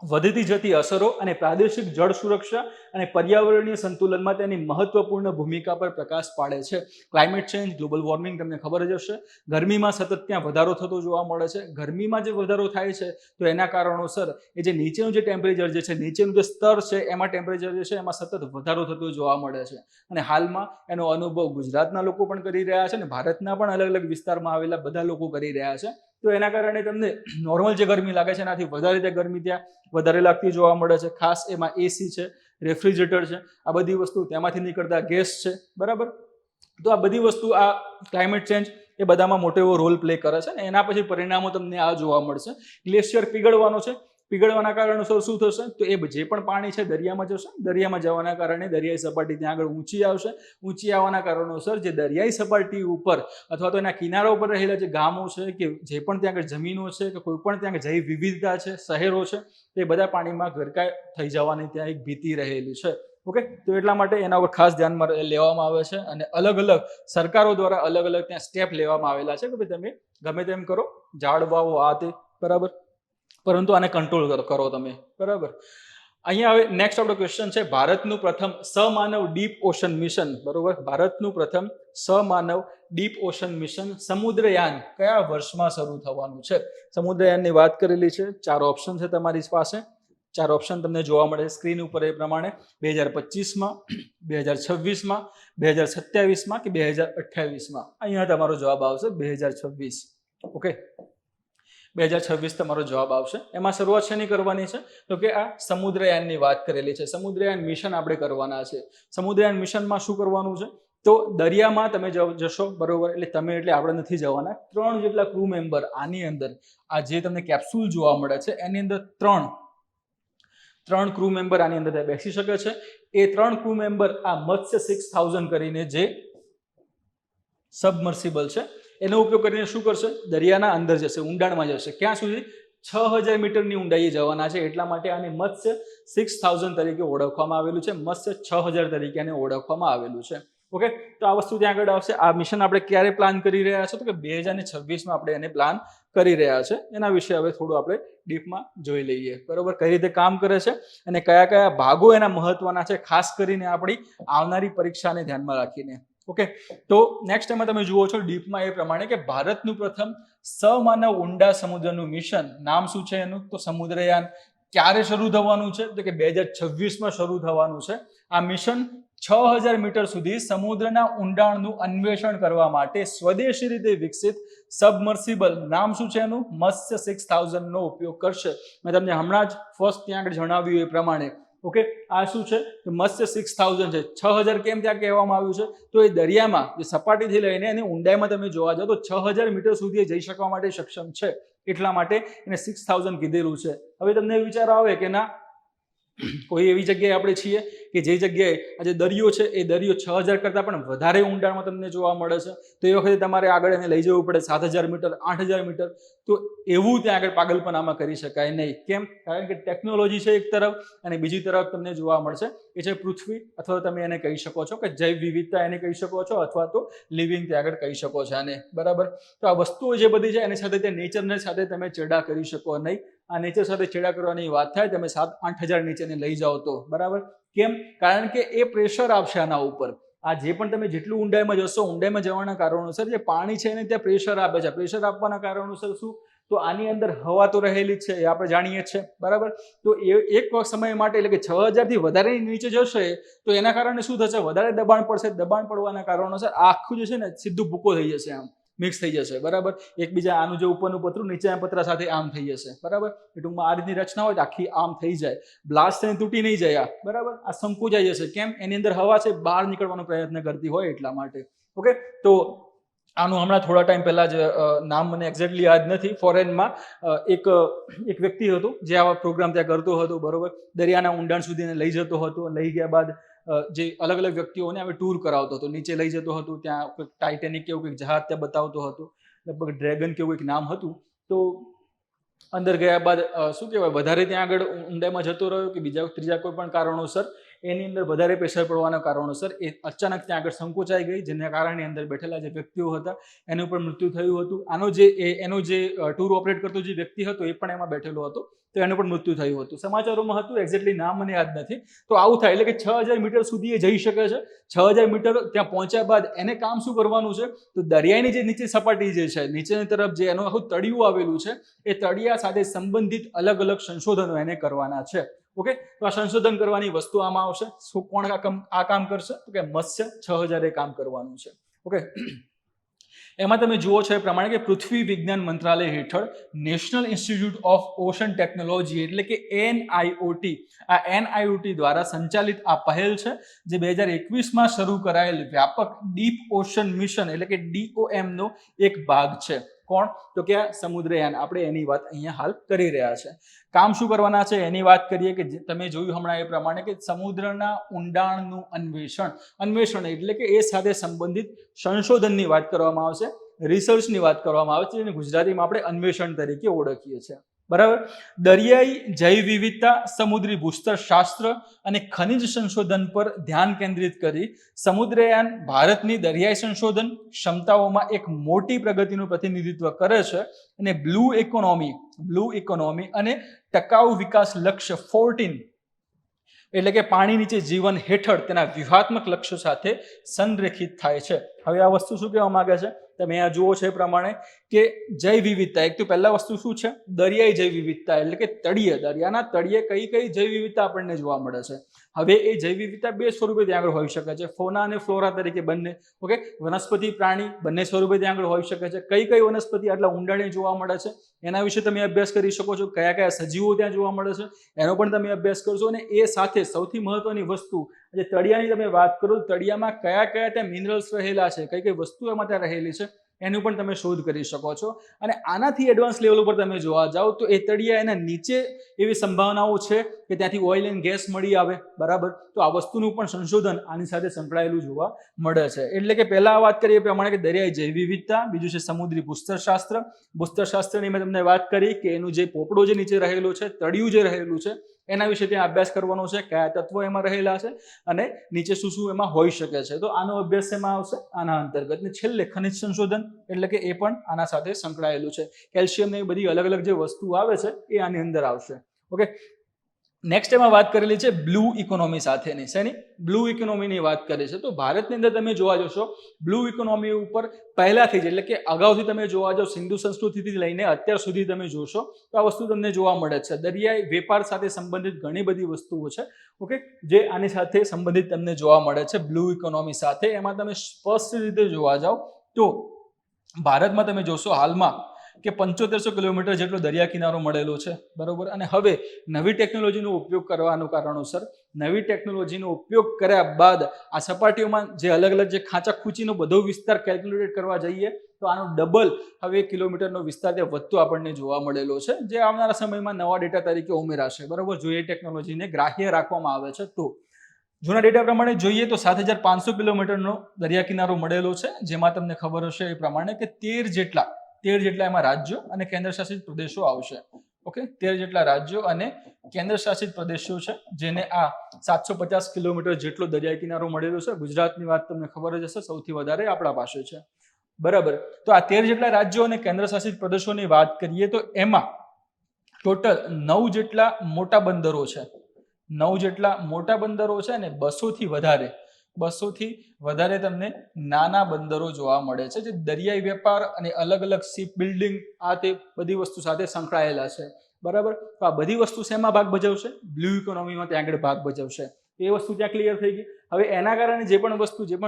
વધતી જતી અસરો અને પ્રાદેશિક જળ સુરક્ષા અને પર્યાવરણીય સંતુલનમાં તેની મહત્વપૂર્ણ ભૂમિકા પર પ્રકાશ પાડે છે. ક્લાઇમેટ ચેન્જ, ગ્લોબલ વોર્મિંગ તમને ખબર જ હશે. ગરમીમાં સતત ત્યાં વધારો થતો જોવા મળે છે. ગરમીમાં જે વધારો થાય છે તો એના કારણોસર એ જે નીચેનું જે ટેમ્પરેચર જે છે, નીચેનું જે સ્તર છે એમાં ટેમ્પરેચર જે છે એમાં સતત વધારો થતો જોવા મળે છે. અને હાલમાં એનો અનુભવ ગુજરાતના લોકો પણ કરી રહ્યા છે અને ભારતના પણ અલગ અલગ વિસ્તારમાં આવેલા બધા લોકો કરી રહ્યા છે. તો એના કારણે તમને નોર્મલ જે ગરમી લાગે છે એનાથી વધારે ત્યાં ગરમી ત્યાં વધારે લાગતી જોવા મળે છે. ખાસ એમાં AC છે, રેફ્રિજરેટર છે, આ બધી વસ્તુ તેમાંથી નીકળતા ગેસ છે, બરાબર. તો આ બધી વસ્તુ આ ક્લાઇમેટ ચેન્જ એ બધામાં મોટો એવો રોલ પ્લે કરે છે અને એના પછી પરિણામો તમને આ જોવા મળશે. ગ્લેશિયર પીગળવાનો છે, પીગળવાના કારણોસર શું થશે તો એ જે પણ પાણી છે દરિયામાં જશે, દરિયામાં જવાના કારણે દરિયાઈ સપાટી ત્યાં આગળ ઊંચી આવશે. ઊંચી આવવાના કારણોસર જે દરિયાઈ સપાટી ઉપર અથવા તો એના કિનારા ઉપર રહેલા જે ગામો છે કે જે પણ ત્યાં આગળ જમીનો છે કે કોઈ પણ ત્યાં જૈવ વિવિધતા છે, શહેરો છે, તે બધા પાણીમાં ગરકાવ થઈ જવાની ત્યાં એક ભીતિ રહેલી છે. ઓકે, તો એટલા માટે એના ઉપર ખાસ ધ્યાનમાં લેવામાં આવે છે અને અલગ અલગ સરકારો દ્વારા અલગ અલગ ત્યાં સ્ટેપ લેવામાં આવેલા છે કે ભાઈ તમે ગમે તેમ કરો, ઝાડ વાવો, આ તે, બરાબર, પરંતુ આને કંટ્રોલ કરો તમે, બરાબર. અહીંયા હવે નેક્સ્ટ આપણો ક્વેશ્ચન છે ભારતનું પ્રથમ સમાનવ ડીપ ઓશન મિશન, બરોબર. ભારતનું પ્રથમ સમાનવ ડીપ ઓશન મિશન સમુદ્રયાન કયા વર્ષમાં શરૂ થવાનું છે? સમુદ્રયાનની વાત કરેલી છે. 4 ઓપ્શન છે તમારી પાસે. 4 ઓપ્શન તમને જોવા મળે છે સ્ક્રીન ઉપર એ પ્રમાણે. 2025માં, 2026માં, 2027માં કે 2028માં. અહીંયા તમારો જવાબ આવશે 2026. ઓકે, 2026 તમારો જવાબ આવશે. એમાં શરૂઆત શેની કરવાની છે તો કે આ સમુદ્રયાનની વાત કરેલી છે. સમુદ્રયાન મિશન આપણે કરવાના છે. સમુદ્રયાન મિશનમાં શું કરવાનું છે તો દરિયામાં તમે જશો, બરોબર. એટલે તમે એટલે આપણે નથી જવાના. 3 જેટલા ક્રૂ મેમ્બર આની અંદર, આ જે તમને કેપ્સ્યુલ જોવા મળે છે એની અંદર 3 ક્રૂ મેમ્બર આની અંદર બેસી શકે છે. એ 3 ક્રૂ મેમ્બર આ મત્સ્ય 6000 કરીને જે સબમર્સિબલ છે એનો ઉપયોગ કરીને શું કરશે? દરિયાના અંદર જશે, ઊંડાણમાં જશે. ક્યાં સુધી? 6000 મીટરની ઊંડાઈએ જવાના છે. એટલા માટે આને મત્સ્ય 6000 તરીકે ઓળખવામાં આવેલું છે. મત્સ્ય 6000 તરીકે આને ઓળખવામાં આવેલું છે. ઓકે, તો આ વસ્તુ ત્યાં આગળ આવશે. આ મિશન આપણે ક્યારે પ્લાન કરી રહ્યા છે તો કે 2026માં આપણે એને પ્લાન કરી રહ્યા છે. એના વિશે હવે થોડું આપણે ડીપમાં જોઈ લઈએ, બરોબર, કઈ રીતે કામ કરે છે અને કયા કયા ભાગો એના મહત્વના છે, ખાસ કરીને આપણી આવનારી પરીક્ષાને ધ્યાનમાં રાખીને. ઓકે, તો નેક્સ્ટ એમાં તમે જુઓ છો ડીપમાં એ પ્રમાણે કે ભારતનું પ્રથમ સમાનવ ઊંડા સમુદ્રનું મિશન, નામ શું છે એનું તો સમુદ્રયાન. ક્યારે શરૂ થવાનું છે તો કે 2026માં શરૂ થવાનું છે. આ મિશન 6000 મીટર સુધી સમુદ્રના ઊંડાણનું અન્વેષણ કરવા માટે સ્વદેશી રીતે વિકસિત સબમર્સિબલ, નામ શું છે એનું, મત્સ્ય 6000 નો ઉપયોગ કરશે. મેં તમને હમણાં જ ફર્સ્ટ ત્યાં આગળ જણાવ્યું એ પ્રમાણે. ઓકે, આ શું છે તો મત્સ્ય 6000 છે. 6000 કેમ ત્યાં કહેવામાં આવ્યું છે તો એ દરિયામાં જે સપાટીથી લઈને એની ઊંડાઈમાં તમે જોવા જાઓ તો 6000 મીટર સુધી જઈ શકવા માટે સક્ષમ છે. એટલા માટે એને 6000 કીધેલું છે. હવે તમને વિચાર આવે કે ના કોઈ એવી જગ્યાએ આપણે છીએ કે જે જગ્યાએ આ જે દરિયો છે એ દરિયો 6000 કરતાં પણ વધારે ઊંડાણમાં તમને જોવા મળે છે. તો એ વખતે તમારે આગળ એને લઈ જવું પડે 7000 મીટર, 8000 મીટર. તો એવું ત્યાં આગળ પાગલપનામાં કરી શકાય નહીં. કેમ? કારણ કે ટેકનોલોજી છે એક તરફ, અને બીજી તરફ તમને જોવા મળશે એ છે પૃથ્વી, અથવા તમે એને કહી શકો છો કે જૈવ વિવિધતા એને કહી શકો છો, અથવા તો લિવિંગ ત્યાં આગળ કહી શકો છો આને. બરાબર. તો આ વસ્તુઓ જે બધી છે એની સાથે તે નેચરને સાથે તમે ચેડા કરી શકો નહીં. આ નેચર સાથે ચેડા કરવાની વાત થાય, તમે 7-8 હજાર નીચેને લઈ જાઓ તો. બરાબર. કેમ? કારણ કે એ પ્રેશર આવશે આના ઉપર. આ જે પણ તમે જેટલું ઊંડાઈમાં જશો, ઊંડાઈમાં જવાના કારણોસર જે પાણી છે એને ત્યાં પ્રેશર આપે છે. પ્રેશર આપવાના કારણોસર શું? તો આની અંદર હવા તો રહેલી જ છે, એ આપણે જાણીએ છીએ. બરાબર. તો એ એક સમય માટે, એટલે કે 6000 થી વધારે નીચે જશે તો એના કારણે શું થશે? વધારે દબાણ પડશે. દબાણ પડવાના કારણોસર આખું જે છે ને સીધું ભૂકો થઈ જશે, આમ મિક્સ થઈ જશે. બરાબર. એકબીજા આનું જે ઉપરનું પતરું નીચેના પતરા સાથે આમ થઈ જશે. બરાબર. ટૂંકમાં આ રીતની રચના હોય તો આખી આમ થઈ જાય, બ્લાસ્ટ થઈને તૂટી નહીં જાય. બરાબર. આ સંકોચાઈ જશે. કેમ? એની અંદર હવા છે બહાર નીકળવાનો પ્રયત્ન કરતી હોય એટલા માટે. ઓકે. તો આનું હમણાં થોડા ટાઈમ પહેલા જ નામ મને એક્ઝેક્ટલી યાદ નથી, ફોરેનમાં એક વ્યક્તિ હતો જે આવા પ્રોગ્રામ ત્યાં કરતો હતો. બરોબર. દરિયાના ઊંડાણ સુધી લઈ જતો હતો. લઈ ગયા બાદ જે અલગ અલગ વ્યક્તિઓને હવે ટૂર કરાવતો હતો, નીચે લઈ જતો હતો. ત્યાં કોઈક ટાઇટેનિક કેવું કંઈક જહાજ ત્યાં બતાવતો હતો, લગભગ ડ્રેગન કેવું કંઈક નામ હતું. તો અંદર ગયા બાદ શું કહેવાય, વધારે ત્યાં આગળ ઊંડાઈમાં જતો રહ્યો કે બીજા ત્રીજા કોઈ પણ કારણોસર એની અંદર વધારે પ્રેશર પડવાના કારણોસર એ અચાનક ત્યાં આગળ સંકોચાઈ ગઈ, જેના કારણે અંદર બેઠેલા જે વ્યક્તિઓ હતા એનું પણ મૃત્યુ થયું હતું. એનો જે ટૂર ઓપરેટ કરતો જે વ્યક્તિ હતો એ પણ એમાં બેઠેલો હતો, તો એનું પણ મૃત્યુ થયું હતું. સમાચારોમાં હતું, એક્ઝેક્ટલી નામ મને યાદ નથી. તો આવું થાય, એટલે કે 6000 મીટર સુધી એ જઈ શકે છે. 6000 મીટર ત્યાં પહોંચ્યા બાદ એને કામ શું કરવાનું છે? તો દરિયાની જે નીચે સપાટી જે છે, નીચેની તરફ જે એનું આખું તળિયું આવેલું છે, એ તળિયા સાથે સંબંધિત અલગ અલગ સંશોધનો એને કરવાના છે. ઓકે. તો આ સંશોધન કરવાની વસ્તુ આમાં આવશે. કોણ આ કામ કરશે? તો કે મત્સ્ય 6000 કામ કરવાનું છે. ઓકે. એમાં તમે જુઓ છો એ પ્રમાણે કે પૃથ્વી વિજ્ઞાન મંત્રાલય હેઠળ national institute of ocean technology, એટલે કે NIOT, આ NIOT દ્વારા સંચાલિત આ પહેલ છે, જે 2021માં શરૂ કરાયેલ વ્યાપક ડીપ ઓશન મિશન, એટલે કે DOM નો એક ભાગ છે. કોણ? તો કે સમુદ્રયાન. આપણે એની વાત અહીંયા હાલ કરી રહ્યા છે. કામ શું કરવાના છે એની વાત કરીએ કે તમે જોયું હમણાં એ પ્રમાણે કે સમુદ્રના ઊંડાણનું અન્વેષણ એટલે કે એ સાથે સંબંધિત સંશોધનની વાત કરવામાં આવશે, રિસર્ચની વાત કરવામાં આવે છે, અને ગુજરાતીમાં આપણે અન્વેષણ તરીકે ઓળખીએ છીએ. બરાબર. દરિયાઈ જૈવ વિવિધતા, સમુદ્રી ભૂસ્તરશાસ્ત્ર અને ખનિજ સંશોધન પર ધ્યાન કેન્દ્રિત કરી સમુદ્રયાન ભારતની દરિયાઈ સંશોધન ક્ષમતાઓમાં એક મોટી પ્રગતિનું પ્રતિનિધિત્વ કરે છે, અને બ્લુ ઇકોનોમી અને ટકાઉ વિકાસ લક્ષ્ય 14, એટલે કે પાણી નીચે જીવન હેઠળ તેના વ્યૂહાત્મક લક્ષ્યો સાથે સંરેખિત થાય છે. હવે આ વસ્તુ શું કહેવા માંગે છે? તમે આ જુઓ છો એ પ્રમાણે કે જૈવ વિવિધતા, એક તો પહેલા વસ્તુ શું છે? દરિયાઈ જૈવ વિવિધતા, એટલે કે તળિયે, દરિયાના તળિયે કઈ જૈવ વિવિધતા આપણને જોવા મળે છે. હવે એ જૈવ વિવિધતા બે સ્વરૂપે ત્યાં આગળ હોઈ શકે છે, ફોના અને ફ્લોરા તરીકે બંને. ઓકે. વનસ્પતિ, પ્રાણી બંને સ્વરૂપે ત્યાં આગળ હોઈ શકે છે. કઈ વનસ્પતિ આટલા ઊંડાણે જોવા મળે છે એના વિશે તમે અભ્યાસ કરી શકો છો. કયા સજીવો ત્યાં જોવા મળે છે એનો પણ તમે અભ્યાસ કરશો. અને એ સાથે સૌથી મહત્વની વસ્તુ, જે તળિયાની તમે વાત કરો, તળિયામાં કયા ત્યાં મિનરલ્સ રહેલા છે, કઈ વસ્તુ એમાં ત્યાં રહેલી છે એનું પણ તમે શોધ કરી શકો છો. અને આનાથી એડવાન્સ લેવલ ઉપર તમે જોવા જાઓ તો એ તળિયા એના નીચે એવી સંભાવનાઓ છે કે ત્યાંથી ઓઇલ એન્ડ ગેસ મળી આવે. બરાબર. તો આ વસ્તુનું પણ સંશોધન આની સાથે સંકળાયેલું જોવા મળે છે. એટલે કે પહેલા વાત કરીએ એ પ્રમાણે કે દરિયાઈ જૈવ વિવિધતા, બીજું છે સમુદ્રી ભૂસ્તરશાસ્ત્ર. ભૂસ્તરશાસ્ત્રની મેં તમને વાત કરી કે એનું જે પોપડો જે નીચે રહેલો છે, તળિયું જે રહેલું છે, એના વિશે ત્યાં અભ્યાસ કરવાનો છે, કયા તત્વો એમાં રહેલા છે અને નીચે શું એમાં હોઈ શકે છે. તો આનો અભ્યાસ એમાં આવશે આના અંતર્ગત. ને છેલ્લે ખનિજ સંશોધન, એટલે કે એ પણ આના સાથે સંકળાયેલું છે. કેલ્શિયમ ને એ બધી અલગ અલગ જે વસ્તુ આવે છે એ આની અંદર આવશે. ઓકે. નેક્સ્ટ એમાં વાત કરેલી છે બ્લુ ઇકોનોમી સાથેની. શેની? બ્લુ ઇકોનોમીની વાત કરી છે. તો ભારતની અંદર તમે જોવા જશો બ્લુ ઇકોનોમી ઉપર પહેલાથી જ, એટલે કે અગાઉથી તમે જોવા જાઓ, સિંધુ સંસ્કૃતિથી લઈને અત્યાર સુધી તમે જોશો તો આ વસ્તુ તમને જોવા મળે છે. દરિયાઈ વેપાર સાથે સંબંધિત ઘણી બધી વસ્તુઓ છે, ઓકે, જે આની સાથે સંબંધિત તમને જોવા મળે છે બ્લુ ઇકોનોમી સાથે. એમાં તમે સ્પષ્ટ રીતે જોવા જાઓ તો ભારતમાં તમે જોશો હાલમાં કે 7500 કિલોમીટર જેટલો દરિયા કિનારો મળેલો છે. બરોબર. અને હવે નવી ટેકનોલોજીનો ઉપયોગ કરવાનું કારણોસર, નવી ટેકનોલોજીનો ઉપયોગ કર્યા બાદ આ સપાટીઓમાં જે અલગ અલગ જે ખાંચા ખૂંચીનો બધો વિસ્તાર કેલ્ક્યુલેટ કરવા જઈએ તો આનો ડબલ હવે કિલોમીટરનો વિસ્તાર ત્યાં વધતો આપણને જોવા મળેલો છે, જે આવનારા સમયમાં નવા ડેટા તરીકે ઉમેરાશે. બરોબર. જો એ ટેકનોલોજીને ગ્રાહ્ય રાખવામાં આવે છે તો. જૂના ડેટા પ્રમાણે જોઈએ તો 7,500 કિલોમીટરનો દરિયા કિનારો મળેલો છે, જેમાં તમને ખબર હશે એ પ્રમાણે કે 13 જેટલા એમાં રાજ્યો અને કેન્દ્રશાસિત પ્રદેશો આવશે. ઓકે, 13 જેટલા રાજ્યો અને કેન્દ્રશાસિત પ્રદેશો છે, જેને આ 750 કિલોમીટર જેટલો દરિયા કિનારો મળેલો છે. ગુજરાતની વાત તમને ખબર જ હશે, સૌથી વધારે આપણા પાસે છે. બરાબર. તો આ 13 જેટલા રાજ્યો અને કેન્દ્રશાસિત પ્રદેશોની વાત કરીએ તો એમાં ટોટલ 9 જેટલા મોટા બંદરો છે. 9 જેટલા મોટા બંદરો છે અને 200 થી વધારે તમને નાના બંદરો જોવા મળે છે, જે દરિયાઈ વેપાર અને અલગ અલગ શિપ બિલ્ડિંગ આ તે બધી વસ્તુ સાથે સંકળાયેલા છે. બરાબર. તો આ બધી વસ્તુ શેમાં ભાગ ભજવશે? બ્લુ ઇકોનોમીમાં ત્યાં આગળ ભાગ ભજવશે. એ વસ્તુ ત્યાં ક્લિયર થઈ ગઈ. હવે એના કારણે જે પણ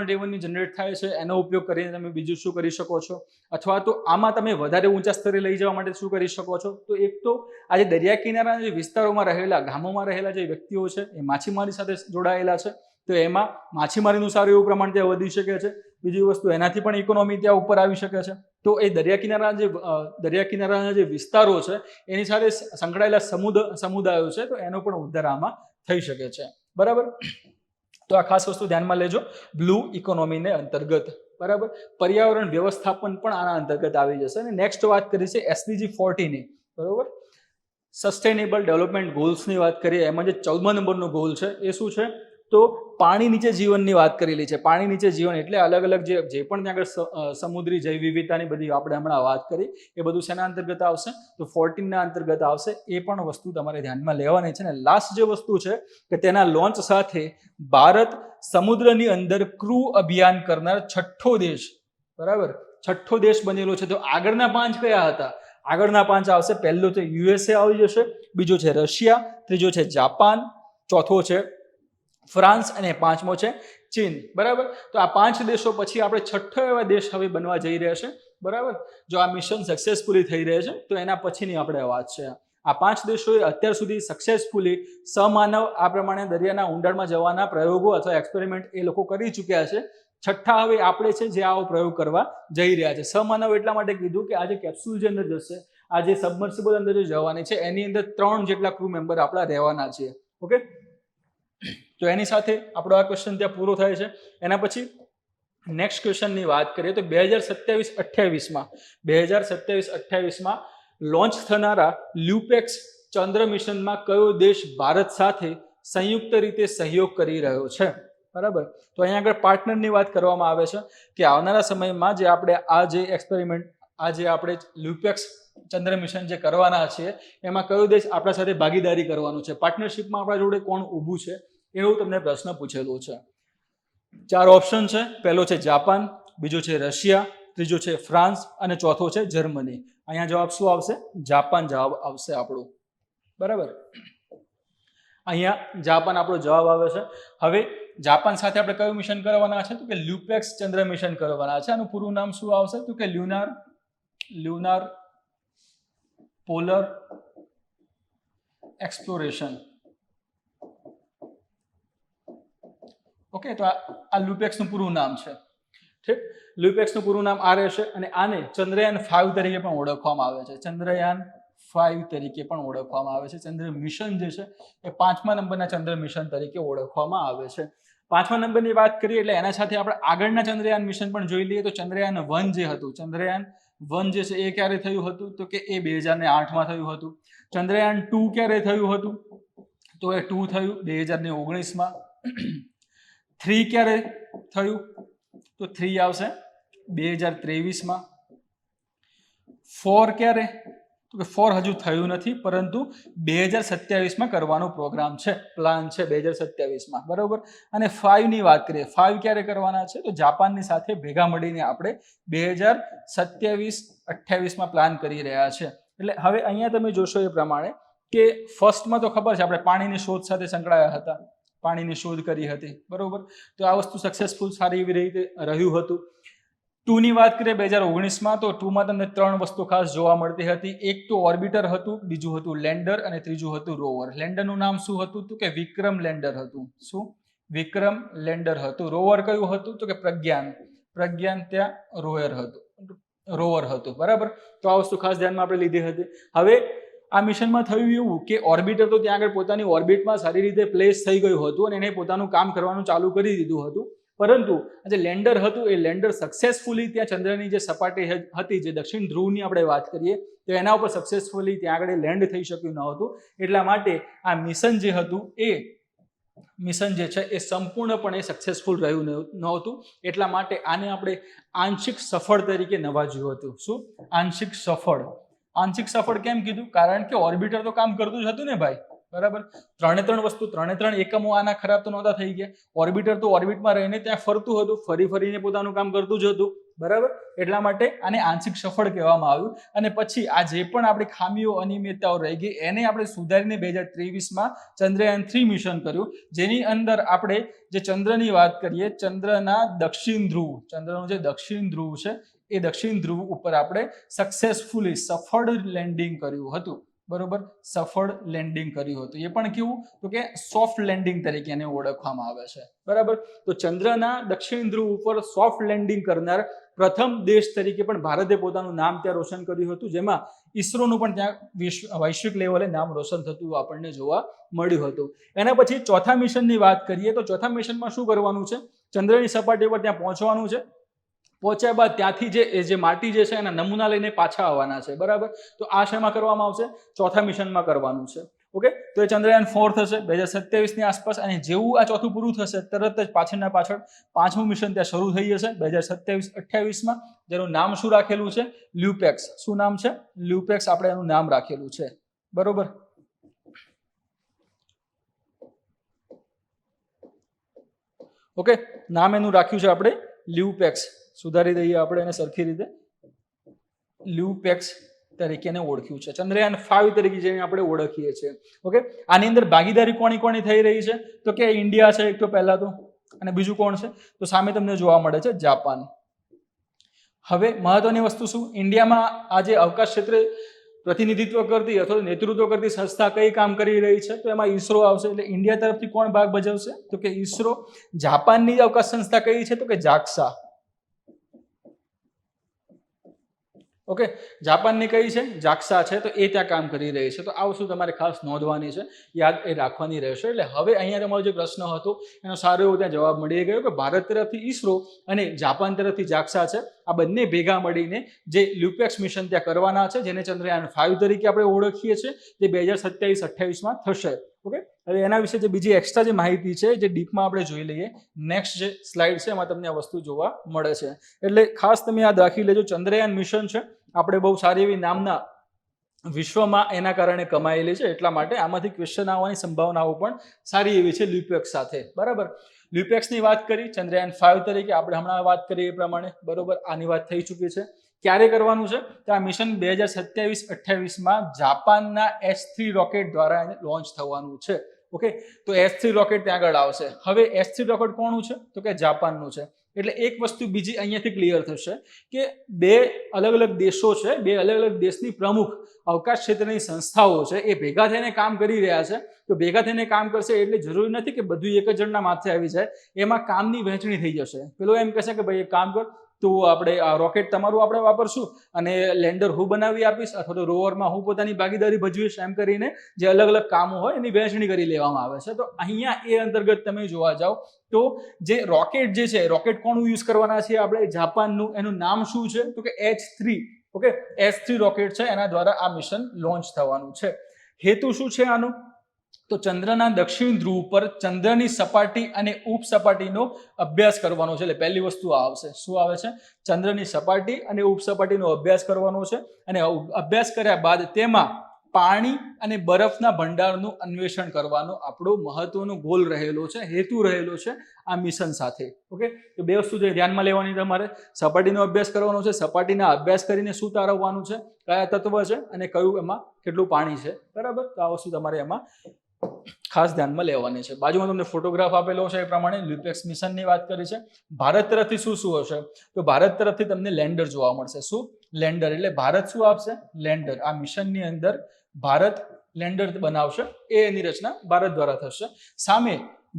રેવન્યુ જનરેટ થાય છે એનો ઉપયોગ કરીને તમે બીજું શું કરી શકો છો, અથવા તો આમાં તમે વધારે ઊંચા સ્તરે લઈ જવા માટે શું કરી શકો છો? તો એક તો આજે દરિયા કિનારાના જે વિસ્તારોમાં રહેલા, ગામોમાં રહેલા જે વ્યક્તિઓ છે એ માછીમારી સાથે જોડાયેલા છે, તો એમાં માછીમારીનું સારું એવું પ્રમાણ ત્યાં વધી શકે છે. બીજી વસ્તુ, એનાથી પણ ઇકોનોમી ત્યાં ઉપર આવી શકે છે. તો એ દરિયા કિનારાના જે વિસ્તારો છે એની સાથે સંકળાયેલા સમુદાયો છે, તો એનો પણ ઉદ્ધાર આમાં થઈ શકે છે. બરાબર. તો આ ખાસ વસ્તુ ધ્યાનમાં લેજો, બ્લુ ઇકોનોમીને અંતર્ગત. બરાબર. પર્યાવરણ વ્યવસ્થાપન પણ આના અંતર્ગત આવી જશે. અને નેક્સ્ટ વાત કરી છે SDG 40 ની. બરોબર. સસ્ટેનેબલ ડેવલપમેન્ટ ગોલ્સની વાત કરીએ, એમાં જે 14મા નંબરનો ગોલ છે એ શું છે? તો પાણી નીચે જીવનની વાત કરેલી છે. પાણી નીચે જીવન એટલે અલગ અલગ જે પણ ત્યાં આગળ સમુદ્રી જૈવ વિવિધતાની બધી આપણે હમણાં વાત કરી, એ બધું શેના અંતર્ગત આવશે? તો 14 ના અંતર્ગત આવશે. એ પણ વસ્તુ તમારે ધ્યાનમાં લેવાની છે. અને લાસ્ટ જે વસ્તુ છે કે તેના લોન્ચ સાથે ભારત સમુદ્રની અંદર ક્રૂ અભિયાન કરનાર છઠ્ઠો દેશ, બરાબર, છઠ્ઠો દેશ બનેલો છે. તો આગળના 5 કયા હતા? આગળના 5 આવશે. પહેલો તો USA આવી જશે, બીજો છે રશિયા, ત્રીજો છે જાપાન, ચોથો છે ફ્રાન્સ અને 5મો છે ચીન. બરાબર. તો આ 5 દેશો પછી આપણે છઠ્ઠો એવા દેશ હવે બનવા જઈ રહ્યા છે. બરાબર. જો આ મિશન સક્સેસફુલી થઈ રહે છે તો એના પછીની આપણે વાત છે. આ 5 દેશોએ અત્યાર સુધી સક્સેસફુલી સમાનવ આ પ્રમાણે દરિયાના ઊંડાણમાં જવાના પ્રયોગો અથવા એક્સપેરિમેન્ટ એ લોકો કરી ચૂક્યા છે. છઠ્ઠા હવે આપણે છે જે આવો પ્રયોગ કરવા જઈ રહ્યા છે. સમાનવ એટલા માટે કીધું કે આ જે કેપ્સ્યુલ જે અંદર જશે, આ જે સબમર્સિબલ અંદર જે જવાની છે, એની અંદર 3 જેટલા ક્રૂ મેમ્બર આપણા રહેવાના છે. ઓકે. તો એની સાથે આપણો આ ક્વેશ્ચન ત્યાં પૂરો થાય છે. એના પછી નેક્સ્ટ ક્વેશ્ચનની વાત કરીએ તો 2027-28માં લોન્ચ થનારા લ્યુપેક્સ ચંદ્ર મિશનમાં કયો દેશ ભારત સાથે સંયુક્ત રીતે સહયોગ કરી રહ્યો છે? બરાબર. તો અહીંયા આગળ પાર્ટનરની વાત કરવામાં આવે છે કે આવનારા સમયમાં જે આપણે આ જે એક્સપેરિમેન્ટ, આ જે આપણે લ્યુપેક્સ ચંદ્ર મિશન જે કરવાના છે એમાં કયો દેશ આપણા સાથે ભાગીદારી કરવાનું છે, પાર્ટનરશિપમાં આપણા જોડે કોણ ઊભું છે, એવું તમને પ્રશ્ન પૂછેલું છે. 4 ઓપ્શન છે. પહેલો છે જાપાન, બીજો છે રશિયા, ત્રીજો છે ફ્રાન્સ અને ચોથો છે જર્મની. અહીંયા જવાબ શું આવશે? જાપાન જવાબ આવશે આપણો. બરાબર. અહીંયા જાપાન આપણો જવાબ આવે છે. હવે જાપાન સાથે આપણે કયું મિશન કરવાના છે? તો કે લ્યુપેક્સ ચંદ્ર મિશન કરવાના છે. આનું પૂરું નામ શું આવશે? તો કે લ્યુનાર પોલર એક્સપ્લોરેશન. ઓકે. તો આ લ્યુપેક્સનું પૂરું નામ છે. ઠીક. લ્યુપેક્સનું પૂરું નામ આ રહેશે. અને આને ચંદ્રયાન 5 તરીકે પણ ઓળખવામાં આવે છે. ચંદ્રયાન 5 તરીકે પણ ઓળખવામાં આવે છે. ચંદ્ર મિશન જે છે એ 5મા નંબરના ચંદ્ર મિશન તરીકે ઓળખવામાં આવે છે. 5મા નંબરની વાત કરીએ એટલે એના સાથે આપણે આગળના ચંદ્રયાન મિશન પણ જોઈ લઈએ. તો ચંદ્રયાન 1 જે હતું, ચંદ્રયાન 1 જે છે એ ક્યારે થયું હતું? તો કે એ 2008માં થયું હતું. ચંદ્રયાન 2 ક્યારે થયું હતું? તો એ 2 થયું 2019માં. 3 ક્યારે થયું? તો 3 આવશે 2023માં. 4 ક્યારે? તો કે 4 હજુ થયું નથી, પરંતુ 2027માં કરવાનો પ્રોગ્રામ છે, પ્લાન છે 2027માં. બરોબર. અને 5 ની વાત કરીએ, 5 ક્યારે કરવાના છે? તો જાપાનની સાથે ભેગા મળીને આપણે 2027-28માં પ્લાન કરી રહ્યા છે. એટલે હવે અહીંયા તમે જોશો એ પ્રમાણે કે ફર્સ્ટમાં તો ખબર છે આપણે પાણીની શોધ સાથે સંકળાયા હતા, પાણીની શોધ કરી હતી. બરોબર. તો આ વસ્તુ સક્સેસફુલ સારી એવી રીતે રહ્યું હતું. 2 ની વાત કરીએ 2019માં, તો 2માં તમને 3 વસ્તુ ખાસ જોવા મળતી હતી. એક તો ઓર્બિટર હતું, બીજું હતું લેન્ડર અને ત્રીજું હતું રોવર. લેન્ડરનું નામ શું હતું? તો કે વિક્રમ લેન્ડર હતું. શું? વિક્રમ લેન્ડર હતું. રોવર કયું હતું? તો કે પ્રજ્ઞાન. ત્યાં રોવર હતું. બરાબર. તો આ વસ્તુ ખાસ ધ્યાનમાં આપણે લીધી હતી. હવે આ મિશનમાં થયું એવું કે ઓર્બિટર તો ત્યાં આગળ પોતાની ઓર્બિટમાં સારી રીતે પ્લેસ થઈ ગયું હતું અને એને પોતાનું કામ કરવાનું ચાલુ કરી દીધું હતું, પરંતુ આ જે લેન્ડર હતું એ લેન્ડર સક્સેસફુલી ત્યાં ચંદ્રની જે સપાટી હતી, જે દક્ષિણ ધ્રુવની આપણે વાત કરીએ તો એના ઉપર સક્સેસફુલી ત્યાં આગળ લેન્ડ થઈ શક્યું ન હતું. એટલા માટે આ મિશન જે હતું એ મિશન જે છે એ સંપૂર્ણપણે સક્સેસફુલ રહ્યું નહોતું. એટલા માટે આને આપણે આંશિક સફળ તરીકે નવાજ્યું હતું. શું? આંશિક સફળ. આંશિક સફળ કેમ કીધું? કારણ કે ઓર્બિટર તો કામ કરતું જ હતું ને ભાઈ, બરાબર. 3 એકમો આના ખરાબ તો નહોતા થઈ ગયા. ઓર્બિટર તો ઓર્બિટમાં રહીને ત્યાં ફરતું હતું, ફરીને પોતાનું કામ કરતું જ હતું, બરાબર. એટલા માટે આને આંશિક સફળ કહેવામાં આવ્યું. અને પછી આ જે પણ આપણી ખામીઓ અનિયમિતતાઓ રહી ગઈ એને આપણે સુધારીને 2023માં ચંદ્રયાન 3 મિશન કર્યું, જેની અંદર આપણે જે ચંદ્રની વાત કરીએ, ચંદ્રના દક્ષિણ ધ્રુવ, ચંદ્રનું જે દક્ષિણ ધ્રુવ છે એ દક્ષિણ ધ્રુવ ઉપર આપણે સક્સેસફુલી સફળ લેન્ડિંગ કર્યું હતું, બરોબર. સફળ લેન્ડિંગ કર્યું હતું. એ પણ કેવું? તો કે સોફ્ટ લેન્ડિંગ તરીકે એને ઓળખવામાં આવે છે, બરાબર. તો ચંદ્રના દક્ષિણ ધ્રુવ ઉપર સોફ્ટ લેન્ડિંગ કરનાર પ્રથમ દેશ તરીકે પણ ભારતે પોતાનું નામ ત્યાં રોશન કર્યું હતું, જેમાં ઈસરોનું પણ ત્યાં વૈશ્વિક લેવલે નામ રોશન થતું આપણને જોવા મળ્યું હતું. એના પછી ચોથા મિશનની વાત કરીએ તો ચોથા મિશનમાં શું કરવાનું છે? ચંદ્રની સપાટી પર ત્યાં પહોંચવાનું છે. પહોંચ્યા બાદ ત્યાંથી જે માટી જે છે એના નમૂના લઈને પાછા આવવાના છે, બરાબર. તો આ શેમાં કરવામાં આવશે? ચોથા મિશનમાં કરવાનું છે. ઓકે, તો એ ચંદ્રયાન 4 થશે 2027ની આસપાસ. અને જેવું આ ચોથું પૂરું થશે તરત જ પાછળ પાંચમું મિશન ત્યાં શરૂ થઈ જશે 2027-28માં, જેનું નામ શું રાખેલું છે? લ્યુપેક્સ. શું નામ છે? લ્યુપેક્સ આપણે એનું નામ રાખેલું છે, બરોબર. ઓકે, નામ એનું રાખ્યું છે આપણે લ્યુપેક્સ. સુધારી દઈએ આપણે એને સરખી રીતે. લ્યુપેક્સ તરીકે ઓળખ્યું છે. ચંદ્રયાન 5 તરીકે જેને આપણે ઓળખીએ છીએ. ઓકે, આની અંદર ભાગીદારી કોની થઈ રહી છે? તો કે ઇન્ડિયા છે એક તો પહેલા તો, અને બીજું કોણ છે? તો સામે તમને જોવા મળે છે જાપાન. હવે મહત્વની વસ્તુ શું? ઇન્ડિયામાં આજે અવકાશ ક્ષેત્રે પ્રતિનિધિત્વ કરતી અથવા નેતૃત્વ કરતી સંસ્થા કઈ કામ કરી રહી છે? તો એમાં ઈસરો આવશે. એટલે ઇન્ડિયા તરફથી કોણ ભાગ ભજવશે? તો કે ઈસરો. જાપાનની અવકાશ સંસ્થા કઈ છે? તો કે જાક્સા. ઓકે, જાપાનની કઈ છે? જાક્સા છે. તો એ ત્યાં કામ કરી રહી છે. તો આ વસ્તુ તમારે ખાસ નોંધવાની છે, યાદ એ રાખવાની રહેશે. એટલે હવે અહીંયા તમારો જે પ્રશ્ન હતો એનો સારો એવો ત્યાં જવાબ મળી ગયો કે ભારત તરફથી ઈસરો અને જાપાન તરફથી જાક્સા છે, આ બંને ભેગા મળીને જે લ્યુપેક્સ મિશન ત્યાં કરવાના છે, જેને ચંદ્રયાન 5 તરીકે આપણે ઓળખીએ છીએ, જે 2027-28માં થશે. ઓકે, હવે એના વિશે જે બીજી એક્સ્ટ્રા જે માહિતી છે જે ડીપમાં આપણે જોઈ લઈએ. નેક્સ્ટ જે સ્લાઇડ છે એમાં તમને આ વસ્તુ જોવા મળે છે. એટલે ખાસ તમે યાદ રાખી લેજો, ચંદ્રયાન મિશન છે આપણે બહુ સારી એવી નામના વિશ્વમાં એના કારણે કમાયેલી છે. એટલા માટે આમાંથી ક્વેશ્ચન આવવાની સંભાવનાઓ પણ સારી એવી છે લ્યુપેક્સ સાથે, બરાબર. લ્યુપેક્સની વાત કરી ચંદ્રયાન 5 તરીકે આપણે હમણાં વાત કરી એ પ્રમાણે, બરોબર. આની વાત થઈ ચૂકી છે. ક્યારે કરવાનું છે? તો આ મિશન 2027-28માં જાપાનના S3 રોકેટ દ્વારા એને લોન્ચ થવાનું છે. ઓકે, તો S3 રોકેટ ત્યાં આગળ આવશે. હવે S3 રોકેટ કોનું છે? તો કે જાપાનનું છે. એટલે એક વસ્તુ બીજી અહીંયાથી ક્લિયર થશે કે બે અલગ અલગ દેશો છે, બે અલગ અલગ દેશની પ્રમુખ અવકાશ ક્ષેત્રની સંસ્થાઓ છે, એ ભેગા થઈને કામ કરી રહ્યા છે. તો ભેગા થઈને કામ કરશે એટલે જરૂરી નથી કે બધું એક જ જણના માથે આવી જાય. એમાં કામની વહેંચણી થઈ જશે. પેલો એમ કહેશે કે ભાઈ એક કામ કર, તો આપણે આ રોકેટ તમારું આપણે વાપરશું અને લેન્ડર હું બનાવી આપીશ, અથવા તો રોવરમાં હું પોતાની ભાગીદારી ભજવીશ. એમ કરીને જે અલગ અલગ કામો હોય એની વહેંચણી કરી લેવામાં આવે છે. તો અહીંયા એ અંતર્ગત તમે જોવા જાઓ તો જે રોકેટ જે છે, રોકેટ કોનું યુઝ કરવાના છે આપણે? જાપાનનું. એનું નામ શું છે? તો કે H3. ઓકે, S3 રોકેટ છે, એના દ્વારા આ મિશન લોન્ચ થવાનું છે. હેતુ શું છે આનું? તો ચંદ્રના દક્ષિણ ધ્રુવ પર ચંદ્રની સપાટી અને ઉપસપાટીનો અભ્યાસ કરવાનો છે. એટલે પહેલી વસ્તુ આવશે. શું આવે છે? ચંદ્રની સપાટી અને ઉપસપાટીનો અભ્યાસ કરવાનો છે. અને અભ્યાસ કર્યા બાદ તેમાં પાણી અને બરફના ભંડારનું અન્વેષણ કરવાનો આપણો મહત્વનો ગોલ રહેલો છે, હેતુ રહેલો છે આ મિશન સાથે. ઓકે, તો બે વસ્તુ ધ્યાનમાં લેવાની. તમારે સપાટીનો અભ્યાસ કરવાનો છે. સપાટીના અભ્યાસ કરીને શું તારવવાનું છે? કયા તત્વ છે અને કયું એમાં કેટલું પાણી છે, બરાબર. તો આ વસ્તુ તમારે એમાં ખાસ ધ્યાનમાં લેવાની છે. બાજુમાં તમને ફોટોગ્રાફ આપેલો છે એ પ્રમાણે લ્યુપેક્સ મિશનની વાત કરી છે. ભારત તરફથી શું શું હશે? તો ભારત તરફથી તમને લેન્ડર જોવા મળશે. શું? લેન્ડર. એટલે ભારત શું આપશે? લેન્ડર. આ મિશનની અંદર ભારત લેન્ડર બનાવશે. એની રચના ભારત દ્વારા થશે. સામે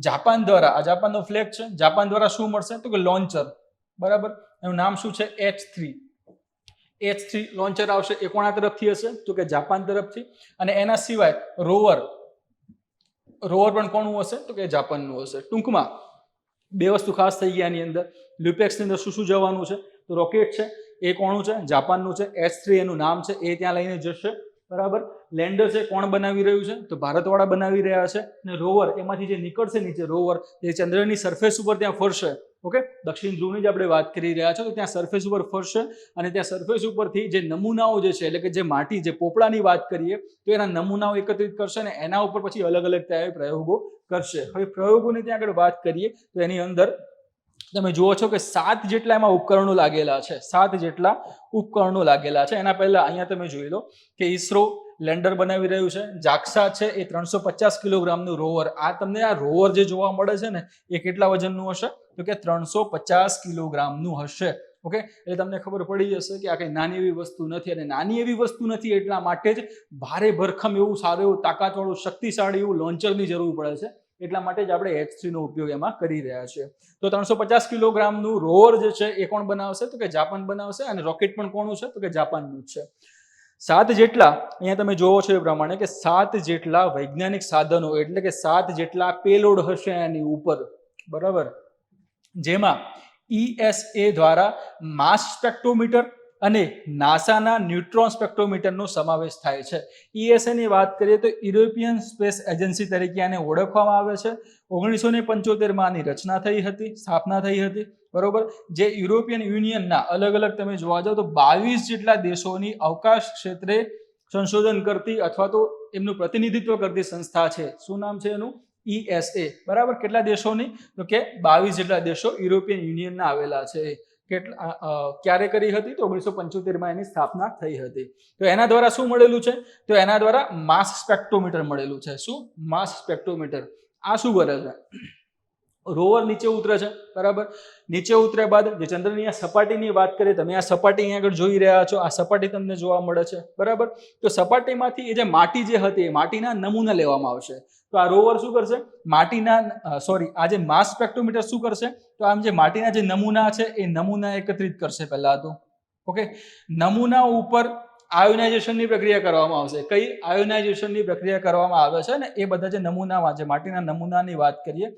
જાપાન દ્વારા, આ જાપાનનો ફ્લેગ છે, જાપાન દ્વારા શું મળશે? તો કે લોન્ચર, બરાબર. એનું નામ શું છે? H3. H3 લોન્ચર આવશે, એ કોના તરફથી હશે તો કે જાપાન તરફથી. અને એના સિવાય રોવર પણ કોનું હશે તો કે જાપાનનું હશે. ટૂંકમાં બે વસ્તુ ખાસ થઈ ગયા આની અંદર. લ્યુપેક્સની અંદર શું જવાનું છે તો રોકેટ છે, એ કોનું છે જાપાનનું છે. H3 એનું નામ છે, એ ત્યાં લઈને જશે, બરાબર. લેન્ડર છે કોણ બનાવી રહ્યું છે તો ભારતવાળા બનાવી રહ્યા છે. અને રોવર એમાંથી જે નીકળશે નીચે રોવર એ ચંદ્રની સરફેસ ઉપર ત્યાં ફરશે. ઓકે, દક્ષિણ ધ્રુવની જ આપણે વાત કરી રહ્યા છો તો ત્યાં સરફેસ ઉપર ફરશે અને ત્યાં સરફેસ ઉપરથી જે નમૂનાઓ જે છે એટલે કે જે માટી જે પોપડાની વાત કરીએ તો એના નમૂનાઓ એકત્રિત કરશે અને એના ઉપર પછી અલગ અલગ ત્યાં પ્રયોગો કરશે. હવે પ્રયોગોની ત્યાં આગળ વાત કરીએ તો એની અંદર તમે જુઓ છો કે 7 જેટલા એમાં ઉપકરણો લાગેલા છે. 7 જેટલા ઉપકરણો લાગેલા છે. એના પહેલા અહીંયા તમે જોઈ લો કે ઈસરો લેન્ડર બનાવી રહ્યું છે. જાક્સા છે એ 350 કિલોગ્રામનું રોવર. આ તમને આ રોવર જે જોવા મળે છે ને એ કેટલા વજનનું હશે તો કે 350 કિલોગ્રામનું હશે. ઓકે, એટલે તમને ખબર પડી જશે કે આ કઈ નાની એવી વસ્તુ નથી. અને નાની એવી વસ્તુ નથી એટલા માટે જ ભારે ભરખમ એવું સારું એવું તાકાતવાળું શક્તિશાળી એવું લોન્ચરની જરૂર પડે છે. એટલા માટે જ આપણે H3 નો ઉપયોગ એમાં કરી રહ્યા છીએ. તો 350 કિલોગ્રામનું રોવર જે છે એ કોણ બનાવશે તો કે જાપાન બનાવશે. અને રોકેટ પણ કોનું છે તો કે જાપાનનું જ છે. 7 જેટલા અહીંયા તમે જોવો છો એ પ્રમાણે કે 7 જેટલા વૈજ્ઞાનિક સાધનો એટલે કે 7 જેટલા પેલોડ હશે એની ઉપર, બરાબર. જેમાં ESA દ્વારા માસ સ્પેક્ટ્રોમીટર અને નાસાના ન્યુટ્રોન સ્પેક્ટ્રોમીટરનો સમાવેશ થાય છે. ESA ની વાત કરીએ તો યુરોપિયન સ્પેસ એજન્સી તરીકે આને ઓળખવામાં આવે છે. 1975 આની રચના થઈ હતી, સ્થાપના થઈ હતી, બરોબર. જે યુરોપિયન યુનિયનના અલગ અલગ તમે જોવા જાવ તો 22 જેટલા દેશોની અવકાશ ક્ષેત્રે સંશોધન કરતી અથવા તો એમનું પ્રતિનિધિત્વ કરતી સંસ્થા છે. શું નામ છે એનું? ESA, બરાબર. કેટલા દેશોની તો કે 22 જેટલા દેશો યુરોપિયન યુનિયનના આવેલા છે. ક્યારે કરી હતી તો 1975 એની સ્થાપના થઈ હતી. તો એના દ્વારા શું મળેલું છે તો એના દ્વારા માસ સ્પેક્ટ્રોમીટર મળેલું છે. શું? માસ સ્પેક્ટ્રોમીટર. આ શું કરે છે? રોવર નીચે ઉતરે છે, બરાબર. નીચે ઉતર્યા બાદ જે ચંદ્રની આ સપાટીની વાત કરીએ, તમે આ સપાટી અહીંયા આગળ જોઈ રહ્યા છો, આ સપાટી તમને જોવા મળે છે, બરાબર. તો સપાટીમાંથી એ જે માટી જે હતી એ માટીના નમૂના લેવામાં આવશે. તો આ રોવર શું કરશે? આ જે માસ સ્પેક્ટ્રોમીટર શું કરશે તો આમ જે માટીના જે નમૂના છે એ નમૂના એકત્રિત કરશે પહેલા તો. ઓકે, નમૂના ઉપર આયોનાઇઝેશનની પ્રક્રિયા કરવામાં આવશે. કઈ આયોનાઇઝેશનની પ્રક્રિયા કરવામાં આવે છે ને એ બધા જે નમૂનામાં જે માટીના નમૂનાની વાત કરીએ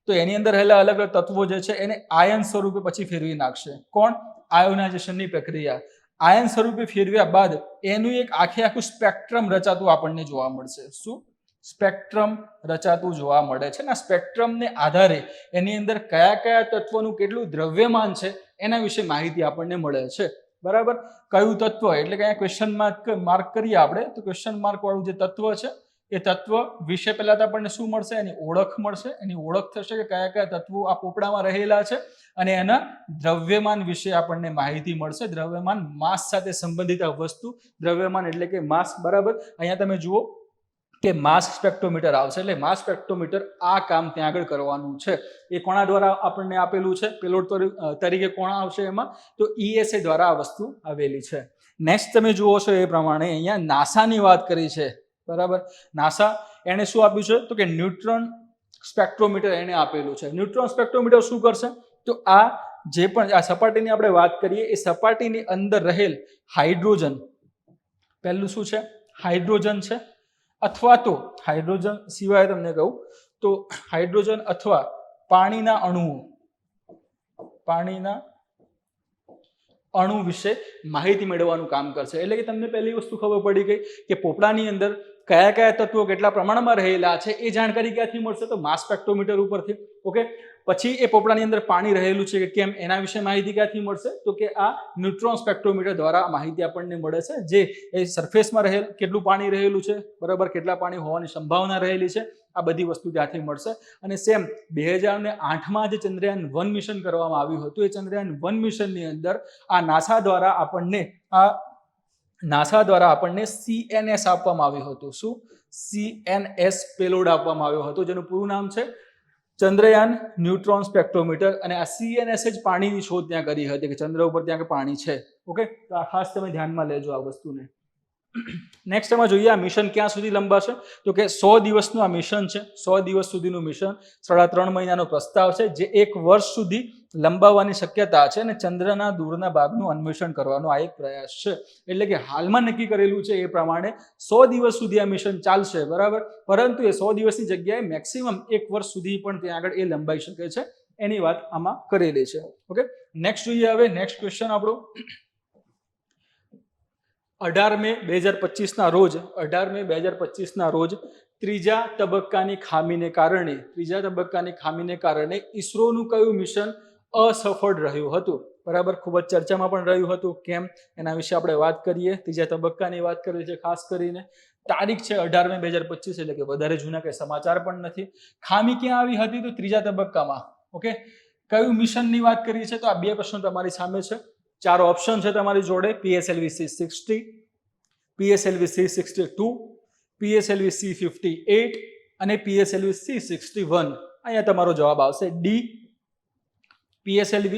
તો એની અંદર રહેલા અલગ અલગ તત્વો જે છે એને આયન સ્વરૂપે પછી ફેરવી નાખશે. કોણ? આયોનાઇઝેશનની પ્રક્રિયા. આયન સ્વરૂપે ફેરવ્યા બાદ એનું એક આખું સ્પેક્ટ્રમ રચાતું આપણને જોવા મળશે. શું? સ્પેક્ટ્રમ રચાતું જોવા મળે છે. ને સ્પેક્ટ્રમને આધારે એની અંદર કયા કયા તત્વોનું કેટલું દ્રવ્યમાન છે એના વિશે માહિતી આપણને મળે છે, બરાબર. કયું તત્વ એટલે કે અહીંયા ક્વેશ્ચન માર્ક કરીએ આપણે તો ક્વેશ્ચન માર્ક વાળું જે તત્વ છે એ તત્વ વિશે પહેલા તો આપણને શું મળશે? એની ઓળખ મળશે. એની ઓળખ થશે કે કયા કયા તત્વો આ પોપડામાં રહેલા છે અને એના દ્રવ્યમાન વિશે આપણને માહિતી મળશે. દ્રવ્યમાન માસ સાથે સંબંધિત આ વસ્તુ, દ્રવ્યમાન એટલે કે માસ, બરાબર. અહીંયા તમે જુઓ કે માસ સ્પેક્ટ્રોમીટર આવશે. એટલે માસ સ્પેક્ટ્રોમીટર આ કામ ત્યાં આગળ કરવાનું છે. એ કોના દ્વારા આપણને આપેલું છે? પેલોડ તરીકે કોણ આવશે એમાં? તો ESA દ્વારા આ વસ્તુ આવેલી છે. નેક્સ્ટ તમે જુઓ છો એ પ્રમાણે અહીંયા નાસાની વાત કરી છે, બરાબર. નાસા એને શું આપ્યું છે તો કે ન્યુટ્રોન સ્પેક્ટ્રોમીટર એને આપેલું છે. ન્યુટ્રોન સ્પેક્ટ્રોમીટર શું કરશે તો આ જે પણ આ સપાટીની આપણે વાત કરીએ એ સપાટીની અંદર રહેલ હાઇડ્રોજન, પહેલું શું છે? હાઇડ્રોજન છે. અથવા તો હાઇડ્રોજન સિવાય તમને કહું તો હાઇડ્રોજન અથવા પાણીના અણુ વિશે માહિતી મેળવવાનું કામ કરશે. એટલે કે તમને પહેલી વસ્તુ ખબર પડી ગઈ કે પોપડાની અંદર કયા કયા તત્વો કેટલા પ્રમાણમાં રહેલા છે એ જાણકારી ક્યાંથી મળશે તો માસ સ્પેક્ટ્રોમીટર ઉપરથી. ઓકે, પછી એ પોપડાની અંદર પાણી રહેલું છે કે કેમ એના વિશે માહિતી ક્યાંથી મળશે તો કે આ ન્યુટ્રોન સ્પેક્ટ્રોમીટર દ્વારા માહિતી આપણને મળે છે. જે એ સરફેસમાં કેટલું પાણી રહેલું છે, બરાબર, કેટલા પાણી હોવાની સંભાવના રહેલી છે, આ બધી વસ્તુ ત્યાંથી મળશે. અને સેમ 2008માં જે ચંદ્રયાન 1 મિશન કરવામાં આવ્યું હતું એ ચંદ્રયાન 1 મિશનની અંદર આ નાસા દ્વારા આપણને CNS આપવામાં આવ્યું હતું. શું? CNS પેલોડ આપવામાં આવ્યો હતો જેનું પૂરું નામ છે ચંદ્રયાન ન્યુટ્રોન સ્પેક્ટ્રોમીટર. અને આ CNS જ પાણીની શોધ ત્યાં કરી હતી કે ચંદ્ર ઉપર ત્યાં પાણી છે. ઓકે, તો આ ખાસ તમે ધ્યાનમાં લેજો આ વસ્તુને. નેક્સ્ટ એમાં જોઈએ આ મિશન ક્યાં સુધી લંબાશે તો કે 100 દિવસનું આ મિશન છે. 100 દિવસ સુધીનું મિશન, 3.5 મહિનાનો પ્રસ્તાવ છે, જે 1 વર્ષ સુધી લંબાવવાની શક્યતા છે અને ચંદ્રના દૂરના ભાગનું અન્વેષણ કરવાનો આ એક પ્રયાસ છે. એટલે કે હાલમાં નક્કી કરેલું છે એ પ્રમાણે 100 દિવસ સુધી આ મિશન ચાલશે, બરાબર. પરંતુ એ 100 દિવસની જગ્યાએ મેક્સિમમ 1 વર્ષ સુધી પણ ત્યાં આગળ એ લંબાઈ શકે છે, એની વાત આમાં કરેલી છે. ઓકે, નેક્સ્ટ જોઈએ હવે. નેક્સ્ટ ક્વેશ્ચન આપણો 18 મે 2025 રોજ 18 મે 2025 રોજ ત્રીજા તબક્કાની ખામીને કારણે ઈસરોનું કયું મિશન અસફળ રહ્યું હતું, બરાબર. ખૂબ જ ચર્ચામાં પણ રહ્યું હતું. કેમ, એના વિશે આપણે વાત કરીએ. ત્રીજા તબક્કાની વાત કરીએ છીએ ખાસ કરીને. તારીખ છે 18 મે 2025, એટલે કે વધારે જૂના કઈ સમાચાર પણ નથી. ખામી ક્યાં આવી હતી તો ત્રીજા તબક્કામાં. ઓકે, કયું મિશનની વાત કરીએ છીએ તો આ બે પ્રશ્નો તમારી સામે છે. 4 ઓપ્શન છે તમારી જોડે: PSLV C60, PSLV C62, PSLV C58 અને PSLV C61. અહીંયા તમારો જવાબ આવશે ડી, PSLV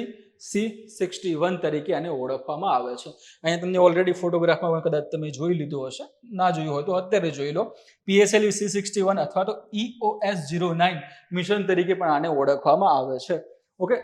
C61 તરીકે આને ઓળખવામાં આવે છે. અહીંયા તમને ઓલરેડી ફોટોગ્રાફમાં કદાચ તમે જોઈ લીધું હશે, ના જોયું હોય તો અત્યારે જોઈ લો. PSLV C61 અથવા તો EOS-09 મિશન તરીકે પણ આને ઓળખવામાં આવે છે. ઓકે,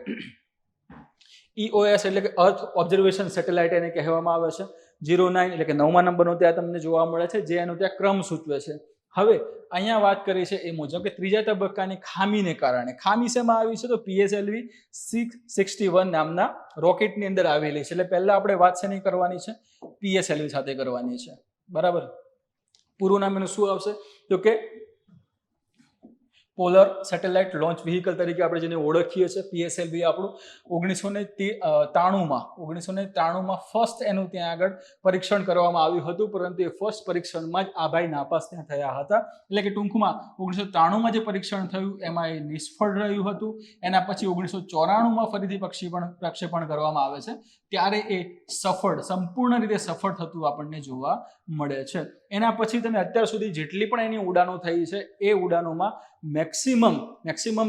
EOS એટલે કે અર્થ ઓબ્ઝર્વેશન સેટેલાઇટ એને કહેવામાં આવે છે. 09 એટલે કે 9મા નંબરનો ત્યાં તમને જોવા મળે છે, જે એનો ત્યાં ક્રમ સૂચવે છે. હવે અહીંયા વાત કરી છે એ મુજબ કે ત્રીજા તબક્કાની ખામીને કારણે, ખામી શેમાં આવી છે તો PSLV C61 નામના રોકેટની અંદર આવેલી છે. એટલે પહેલા આપણે વાત શેની કરવાની છે? PSLV સાથે કરવાની છે, બરાબર. પૂરું નામ એનું શું આવશે તો કે પોલર સેટેલાઇટ લોન્ચ વ્હીકલ તરીકે આપણે જેને ઓળખીએ છીએ. PSLV આપણું 1993માં ફર્સ્ટ એનું ત્યાં આગળ પરીક્ષણ કરવામાં આવ્યું હતું, પરંતુ એ ફર્સ્ટ પરીક્ષણમાં જ આ ભાઈ નાપાસ ત્યાં થયા હતા. એટલે કે ટૂંકમાં 1993માં જે પરીક્ષણ થયું એમાં એ નિષ્ફળ રહ્યું હતું. એના પછી 1994માં ફરીથી પ્રક્ષેપણ કરવામાં આવે છે, ત્યારે એ સંપૂર્ણ રીતે સફળ થતું આપણને જોવા મળે છે. એના પછી તમે અત્યાર સુધી જેટલી પણ એની ઉડાનો થઈ છે એ ઉડાનોમાં મેક્સિમમ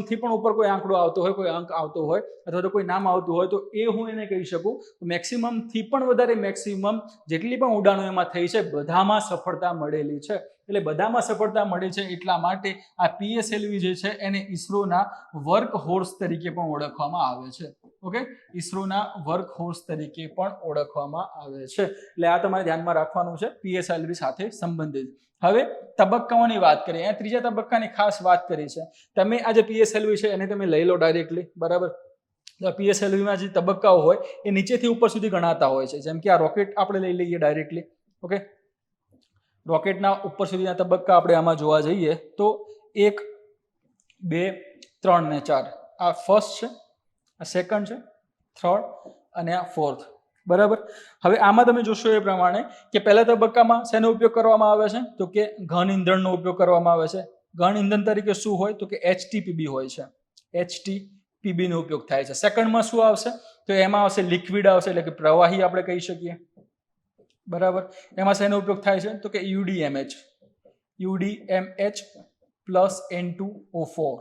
થી પણ ઉપર કોઈ આંકડો આવતો હોય, કોઈ અંક આવતો હોય અથવા તો કોઈ નામ આવતું હોય તો એ હું એને કહી શકું મેક્સિમમ થી પણ વધારે મેક્સિમમ જેટલી પણ ઉડાનો એમાં થઈ છે બધામાં સફળતા મળેલી છે. એટલે બધામાં સફળતા મળી છે એટલા માટે આ PSLV જે છે એને ઈસરોના વર્ક હોર્સ તરીકે પણ ઓળખવામાં આવે છે. ઓકે, ઈસરોના વર્ક હોર્સ તરીકે પણ ઓળખવામાં આવે છે. એટલે આ તમારે ધ્યાનમાં રાખવાનું છે PSLV સાથે સંબંધિત. હવે તબક્કાઓની વાત કરીએ. અહીંયા ત્રીજા તબક્કાની ખાસ વાત કરી છે. તમે આ જે PSLV છે એને તમે લઈ લો ડાયરેક્ટલી, બરાબર. PSLVમાં જે તબક્કાઓ હોય એ નીચેથી ઉપર સુધી ગણાતા હોય છે. જેમ કે આ રોકેટ આપણે લઈ લઈએ ડાયરેક્ટલી. ઓકે, રોકેટના ઉપર સુધીના તબક્કા આપણે આમાં જોવા જઈએ તો 1, 2, 3 ને 4. આ ફર્સ્ટ છે, આ સેકન્ડ છે, થર્ડ અને આ ફોર્થ, બરાબર. હવે આમાં તમે જોશો એ પ્રમાણે કે પહેલા તબક્કામાં શેનો ઉપયોગ કરવામાં આવે છે તો કે ઘન ઇંધણનો ઉપયોગ કરવામાં આવે છે. ઘન ઇંધણ તરીકે શું હોય તો કે HTPB હોય છે. HTPB નો ઉપયોગ થાય છે. સેકન્ડમાં શું આવશે તો એમાં આવશે લિક્વિડ આવશે, એટલે કે પ્રવાહી આપણે કહી શકીએ, બરાબર. એમાં શેનો ઉપયોગ થાય છે તો કે UDMH પ્લસ N2O4.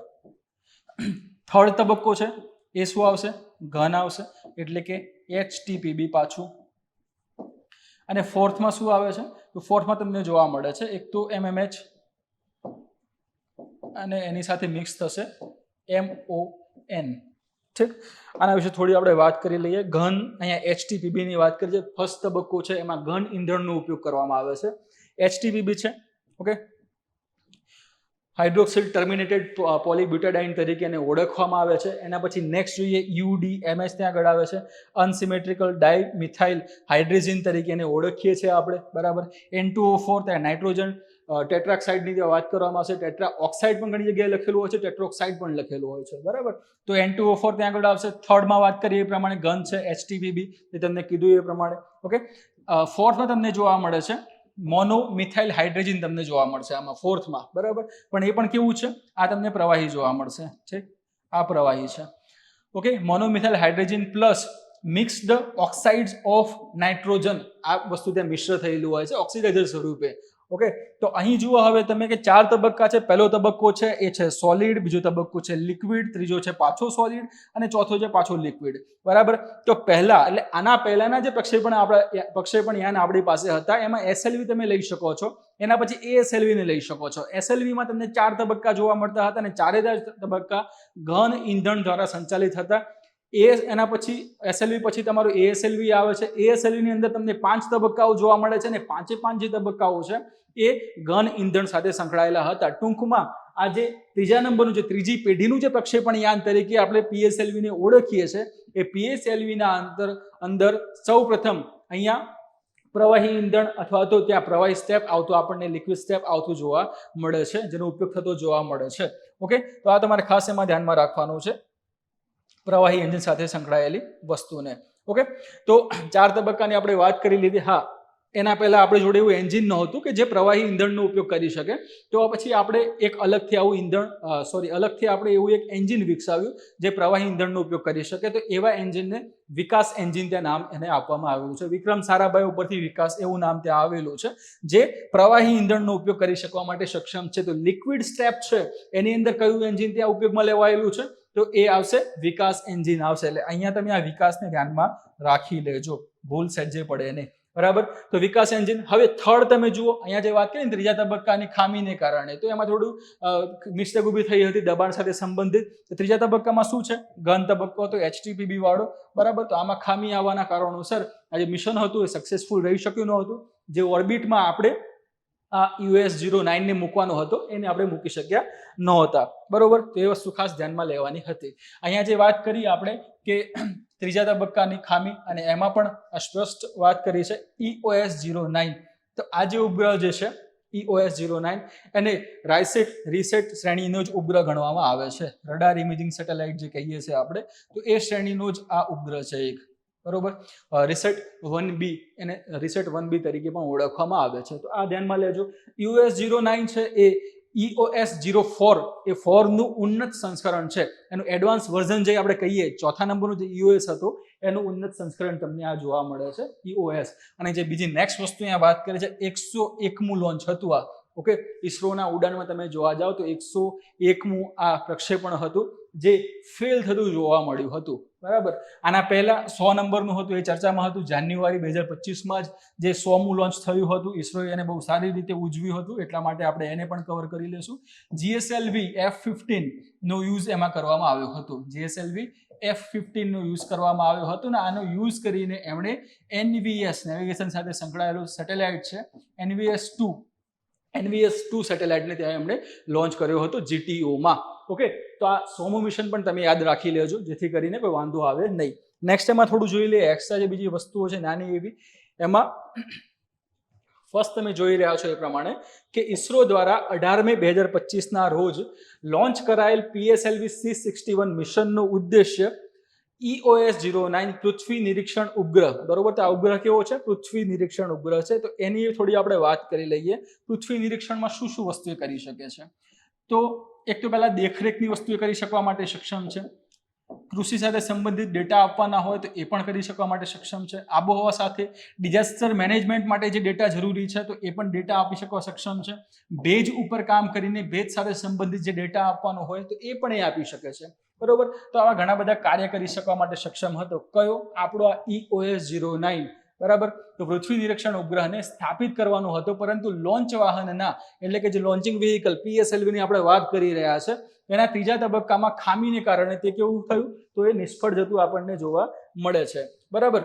થર્ડ તબક્કો છે એ શું આવશે? ઘન આવશે, એટલે કે HTPB પાછું. અને ફોર્થમાં શું આવે છે તો ફોર્થમાં તમને જોવા મળે છે એક તો MMH અને એની સાથે મિક્સ થશે MON. ઠીક, આના વિશે થોડી આપણે વાત કરી લઈએ. ઘન, અહીંયા HTPB ની વાત કરીએ. ફર્સ્ટ તબક્કો છે એમાં ઘન ઇંધણનો ઉપયોગ કરવામાં આવે છે. HTPB છે, ઓકે, હાઇડ્રોક્સિલ ટર્મિનેટેડ પોલીબ્યુટાડાઇન તરીકે એને ઓળખવામાં આવે છે. એના પછી નેક્સ્ટ જોઈએ UDMH ત્યાં આગળ આવે છે. અનસિમેટ્રિકલ ડાયમિથાઇલ હાઇડ્રોજન તરીકે એને ઓળખીએ છીએ આપણે, બરાબર. N2O4 ત્યાં નાઇટ્રોજન ટેટ્રાક્સાઇડની વાત કરવામાં આવશે. ટેટ્રા ઓક્સાઇડ પણ ઘણી જગ્યાએ લખેલું હોય છે, ટેટ્રોક્સાઇડ પણ લખેલું હોય છે, બરાબર. તો N2O4 ત્યાં આગળ આવશે. થર્ડમાં વાત કરીએ એ પ્રમાણે ઘન છે HTPB, એ તમને કીધું એ પ્રમાણે. ઓકે, ફોર્થમાં તમને જોવા મળે છે મોનોમિથાઇલ હાઇડ્રોજન તમને જોવા મળશે આમાં ફોર્થમાં, બરાબર. પણ એ પણ કેવું છે? આ તમને પ્રવાહી જોવા મળશે. ઠીક, આ પ્રવાહી છે. Okay, monomethyl hydrogen plus mixed oxides of nitrogen, આ વસ્તુ ત્યાં મિશ્ર થયેલું હોય છે ઓક્સિડાઇઝર સ્વરૂપે. ઓકે, તો અહીં જુઓ હવે તમે કે 4 તબક્કા છે. પહેલો તબક્કો છે એ છે સોલિડ, બીજો તબક્કો છે લિક્વિડ, ત્રીજો છે પાછો સોલિડ અને ચોથો છે પાછો લિક્વિડ. બરાબર. તો પહેલા એટલે આના પહેલાના જે પ્રક્ષેપણ યાન આપણી પાસે હતા એમાં એસએલવી તમે લઈ શકો છો, એના પછી એએસએલવી ને લઈ શકો છો. એસએલવી માં તમને 4 તબક્કા જોવા મળતા હતા અને ચારે તબક્કા ઘન ઈંધણ દ્વારા સંચાલિત હતા. એના પછી એસએલવી પછી તમારું એએસએલવી આવે છે. એએસએલવી ની અંદર તમને 5 તબક્કાઓ જોવા મળે છે અને 5 જે તબક્કાઓ છે એ ઘન ઈંધણ સાથે સંકળાયેલા હતા. ટૂંકમાં આ જે ત્રીજા નંબરનું જે ત્રીજી પેઢીનું જે પ્રક્ષેપણ યાન તરીકે આપણે પીએસએલવી ને ઓળખીએ છીએ એ પીએસએલવી ના અંદર સૌપ્રથમ અહીંયા પ્રવાહી ઈંધણ અથવા તો ત્યાં પ્રવાહી સ્ટેપ આવતો આપણને લિક્વિડ સ્ટેપ આવતું જોવા મળે છે, જેનો ઉપયોગ થતો જોવા મળે છે. ઓકે, તો આ તમારે ખાસ એમાં ધ્યાનમાં રાખવાનું છે, પ્રવાહી એન્જિન સાથે સંકળાયેલી વસ્તુને. ઓકે, તો 4 તબક્કાની આપણે વાત કરી લીધી. હા, એના પહેલા આપણે જોડે એવું એન્જિન નહોતું કે જે પ્રવાહી ઈંધણનો ઉપયોગ કરી શકે, તો પછી આપણે એક અલગથી આપણે એવું એક એન્જિન વિકસાવ્યું જે પ્રવાહી ઈંધણનો ઉપયોગ કરી શકે. તો એવા એન્જિનને વિકાસ એન્જિન ત્યાં નામ એને આપવામાં આવેલું છે. વિક્રમ સારાભાઈ ઉપરથી વિકાસ એવું નામ ત્યાં આવેલું છે, જે પ્રવાહી ઈંધણનો ઉપયોગ કરી શકવા માટે સક્ષમ છે. તો લિક્વિડ સ્ટેપ છે એની અંદર કયું એન્જિન ત્યાં ઉપયોગમાં લેવાયેલું છે? તો એ આવશે વિકાસ એન્જિન આવશે. એટલે અહીંયા તમે આ વિકાસને ધ્યાનમાં રાખી લેજો, ભૂલ સહેજે પડે નહીં. બરાબર. તો વિકાસ એન્જિન. હવે થર્ડ તમે જુઓ, અહીંયા જે વાત કરી ને ત્રીજા તબક્કાની ખામીને કારણે, તો એમાં થોડું મિસ્ટેક ઊભી થઈ હતી દબાણ સાથે સંબંધિત. તો ત્રીજા તબક્કામાં શું છે? ઘન તબક્કો હતો, HTPB વાળો. બરાબર. તો આમાં ખામી આવવાના કારણોસર આ જે મિશન હતું એ સક્સેસફુલ રહી શક્યું ન હતું. જે ઓર્બિટમાં આપણે આ US-09 ને મૂકવાનો હતો એને આપણે મૂકી શક્યા નહોતા. બરોબર. તો એ વસ્તુ ખાસ ધ્યાનમાં લેવાની હતી. અહીંયા જે વાત કરી આપણે કે ત્રીજા તબક્કાની ખામી, અને એમાં પણ સ્પષ્ટ વાત કરી છે EOS-09. તો આ જે ઉપગ્રહ જે છે EOS-09 એને રીસેટ શ્રેણીનો જ ઉપગ્રહ ગણવામાં આવે છે. રડાર ઇમેજિંગ સેટેલાઇટ જે કહીએ છીએ આપણે, તો એ શ્રેણીનો જ આ ઉપગ્રહ છે એક. બરોબર. રીસેટ 1B એને રીસેટ 1B તરીકે પણ ઓળખવામાં આવે છે. તો આ ધ્યાનમાં લેજો. US-09 છે એ EOS-04 એ 4 નું ઉન્નત સંસ્કરણ છે. એનું એડવાન્સ વર્ઝન જે આપણે કહીએ, ચોથા નંબરનું જે EOS હતો એનું ઉન્નત સંસ્કરણ તમને આ જોવા મળે છે EOS. અને જે બીજી નેક્સ્ટ વસ્તુ અહીંયા વાત કરી છે 101મું લોન્ચ હતું આ. ઓકે, ઈસરોના ઉડાનમાં તમે જોવા જાઓ તો 101મું આ પ્રક્ષેપણ હતું જે ફેલ થતું જોવા મળ્યું હતું. બરાબર. આના પહેલા 100 નંબરનું હતું, એ ચર્ચામાં હતું. જાન્યુઆરી 2025માં જ જે 100મું લોન્ચ થયું હતું, ઈસરોએ એને બહુ સારી રીતે ઉજવ્યું હતું, એટલા માટે આપણે એને પણ કવર કરી લેશું. GSLV F-15 નો યુઝ એમાં કરવામાં આવ્યો હતો. GSLV F-15 નો યુઝ કરવામાં આવ્યો હતો ને આનો યુઝ કરીને એમણે NVS નેવિગેશન સાથે સંકળાયેલું સેટેલાઇટ છે NVS-2 સેટેલાઇટને ત્યાં એમણે લોન્ચ કર્યો હતો GTO-માં. ઓકે, તો આ 100મું મિશન પણ તમે યાદ રાખી લેજો, જેથી કરીને કોઈ વાંધો આવે નહીં. નેક્સ્ટ એમાં થોડું જોઈ લઈએ એક્સ્ટ્રા જે બીજી વસ્તુઓ છે નાની એવી. એમાં ફર્સ્ટ તમે જોઈ રહ્યા છો એ પ્રમાણે કે ઈસરો દ્વારા 18 મે 2025ના રોજ લોન્ચ કરાયેલ PSLV C-61 મિશનનો ઉદ્દેશ્ય EOS-09 પૃથ્વી નિરીક્ષણ ઉપગ્રહ. બરોબર. તો આ ઉપગ્રહ કેવો છે? પૃથ્વી નિરીક્ષણ ઉપગ્રહ છે. તો એની થોડી આપણે વાત કરી લઈએ. પૃથ્વી નિરીક્ષણમાં શું શું વસ્તુઓ કરી શકે છે? તો એક તો પહેલા દેખરેખની વસ્તુઓ કરી શકવા માટે સક્ષમ છે. કૃષિ સાથે સંબંધિત ડેટા આપવાના હોય તો એ પણ કરી શકવા માટે સક્ષમ છે. આબોહવા સાથે ડિઝાસ્ટર મેનેજમેન્ટ માટે જે ડેટા જરૂરી છે તો એ પણ ડેટા આપી શકવા સક્ષમ છે. ભેજ ઉપર કામ કરીને ભેજ સાથે સંબંધિત જે ડેટા આપવાનો હોય તો એ પણ એ આપી શકે છે. બરોબર. તો આવા ઘણા બધા કાર્ય કરી શકવા માટે સક્ષમ હતો. કયો? આપણો આ EOS-09. બરાબર. તો પૃથ્વી નિરીક્ષણ ઉપગ્રહને સ્થાપિત કરવાનો હતો, પરંતુ લોન્ચ વાહનના એટલે કે જે લોન્ચિંગ વ્હીકલ PSLV ની આપણે વાત કરી રહ્યા છે એના ત્રીજા તબક્કામાં ખામીને કારણે તે કેવું થયું? તો એ નિષ્ફળ જતું આપણને જોવા મળે છે. બરાબર.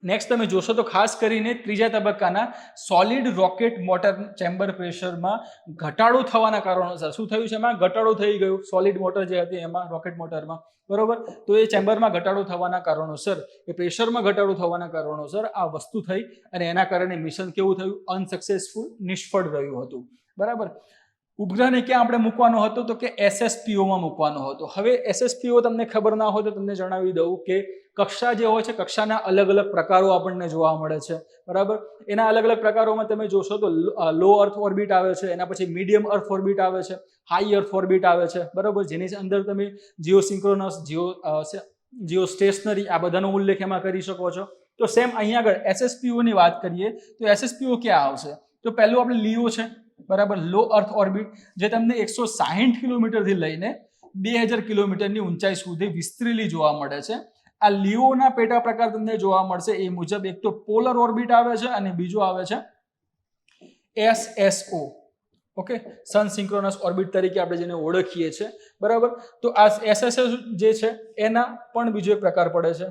નેક્સ્ટ તમે જોશો તો ખાસ કરીને ત્રીજા તબક્કાના સોલિડ રોકેટ મોટર ચેમ્બર પ્રેશરમાં ઘટાડો થવાના કારણોસર શું થયું છે? એમાં ઘટાડો થઈ ગયો. સોલિડ મોટર જે હતી એમાં, રોકેટ મોટરમાં. બરોબર. તો એ ચેમ્બરમાં ઘટાડો થવાના કારણોસર, એ પ્રેશરમાં ઘટાડો થવાના કારણોસર આ વસ્તુ થઈ અને એના કારણે મિશન કેવું થયું? અનસક્સેસફુલ, નિષ્ફળ રહ્યું હતું. બરાબર. ઉપગ્રહને ક્યાં આપણે મૂકવાનો હતો? તો કે SSPO-માં મૂકવાનો હતો. હવે SSPO તમને ખબર ના હોય તો તમને જણાવી દઉં કે કક્ષા જે હોય છે, કક્ષાના અલગ અલગ પ્રકારો આપણને જોવા મળે છે. બરાબર. એના અલગ અલગ પ્રકારોમાં તમે જોશો તો લો અર્થ ઓર્બિટ આવે છે, એના પછી મીડિયમ અર્થ ઓર્બિટ આવે છે, હાઈ અર્થ ઓર્બિટ આવે છે. બરાબર. જેની અંદર તમે જીઓસિંક્રોનસ, જીઓ સ્ટેશનરી આ બધાનો ઉલ્લેખ એમાં કરી શકો છો. તો સેમ અહીંયા આગળ SSPO ની વાત કરીએ તો SSPO ક્યાં આવશે? તો પહેલું આપણે લિયો છે, બરાબર, લો અર્થ ઓર્બિટ, જે તમને 160 કિલોમીટરથી લઈને 2000 કિલોમીટરની ઊંચાઈ સુધી વિસ્તરેલી જોવા મળે છે. આ લિયોના પેટા પ્રકાર તમને જોવા મળશે એ મુજબ એક તો પોલર ઓર્બિટ આવે છે અને બીજો આવે છે SSO, ઓકે, સન સિંક્રોનસ ઓર્બિટ તરીકે આપણે જેને ઓળખીએ છીએ, બરાબર. તો આ SSO જે છે એના પણ બીજો એક પ્રકાર પડે છે.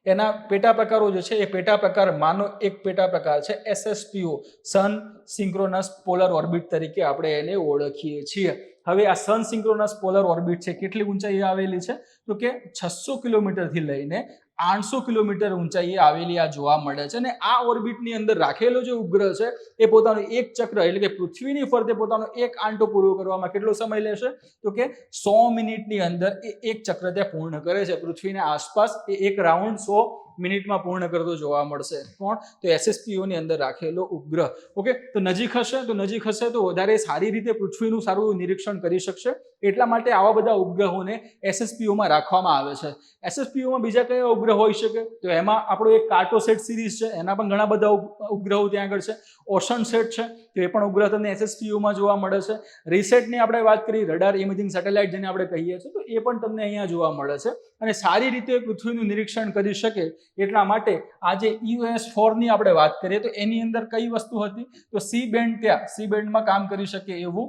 એના પેટા પ્રકારો જે છે એ પેટા પ્રકાર માનો એક પેટા પ્રકાર છે SSPO, સન સિંક્રોનસ પોલર ઓર્બિટ તરીકે આપણે એને ઓળખીએ છીએ. હવે આ સન સિંક્રોનસ પોલર ઓર્બિટ છે કેટલી ઊંચાઈએ આવેલી છે તો કે 600 કિલોમીટરથી લઈને 800 કિલોમીટર ઊંચાઈએ આવેલી આ જોવા મળે છે. અને આ ઓર્બિટની અંદર રાખેલો જે ઉપગ્રહ છે એ પોતાનું એક ચક્ર એટલે કે પૃથ્વીની ફરતે પોતાનો એક આંટો પૂરો કરવામાં કેટલો સમય લેશે તો કે 100 મિનિટની અંદર એ એક ચક્ર ત્યાં પૂર્ણ કરે છે. પૃથ્વીના આસપાસ એ એક રાઉન્ડ 100 મિનિટમાં પૂર્ણ કરતો જોવા મળશે. કોણ? તો SSPO ની અંદર રાખેલો ઉપગ્રહ. ઓકે, તો નજીક હશે તો વધારે સારી રીતે પૃથ્વીનું સારું નિરીક્ષણ કરી શકશે. એટલા માટે આવા બધા ઉપગ્રહોને SSPO માં રાખવામાં આવે છે. SSPO માં બીજા કયા ઉપગ્રહ હોઈ શકે તો એમાં આપણો એક કાર્ટોસેટ સિરીઝ છે, એના પણ ઘણા બધા ઉપગ્રહો ત્યાં આગળ છે. ઓશન સેટ છે તો એ પણ ઉપગ્રહ તમને SSPO માં જોવા મળે છે. રીસેટની આપણે વાત કરી, રડાર ઇમેજિંગ સેટેલાઇટ જેને આપણે કહીએ છીએ, તો એ પણ તમને અહીંયા જોવા મળે છે. અને સારી રીતે પૃથ્વીનું નિરીક્ષણ કરી શકે એટલા માટે આ જે EOS-4 ની આપણે વાત કરીએ તો એની અંદર કઈ વસ્તુ હતી તો સી બેન્ડમાં કામ કરી શકે એવું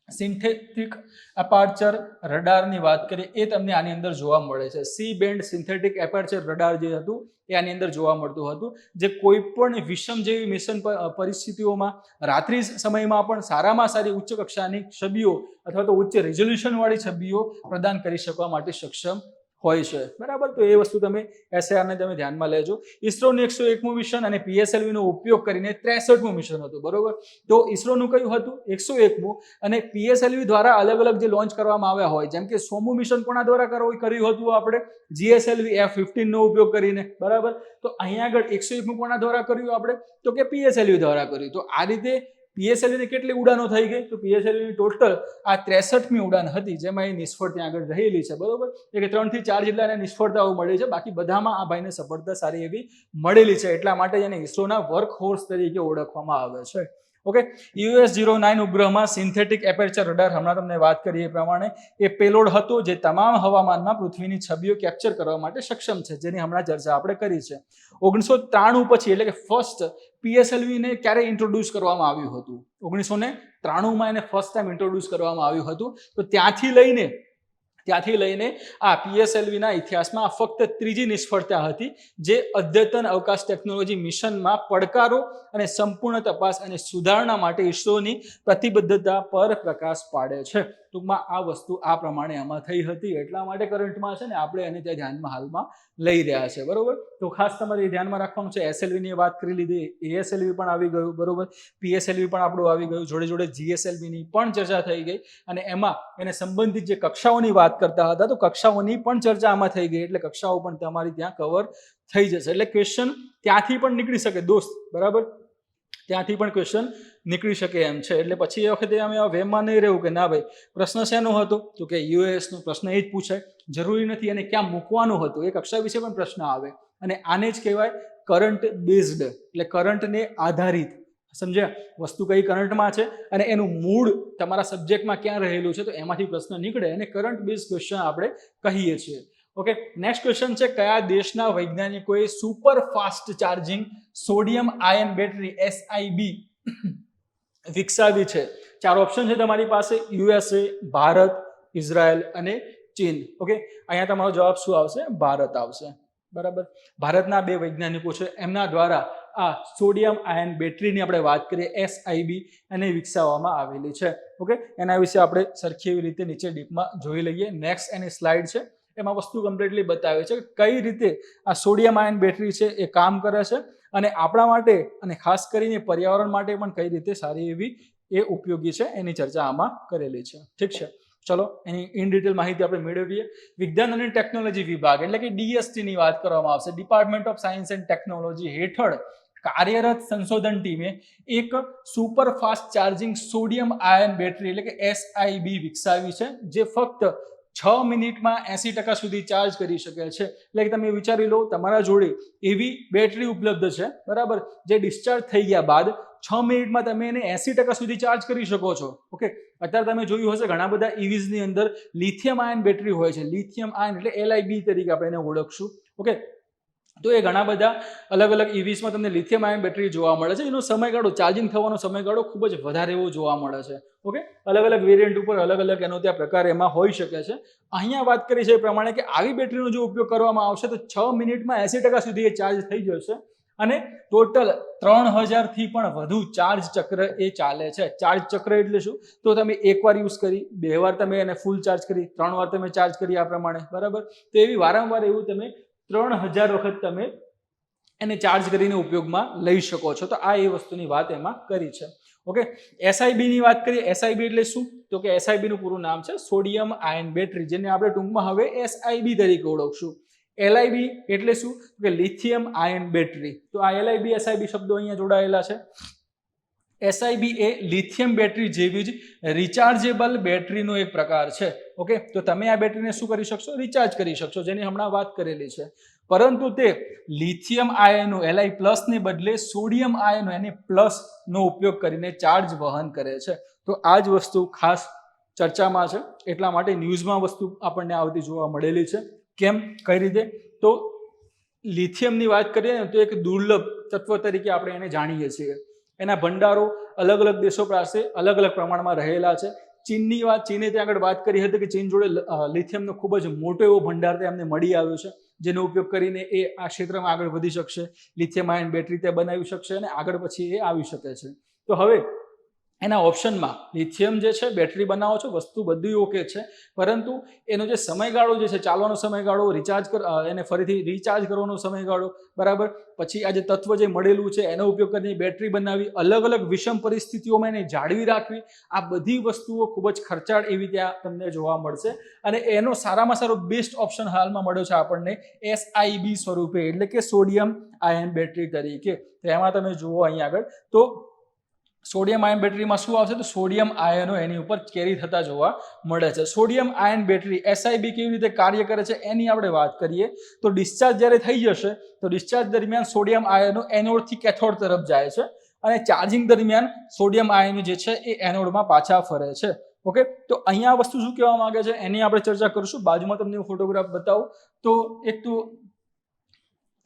સિન્થેટિક અપાર્ચર રડારની વાત કરીએ એ તમને આની અંદર જોવા મળે છે. સી બેન્ડ સિન્થેટિક અપાર્ચર રડાર જે હતું એ આની અંદર જોવા મળતું હતું, જે કોઈ પણ વિષમ જેવી મિશન પરિસ્થિતિઓમાં રાત્રિ સમયમાં પણ સારામાં સારી ઉચ્ચ કક્ષાની છબીઓ અથવા તો ઉચ્ચ રેઝોલ્યુશન વાળી છબીઓ પ્રદાન કરી શકવા માટે સક્ષમ હોય છે, બરાબર. તો એ વસ્તુ તમે SAR ને તમે ધ્યાનમાં લેજો. ઇસરોનું 101મું મિશન અને PSLV નો ઉપયોગ કરીને 63મું મિશન હતું, બરોબર. તો ઇસરોનું કયું હતું 101મું અને PSLV દ્વારા અલગ અલગ જે લોન્ચ કરવામાં આવ્યા હોય, જેમ કે 100મું મિશન કોના દ્વારા કર્યું હતું આપણે GSLV F-15 નો ઉપયોગ કરીને, બરાબર. તો અહીંયા આગળ 101મું કોના દ્વારા કર્યું આપણે તો કે PSLV દ્વારા કર્યું. તો આ રીતે PSLV ની કેટલી ઉડાનો થઈ ગઈ તો PSLV ની ટોટલ આ 63મી ઉડાન હતી, જેમાં એ નિષ્ફળ ત્યાં આગળ રહેલી છે, બરોબર. એટલે કે 3 થી 4 જેટલા એને નિષ્ફળતાઓ મળી છે, બાકી બધામાં આ ભાઈને સફળતા સારી એવી મળેલી છે. એટલા માટે એને ઇસરોના વર્ક હોર્સ તરીકે ઓળખવામાં આવે છે. ઓકે, EOS-09 ઉપગ્રહમાં સિન્થેટિક એપર્ચર રડાર, હમણાં તમને વાત કરી એ પ્રમાણે એ પેલોડ હતો જે તમામ હવામાનમાં પૃથ્વીની છબીઓ કેપ્ચર કરવા માટે સક્ષમ છે, જેની હમણાં ચર્ચા આપણે કરી છે. 1993 પછી એટલે કે ફર્સ્ટ PSLV ને ક્યારે ઇન્ટ્રોડ્યુસ કરવામાં આવ્યું હતું 1993માં એને ફર્સ્ટ ટાઈમ ઇન્ટ્રોડ્યુસ કરવામાં આવ્યું હતું. તો ત્યાંથી લઈને આ PSLV ના ઇતિહાસમાં ફક્ત ત્રીજી નિષ્ફળતા હતી, જે અદ્યતન અવકાશ ટેકનોલોજી મિશનમાં પડકારો અને સંપૂર્ણ તપાસ અને સુધારણા માટે ઇસરોની પ્રતિબદ્ધતા પર પ્રકાશ પાડે છે. ટૂંકમાં આ વસ્તુ આ પ્રમાણે આમાં થઈ હતી, એટલા માટે કરંટમાં છે ને આપણે એને ત્યાં ધ્યાનમાં હાલમાં લઈ રહ્યા છે, બરોબર. તો ખાસ તમારે ધ્યાનમાં રાખવાનું છે. SLV ની વાત કરી લીધી, ASLV પણ આવી ગયું, બરોબર. PSLV પણ આપણું આવી ગયું, જોડે જોડે GSLV ની પણ ચર્ચા થઈ ગઈ અને એમાં એને સંબંધિત જે કક્ષાઓની વાત કરતા હતા તો કક્ષાઓની પણ ચર્ચા આમાં થઈ ગઈ, એટલે કક્ષાઓ પણ તમારી ત્યાં કવર થઈ જશે. એટલે ક્વેશ્ચન ત્યાંથી પણ નીકળી શકે દોસ્ત, બરાબર. ત્યાંથી પણ ક્વેશ્ચન નીકળી શકે એમ છે. એટલે પછી એ વખતે અમે વેમમાં નહીં રહેવું કે ના ભાઈ પ્રશ્ન શેનો હતો તો કે EOS નો પ્રશ્ન એ જ પૂછાય, જરૂરી નથી એને ક્યાં મૂકવાનું હતું, એ કક્ષા વિશે પણ પ્રશ્ન આવે. અને આને જ કહેવાય કરંટ બેઝડ, એટલે કરંટને આધારિત, સમજ્યા, વસ્તુ કઈ કરંટમાં છે અને એનું મૂળ તમારા સબ્જેક્ટમાં ક્યાં રહેલું છે તો એમાંથી પ્રશ્ન નીકળે અને કરંટ બેઝ ક્વેશ્ચન આપણે કહીએ છીએ. ઓકે, નેક્સ્ટ ક્વેશ્ચન છે કયા દેશના વૈજ્ઞાનિકોએ super fast charging sodium ion battery SIB વિકસાવી છે? 4 ઓપ્શન છે તમારી પાસે, USA, ભારત, ઇઝરાયલ અને ચીન. ઓકે, અહીંયા તમારો જવાબ શું આવશે? ભારત આવશે, બરાબર. ભારતના 2 વૈજ્ઞાનિકો છે, એમના દ્વારા આ સોડિયમ આયન બેટરીની આપણે વાત કરીએ SIB એને વિકસાવવામાં આવેલી છે. ઓકે, એના વિશે આપણે સરખી એવી રીતે નીચે ડીપમાં જોઈ લઈએ. નેક્સ્ટ એની સ્લાઇડ છે, એમાં વસ્તુ કમ્પ્લીટલી બતાવે છે કે કઈ રીતે આ સોડિયમ આયન બેટરી છે એ કામ કરે છે અને આપણા માટે અને ખાસ કરીને પર્યાવરણ માટે પણ કઈ રીતે સારી એવી એ ઉપયોગી છે એની ચર્ચા આમાં કરેલી છે. ઠીક છે, ચલો એની ઇન ડિટેલ માહિતી આપણે મેળવીએ. વિજ્ઞાન અને ટેકનોલોજી વિભાગ એટલે કે DST ની વાત કરવામાં આવશે. Department of science and technology હેઠળ કાર્યરત સંશોધન ટીમે એક super fast charging sodium ion battery એટલે કે SIB વિકસાવી છે, જે ફક્ત 6 મિનિટમાં 80% સુધી ચાર્જ કરી શકે છે. એટલે કે તમે વિચારી લો તમારા જોડે એવી બેટરી ઉપલબ્ધ છે, બરાબર, જે ડિસ્ચાર્જ થઈ ગયા બાદ 6 મિનિટમાં તમે એને 80% સુધી ચાર્જ કરી શકો છો. ઓકે, અત્યારે તમે જોયું હશે ઘણા બધા EVs ની અંદર લિથિયમ આયન બેટરી હોય છે. લિથિયમ આયન એટલે LIB તરીકે આપણે એને ઓળખશું. ઓકે, તો એ ઘણા બધા અલગ અલગ EVsમાં તમને લિથિયમ આયન બેટરી જોવા મળે છે. એનો સમયગાળો, ચાર્જિંગ થવાનો સમયગાળો ખૂબ જ વધારે એવો જોવા મળે છે. ઓકે, અલગ અલગ વેરિયન્ટ ઉપર અલગ અલગ એનો ત્યાં પ્રકાર એમાં હોઈ શકે છે. અહીંયા વાત કરી છે એ પ્રમાણે કે આવી બેટરીનો જો ઉપયોગ કરવામાં આવશે તો 6 મિનિટમાં 80% સુધી એ ચાર્જ થઈ જશે અને ટોટલ 3000 થી પણ વધુ ચાર્જ ચક્ર એ ચાલે છે. ચાર્જ ચક્ર એટલે શું? તો તમે એકવાર યુઝ કરી, 2 વાર તમે એને ફૂલ ચાર્જ કરી, 3 વાર તમે ચાર્જ કરી આ પ્રમાણે, બરાબર. તો એવી વારંવાર એવું તમે 3000 વખત તમે એને ચાર્જ કરીને ઉપયોગમાં લઈ શકો છો. તો આ એ વસ્તુની વાત એમાં કરી છે. ઓકે, SIB ની વાત કરીએ. SIB એટલે શું? તો કે SIB નું પૂરું નામ છે સોડિયમ આયન બેટરી, જેને આપણે ટૂંકમાં હવે SIB તરીકે ઓળખશું. LIB એટલે શું? કે લિથિયમ આયન બેટરી. તો આ LIB SIB શબ્દો અહીંયા જોડાયેલા છે. SIB એ લિથિયમ બેટરી જેવી જ રિચાર્જેબલ બેટરીનો એક પ્રકાર છે. ઓકે, તો તમે આ બેટરીને શું કરી શકશો? રિચાર્જ કરી શકશો, જેની હમણાં વાત કરેલી છે. પરંતુ તે લિથિયમ આયનો Li+ ને બદલે સોડિયમ આયનો Na+ નો ઉપયોગ કરીને ચાર્જ વહન કરે છે. તો આ જ વસ્તુ ખાસ ચર્ચામાં છે, એટલા માટે ન્યૂઝમાં વસ્તુ આપણને આવતી જોવા મળેલી છે. કેમ, કઈ રીતે? તો લિથિયમની વાત કરીએ ને તો એક દુર્લભ તત્વ તરીકે આપણે એને જાણીએ છીએ. એના ભંડારો અલગ અલગ દેશો પાસે અલગ અલગ પ્રમાણમાં રહેલા છે. ચીનની વાત, ચીને ત્યાં આગળ વાત કરી હતી કે ચીન જોડે લિથિયમનો ખૂબ જ મોટો એવો ભંડાર તેમને મળી આવ્યો છે, જેનો ઉપયોગ કરીને એ આ ક્ષેત્રમાં આગળ વધી શકશે, લિથિયમ આયન બેટરી તે બનાવી શકશે અને આગળ પછી એ આવી શકે છે. તો હવે એના ઓપ્શનમાં લિથિયમ જે છે બેટરી બનાવો છો, વસ્તુ બધી ઓકે છે, પરંતુ એનો જે સમયગાળો જે છે, ચાલવાનો સમયગાળો, એને ફરીથી રિચાર્જ કરવાનો સમયગાળો, બરાબર, પછી આ જે તત્વ જે મળેલું છે એનો ઉપયોગ કરીને બેટરી બનાવી, અલગ અલગ વિષમ પરિસ્થિતિઓમાં એને જાળવી રાખવી, આ બધી વસ્તુઓ ખૂબ જ ખર્ચાળ એવી ત્યાં તમને જોવા મળશે. અને એનો સારામાં સારો બેસ્ટ ઓપ્શન હાલમાં મળ્યો છે આપણને SIB સ્વરૂપે, એટલે કે સોડિયમ આયન બેટરી તરીકે. તો એમાં તમે જુઓ અહીંયા આગળ, તો સોડિયમ આયન બેટરીમાં શું આવશે? તો સોડિયમ આયનો એની ઉપર કેરી થતા જોવા મળે છે. સોડિયમ આયન બેટરી SIB કેવી રીતે કાર્ય કરે છે એની આપણે વાત કરીએ તો ડિસ્ચાર્જ જ્યારે થઈ જશે તો ડિસ્ચાર્જ દરમિયાન સોડિયમ આયનો એનોડથી કેથોડ તરફ જાય છે અને ચાર્જિંગ દરમિયાન સોડિયમ આયનો જે છે એ એનોડમાં પાછા ફરે છે. ઓકે, તો અહીંયા વસ્તુ શું કહેવા માંગે છે એની આપણે ચર્ચા કરીશું. બાજુમાં તમને ફોટોગ્રાફ બતાવું તો એક તો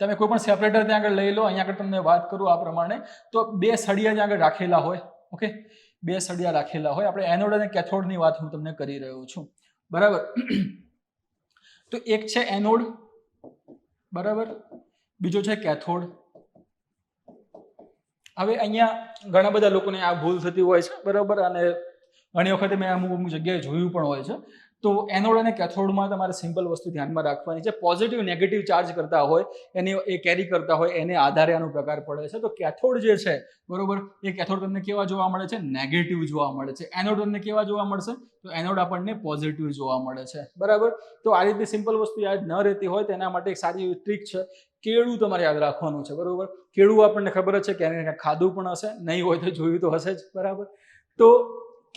તમે કોઈ પણ સેપરેટર ત્યાં આગળ લઈ લો. અહીંયા આગળ તમને વાત કરું આ પ્રમાણે, તો 2 સળિયા ત્યાં આગળ રાખેલા હોય. ઓકે, 2 સળિયા રાખેલા હોય. આપણે એનોડ અને કેથોડની વાત હું તમને કરી રહ્યો છું, બરાબર. તો એક છે એનોડ, બરાબર, બીજો છે કેથોડ. હવે અહીંયા ઘણા બધા લોકોને આ ભૂલ થતી હોય છે, બરાબર, અને ઘણી વખતે મેં અમુક જગ્યાએ જોયું પણ હોય છે. તો એનોડ અને કેથોડમાં તમારે સિમ્પલ વસ્તુ ધ્યાનમાં રાખવાની છે. પોઝિટિવ નેગેટિવ ચાર્જ કરતા હોય એને એ કેરી કરતા હોય એને આધારે આનો પ્રકાર પડે છે. તો કેથોડ જે છે, બરોબર, એ કેથોડ તમને કેવા જોવા મળે છે? નેગેટિવ જોવા મળે છે. એનોડ તમને કેવા જોવા મળશે? તો એનોડ આપણને પોઝિટિવ જોવા મળે છે, બરાબર. તો આ રીતે સિમ્પલ વસ્તુ યાદ ન રહેતી હોય તેના માટે એક સારી એવી ટ્રીક છે. કેળું તમારે યાદ રાખવાનું છે, બરોબર. કેળું આપણને ખબર જ છે કે એને ખાધું પણ હશે, નહીં હોય તો જોયું તો હશે જ, બરાબર. તો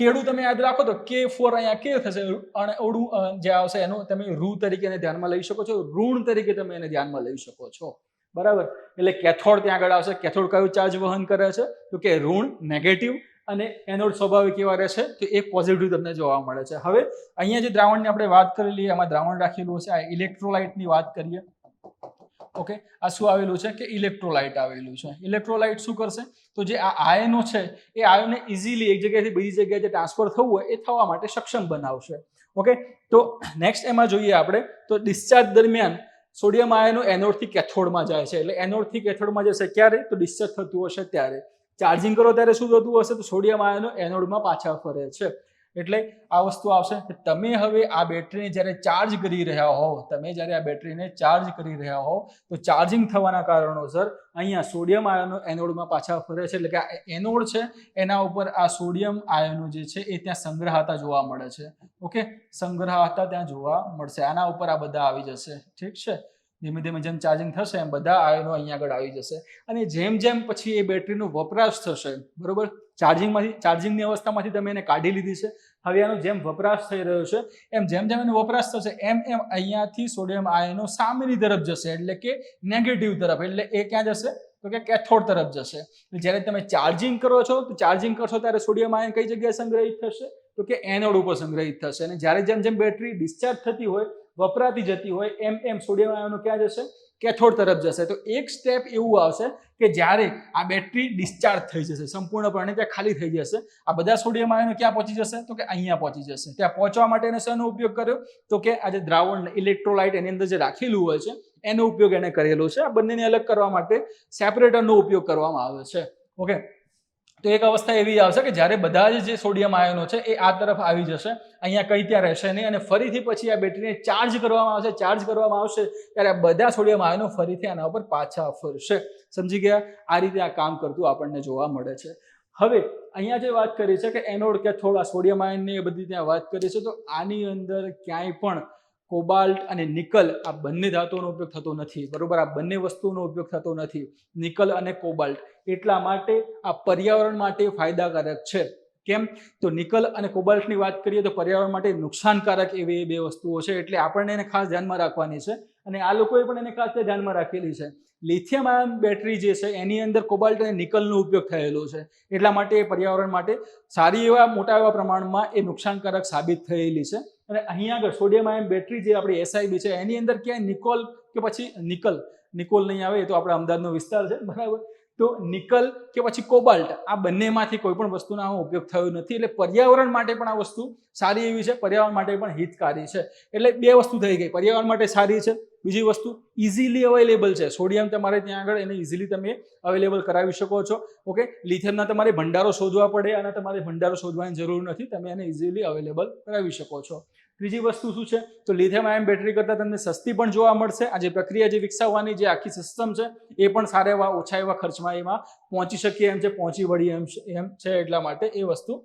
કેળું તમે યાદ રાખો તો K4 અહીંયા કે થશે અને ઓડું જે આવશે એનો તમે ઋ તરીકે એને ધ્યાનમાં લઈ શકો છો, ઋણ તરીકે તમે એને ધ્યાનમાં લઈ શકો છો, બરાબર. એટલે કેથોડ ત્યાં આગળ આવશે. કેથોડ કયો ચાર્જ વહન કરે છે? તો કે ઋણ, નેગેટિવ, અને એનોડ સ્વાભાવિક કેવા રહે છે? તો એક પોઝિટિવ તમને જોવા મળે છે. હવે અહીંયા જે દ્રાવણની આપણે વાત કરેલી, એમાં દ્રાવણ રાખેલું છે, આ ઇલેક્ટ્રોલાઇટની વાત કરીએ. ઓકે, આ શું આવેલું છે કે ઇલેક્ટ્રોલાઇટ આવેલું છે. ઇલેક્ટ્રોલાઇટ શું કરશે? તો જે આ આયનો છે એ આયનને ઇઝીલી એક જગ્યાએથી બીજી જગ્યાએ ટ્રાન્સફર થવું હોય એ થવા માટે સક્ષમ બનાવશે. ઓકે, તો નેક્સ્ટ એમાં જોઈએ આપણે તો ડિસ્ચાર્જ દરમિયાન સોડિયમ આયનો એનોડથી કેથોડમાં જાય છે. એટલે એનોડથી કેથોડમાં જશે ક્યારે? તો ડિસ્ચાર્જ થતું હશે ત્યારે. ચાર્જિંગ કરો ત્યારે શું થતું હશે? તો સોડિયમ આયનો એનોડમાં પાછા ફરે છે. એટલે આ વસ્તુ આવશે કે તમે હવે આ બેટરીને જ્યારે ચાર્જ કરી રહ્યા હોવ, તો ચાર્જિંગ થવાના કારણોસર અહીંયા સોડિયમ આયનો એનોડમાં પાછા ફરે છે. એટલે કે આ એનોડ છે એના ઉપર આ સોડિયમ આયનો જે છે એ ત્યાં સંગ્રહાતા જોવા મળે છે. ઓકે, સંગ્રહાતા ત્યાં જોવા મળશે. આના ઉપર આ બધા આવી જશે, ઠીક છે. ધીમે ધીમે જેમ ચાર્જિંગ થશે એમ બધા આયનો અહીંયા આગળ આવી જશે અને જેમ જેમ પછી એ બેટરીનો વપરાશ થશે, બરોબર, ચાર્જિંગની અવસ્થામાંથી તમે એને કાઢી લીધી છે, હવે આનો જેમ વપરાશ થઈ રહ્યો છે એમ જેમ જેમ એનો વપરાશ થશે એમ એમ અહીંયાથી સોડિયમ આયનો સામેની તરફ જશે, એટલે કે નેગેટિવ તરફ. એટલે એ ક્યાં જશે? તો કે કેથોડ તરફ જશે. જ્યારે તમે ચાર્જિંગ કરો છો તો ચાર્જિંગ કરશો ત્યારે સોડિયમ આયન કઈ જગ્યાએ સંગ્રહિત થશે? તો કે એનોડ ઉપર સંગ્રહિત થશે. અને જ્યારે જેમ જેમ બેટરી ડિસ્ચાર્જ થતી હોય, વપરાતી જતી હોય, એમ એમ સોડિયમ આયનો ક્યાં જશે? કેથોડ તરફ જશે. તો એક સ્ટેપ એવું આવશે કે જ્યારે આ બેટરી ડિસ્ચાર્જ થઈ જશે સંપૂર્ણપણે, ત્યાં ખાલી થઈ જશે, આ બધા સોડિયમ આયનો ક્યાં પહોંચી જશે? તો કે અહીંયા પહોંચી જશે. ત્યાં પહોંચવા માટે એને શેનો ઉપયોગ કર્યો? તો કે આ જે દ્રાવણ ઇલેક્ટ્રોલાઇટ એની અંદર જે રાખેલું હોય છે એનો ઉપયોગ એને કરેલો છે. આ બંનેને અલગ કરવા માટે સેપરેટરનો ઉપયોગ કરવામાં આવે છે. ઓકે, તો એક અવસ્થા એવી આવશે કે જ્યારે બધા જ જે સોડિયમ આયનો છે એ આ તરફ આવી જશે, અહીંયા કઈ ત્યાં રહેશે નહીં, અને ફરીથી પછી આ બેટરીને ચાર્જ કરવામાં આવશે. ચાર્જ કરવામાં આવશે ત્યારે બધા સોડિયમ આયનો ફરીથી આના ઉપર પાછા ફરશે. સમજી ગયા? આ રીતે આ કામ કરતું આપણને જોવા મળે છે. હવે અહીંયા જે વાત કરી છે કે એનોડ કેથોડ, આ સોડિયમ આયનની એ બધી ત્યાં વાત કરી છે, તો આની અંદર ક્યાંય પણ કોબાલ્ટ અને નિકલ આ બંને ધાતુઓનો ઉપયોગ થતો નથી, બરોબર. આ બંને વસ્તુનો ઉપયોગ થતો નથી, નિકલ અને કોબાલ્ટ. એટલા માટે આ પર્યાવરણ માટે ફાયદાકારક છે. કેમ? તો નિકલ અને કોબાલ્ટની વાત કરીએ તો પર્યાવરણ માટે નુકસાનકારક એવી બે વસ્તુઓ છે, એટલે આપણને એને ખાસ ધ્યાનમાં રાખવાની છે અને આ લોકોએ પણ એને ખાસ ધ્યાનમાં રાખેલી છે. લિથિયમ આયન બેટરી જે છે એની અંદર કોબાલ્ટ અને નિકલનો ઉપયોગ થયેલો છે, એટલા માટે એ પર્યાવરણ માટે સારી એવા મોટા એવા પ્રમાણમાં એ નુકસાનકારક સાબિત થયેલી છે. અને અહીંયા આગળ સોડિયમ આયન બેટરી જે આપણી SiB છે એની અંદર ક્યાંય નિકોલ કે પછી નિકોલ નહીં આવે, એ તો આપણા અમદાવાદનો વિસ્તાર છે, બરાબર. તો નિકલ કે પછી કોબાલ્ટ આ બંનેમાંથી કોઈ પણ વસ્તુનો આનો ઉપયોગ થયો નથી, એટલે પર્યાવરણ માટે પણ આ વસ્તુ સારી એવી છે, પર્યાવરણ માટે પણ હિતકારી છે. એટલે બે વસ્તુ થઈ ગઈ, પર્યાવરણ માટે સારી છે, બીજી વસ્તુ ઇઝીલી અવેલેબલ છે. સોડિયમ તમારે ત્યાં આગળ એને ઇઝીલી તમે અવેલેબલ કરાવી શકો છો. ઓકે, લિથિયમના તમારે ભંડારો શોધવા પડે અને તમારે ભંડારો શોધવાની જરૂર નથી, તમે એને ઇઝીલી અવેલેબલ કરાવી શકો છો. ત્રીજી વસ્તુ શું છે? તો લિથિયમ આયન બેટરી કરતાં તમને સસ્તી પણ જોવા મળશે. આ જે પ્રક્રિયા જે વિકસાવવાની જે આખી સિસ્ટમ છે એ પણ સારા એવા ઓછા એવા ખર્ચમાં એમાં પહોંચી શકીએ એમ છે, પહોંચી વળીએ એમ છે, એટલા માટે એ વસ્તુ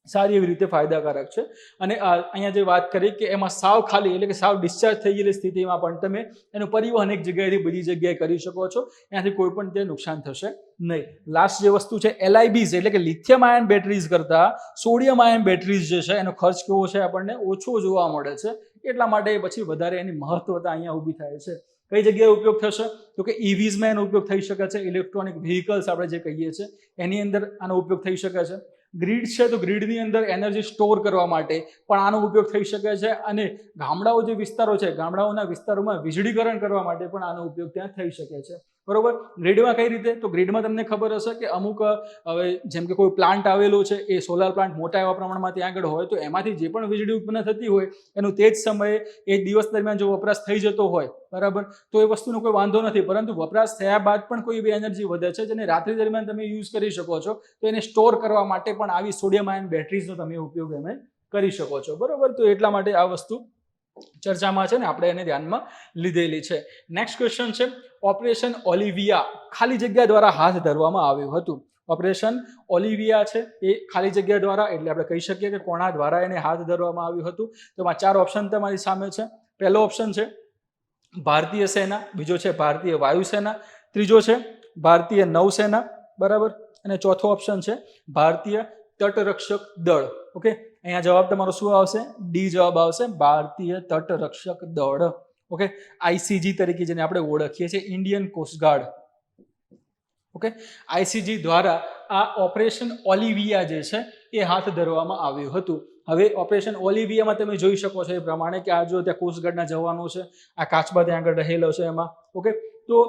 સારી એવી રીતે ફાયદાકારક છે. અને અહીંયા જે વાત કરી કે એમાં સાવ ખાલી એટલે કે સાવ ડિસ્ચાર્જ થઈ ગયેલી સ્થિતિમાં પણ તમે એનું પરિવહન એક જગ્યાએથી બીજી જગ્યાએ કરી શકો છો, એનાથી કોઈ પણ તે નુકસાન થશે નહીં. લાસ્ટ જે વસ્તુ છે LIBs એટલે કે લિથિયમ આયન બેટરીઝ કરતા સોડિયમ આયન બેટરીઝ જે છે એનો ખર્ચ કેવો છે? આપણને ઓછો જોવા મળે છે, એટલા માટે પછી વધારે એની મહત્વતા અહીંયા ઊભી થાય છે. કઈ જગ્યાએ ઉપયોગ થશે? તો કે EVsમાં એનો ઉપયોગ થઈ શકે છે, ઇલેક્ટ્રોનિક વ્હીકલ્સ આપણે જે કહીએ છીએ એની અંદર આનો ઉપયોગ થઈ શકે છે. ગ્રીડ છે તો ગ્રીડની અંદર એનર્જી સ્ટોર કરવા માટે પણ આનો ઉપયોગ થઈ શકે છે, અને ગામડાઓ જે વિસ્તારો છે ગામડાઓના વિસ્તારોમાં વીજળીકરણ કરવા માટે પણ આનો ઉપયોગ ત્યાં થઈ શકે છે, બરોબર. ગ્રીડમાં કઈ રીતે? તો ગ્રીડમાં તમને ખબર હશે કે અમુક હવે જેમ કે કોઈ પ્લાન્ટ આવેલો છે, એ સોલાર પ્લાન્ટ મોટા એવા પ્રમાણમાં ત્યાં આગળ હોય તો એમાંથી જે પણ વીજળી ઉત્પન્ન થતી હોય એનું તે જ સમયે એ દિવસ દરમિયાન જો વપરાશ થઈ જતો હોય, બરાબર, તો એ વસ્તુનો કોઈ વાંધો નથી. પરંતુ વપરાશ થયા બાદ પણ કોઈ એવી એનર્જી વધે છે જેને રાત્રિ દરમિયાન તમે યુઝ કરી શકો છો, તો એને સ્ટોર કરવા માટે પણ આવી સોડિયમ આયન બેટરીઝનો તમે ઉપયોગ એમ કરી શકો છો, બરોબર. તો એટલા માટે આ વસ્તુ ચર્ચામાં છે ને આપણે એને ધ્યાનમાં લીધેલી છે. નેક્સ્ટ ક્વેશ્ચન છે, ઓપરેશન ઓલિવિયા ખાલી જગ્યા દ્વારા હાથ ધરવામાં આવ્યું હતું. ઓપરેશન ઓલિવિયા છે એ ખાલી જગ્યા દ્વારા, એટલે આપણે કહી શકીએ કે કોના દ્વારા એને હાથ ધરવામાં આવ્યું હતું. તો એમાં 4 ઓપ્શન તમારી સામે છે. પહેલો ઓપ્શન છે ભારતીય સેના, બીજો છે ભારતીય વાયુસેના, ત્રીજો છે ભારતીય નૌસેના, બરાબર, અને ચોથો ઓપ્શન છે ભારતીય તટરક્ષક દળ. ઓકે, અહીંયા જવાબ તમારો શું આવશે? ડી જવાબ આવશે, ભારતીય તટરક્ષક દળ. ઓકે, ICG તરીકે જેને આપણે ઓળખીએ છીએ, ઇન્ડિયન કોસ્ટગાર્ડ. ઓકે, ICG દ્વારા આ ઓપરેશન ઓલિવિયા જે છે એ હાથ ધરવામાં આવ્યું હતું. હવે ઓપરેશન ઓલિવિયામાં તમે જોઈ શકો છો એ પ્રમાણે કે આ જો ત્યાં કોસ્ટગાર્ડના જવાનો છે, આ કાચબા ત્યાં આગળ રહેલો છે એમાં. ઓકે, તો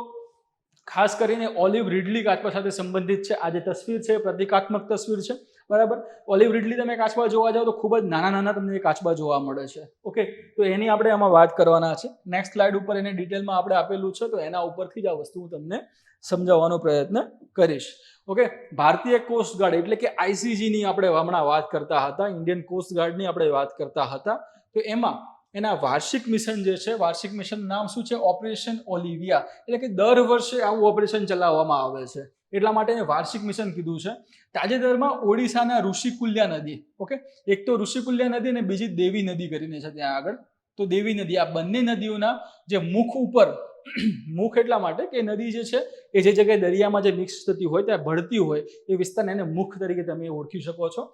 ખાસ કરીને ઓલિવ રિડલી કાચબા સાથે સંબંધિત છે. આ જે તસવીર છે પ્રતિકાત્મક તસવીર છે, બરાબર. ઓલિવ રિડલી તમે કાચબા જોવા જાઓ તો ખૂબ જ નાના નાના તમને કાચબા જોવા મળે છે. ઓકે, તો એની આપણે આમાં વાત કરવાના છે. નેક્સ્ટ સ્લાઇડ ઉપર એને ડિટેલમાં આપણે આપેલું છે, તો એના ઉપરથી જ આ વસ્તુ હું તમને સમજાવવાનો પ્રયત્ન કરીશ. ઓકે, ભારતીય કોસ્ટગાર્ડ એટલે કે ICG ની આપણે હમણાં વાત કરતા હતા, ઇન્ડિયન કોસ્ટગાર્ડની આપણે વાત કરતા હતા. તો એમાં એના વાર્ષિક મિશન જે છે, વાર્ષિક મિશન નામ શું છે? ઓપરેશન ઓલિવિયા. એટલે કે દર વર્ષે આવું ઓપરેશન ચલાવવામાં આવે છે, એટલા માટે એને વાર્ષિક મિશન કીધું છે. તાજેતરમાં ઓડિશાના ઋષિકુલ્યા નદી, ઓકે, એક તો ઋષિકુલ્યા નદી અને બીજી દેવી નદી કરીને છે ત્યાં આગળ, તો દેવી નદી, આ બંને નદીઓના જે મુખ ઉપર, મુખ એટલા માટે કે નદી જે છે એ જે જગ્યાએ દરિયામાં જે મિક્સ થતી હોય ત્યાં ભળતી હોય એ વિસ્તારને એને મુખ તરીકે તમે ઓળખી શકો છો.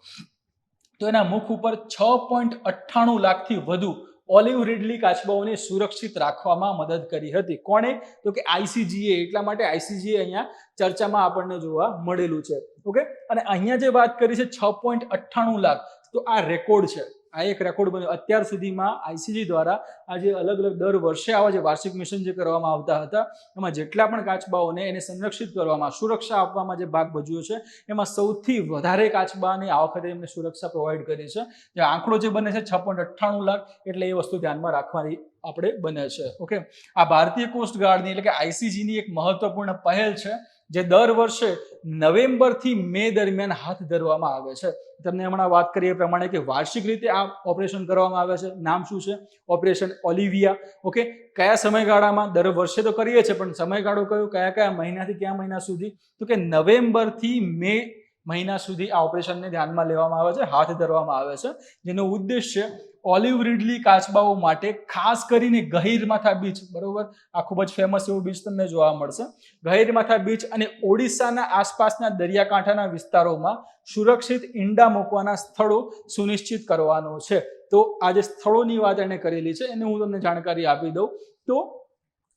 તો એના મુખ ઉપર 6.98 લાખથી વધુ ઓલિવ રીડલી કાચબાઓને સુરક્ષિત રાખવામાં મદદ કરી હતી. કોણે? તો કે આઈસીજીએ. એટલા માટે આઈસીજીએ અહીંયા ચર્ચામાં આપણને જોવા મળેલું છે. ઓકે, અને અહીંયા જે વાત કરી છે 6.98 લાખ, તો આ રેકોર્ડ છે. આ એક રેકોર્ડ બન્યો અત્યાર સુધીમાં આઈસીજી દ્વારા. આજે અલગ અલગ દર વર્ષે આવા જે વાર્ષિક મિશન જે કરવામાં આવતા હતા એમાં જેટલા પણ કાચબાઓને એને સંરક્ષિત કરવામાં, સુરક્ષા આપવામાં જે ભાગ ભજવ્યો છે એમાં સૌથી વધારે કાચબાને આ વખતે એમને સુરક્ષા પ્રોવાઈડ કરી છે. જે આંકડો જે બને છે 6.98 લાખ, એટલે એ વસ્તુ ધ્યાનમાં રાખવાની આપણે બને છે. ઓકે, આ ભારતીય કોસ્ટ ગાર્ડની એટલે કે આઈસીજીની એક મહત્વપૂર્ણ પહેલ છે જે દર વર્ષે નવેમ્બર થી મે દરમિયાન હાથ ધરવામાં આવે છે. તમને હમણાં વાત કરીએ એ પ્રમાણે કે વાર્ષિક રીતે આ ઓપરેશન કરવામાં આવે છે. નામ શું છે? ઓપરેશન ઓલિવિયા. ઓકે, કયા સમયગાળામાં? દર વર્ષે તો કરીએ છીએ, પણ સમયગાળો કયો, કયા કયા મહિનાથી કયા મહિના સુધી? તો કે નવેમ્બર થી મે મહિના સુધી આ ઓપરેશનને ધ્યાનમાં લેવામાં આવે છે, હાથ ધરવામાં આવે છે, જેનો ઉદ્દેશ્ય ઓલિવ રીડલી કાચબાઓ માટે ખાસ કરીને ગહીરમાથા બીચ, બરોબર, આ ખૂબ જ ફેમસ એવું બીચ તમને જોવા મળશે. ગહીરમાથા બીચ અને ઓડિશાના આસપાસના દરિયાકાંઠાના વિસ્તારોમાં સુરક્ષિત ઈંડા મૂકવાના સ્થળો સુનિશ્ચિત કરવાનો છે. તો આ જે સ્થળોની વાત એને કરેલી છે એને હું તમને જાણકારી આપી દઉં. તો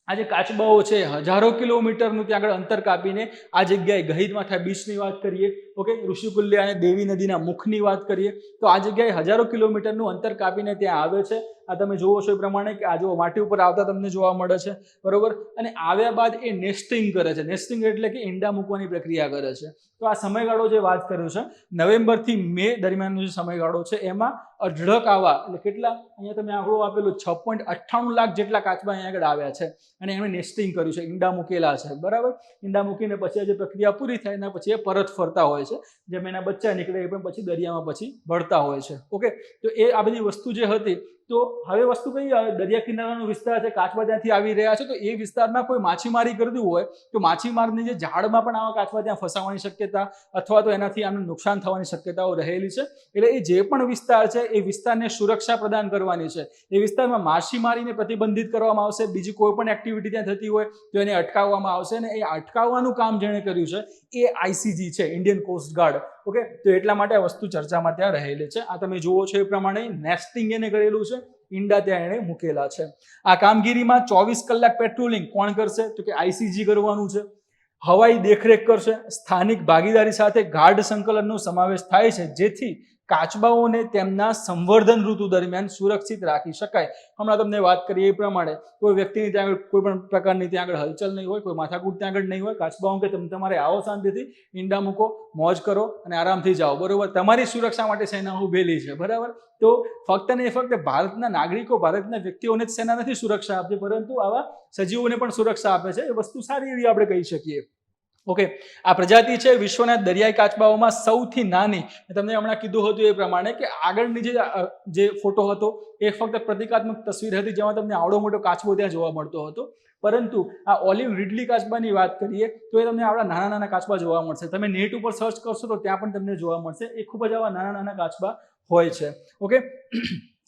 આ જે કાચબાઓ છે હજારો કિલોમીટરનું ત્યાં આગળ અંતર કાપીને આ જગ્યાએ ગહીરમાથા બીચની વાત કરીએ, ઓકે, ઋષિકુલ્ય અને દેવી નદીના મુખની વાત કરીએ, તો આ જગ્યાએ હજારો કિલોમીટરનું અંતર કાપીને ત્યાં આવે છે. આ તમે જોવો છો એ પ્રમાણે કે આ જો માટી ઉપર આવતા તમને જોવા મળે છે, બરોબર, અને આવ્યા બાદ એ નેસ્ટિંગ કરે છે. નેસ્ટિંગ એટલે કે ઈંડા મૂકવાની પ્રક્રિયા કરે છે. તો આ સમયગાળો જે વાત કર્યો છે નવેમ્બર થી મે દરમિયાનનો જે સમયગાળો છે એમાં અઢળક આવા, એટલે કેટલા, અહીંયા તમે આંકડો આપેલો 6.98 લાખ જેટલા કાચબા અહીંયા આગળ આવ્યા છે અને એમણે નેસ્ટિંગ કર્યું છે, ઈંડા મૂકેલા છે, બરાબર. ઈંડા મૂકીને પછી આ જે પ્રક્રિયા પૂરી થાય એના પછી એ પરત ફરતા હોય છે. જેમ એના બચ્ચા નીકળે એ પણ પછી દરિયામાં પછી ભળતા હોય છે. ઓકે, તો એ આ બધી વસ્તુ જે હતી. તો હવે વસ્તુ કઈ આવે, દરિયા કિનારાનો વિસ્તાર છે, કાચબા ત્યાંથી આવી રહ્યા છે, તો એ વિસ્તારમાં કોઈ માછીમારી કરતું હોય તો માછીમારની જે જાળમાં પણ આવા કાચબા ત્યાં ફસાવાની શક્યતા અથવા તો એનાથી આનું નુકસાન થવાની શક્યતાઓ રહેલી છે. એટલે એ જે પણ વિસ્તાર છે એ વિસ્તારને સુરક્ષા પ્રદાન કરવાની છે. એ વિસ્તારમાં માછીમારીને પ્રતિબંધિત કરવામાં આવશે. બીજી કોઈ પણ એક્ટિવિટી ત્યાં થતી હોય તો એને અટકાવવામાં આવશે, અને એ અટકાવવાનું કામ જેણે કર્યું છે એ આઈસીજી છે, ઇન્ડિયન કોસ્ટ ગાર્ડ. ઓકે, તો એટલા માટે આ વસ્તુ ચર્ચામાં ત્યાં રહેલી છે. આ તમે જુઓ છો એ પ્રમાણે નેસ્ટિંગ એને કરેલું છે, ઈંડા ત્યાં એને મૂકેલા છે. આ કામગીરીમાં 24 કલાક પેટ્રોલિંગ કોણ કરશે? તો કે આઈસીજી કરવાનું છે. હવાઈ દેખરેખ કરશે. સ્થાનિક ભાગીદારી સાથે ગાઢ સંકલનનો સમાવેશ થાય છે જેથી કાચબાઓને તેમના સંવર્ધન ઋતુ દરમિયાન સુરક્ષિત રાખી શકાય. હમણાં તમને વાત કરીએ એ પ્રમાણે કોઈ વ્યક્તિની ત્યાં આગળ કોઈ પણ પ્રકારની ત્યાં આગળ હલચલ નહીં હોય, કોઈ માથાકૂટ ત્યાં આગળ નહીં હોય. કાચબાઓ કે તમારે આવો શાંતિથી ઈંડા મૂકો, મોજ કરો અને આરામથી જાઓ, બરોબર. તમારી સુરક્ષા માટે સેના ઉભેલી છે, બરાબર. તો ફક્ત ને ફક્ત ભારતના નાગરિકો, ભારતના વ્યક્તિઓને જ સેના નથી સુરક્ષા આપતી, પરંતુ આવા સજીવોને પણ સુરક્ષા આપે છે. એ વસ્તુ સારી એવી આપણે કહી શકીએ. ઓકે, આ પ્રજાતિ છે વિશ્વના દરિયાઈ કાચબાઓમાં સૌથી નાની. તમને હમણાં કીધું હતું એ પ્રમાણે કે આગળની જે ફોટો હતો એ ફક્ત પ્રતિકાત્મક તસવીર હતી જેમાં તમને આવડો મોટો કાચબો ત્યાં જોવા મળતો હતો, પરંતુ આ ઓલિવ રીડલી કાચબાની વાત કરીએ તો એ તમને આવડા નાના નાના કાચબા જોવા મળશે. તમે નેટ ઉપર સર્ચ કરશો તો ત્યાં પણ તમને જોવા મળશે. એ ખૂબ જ આવા નાના નાના કાચબા હોય છે. ઓકે,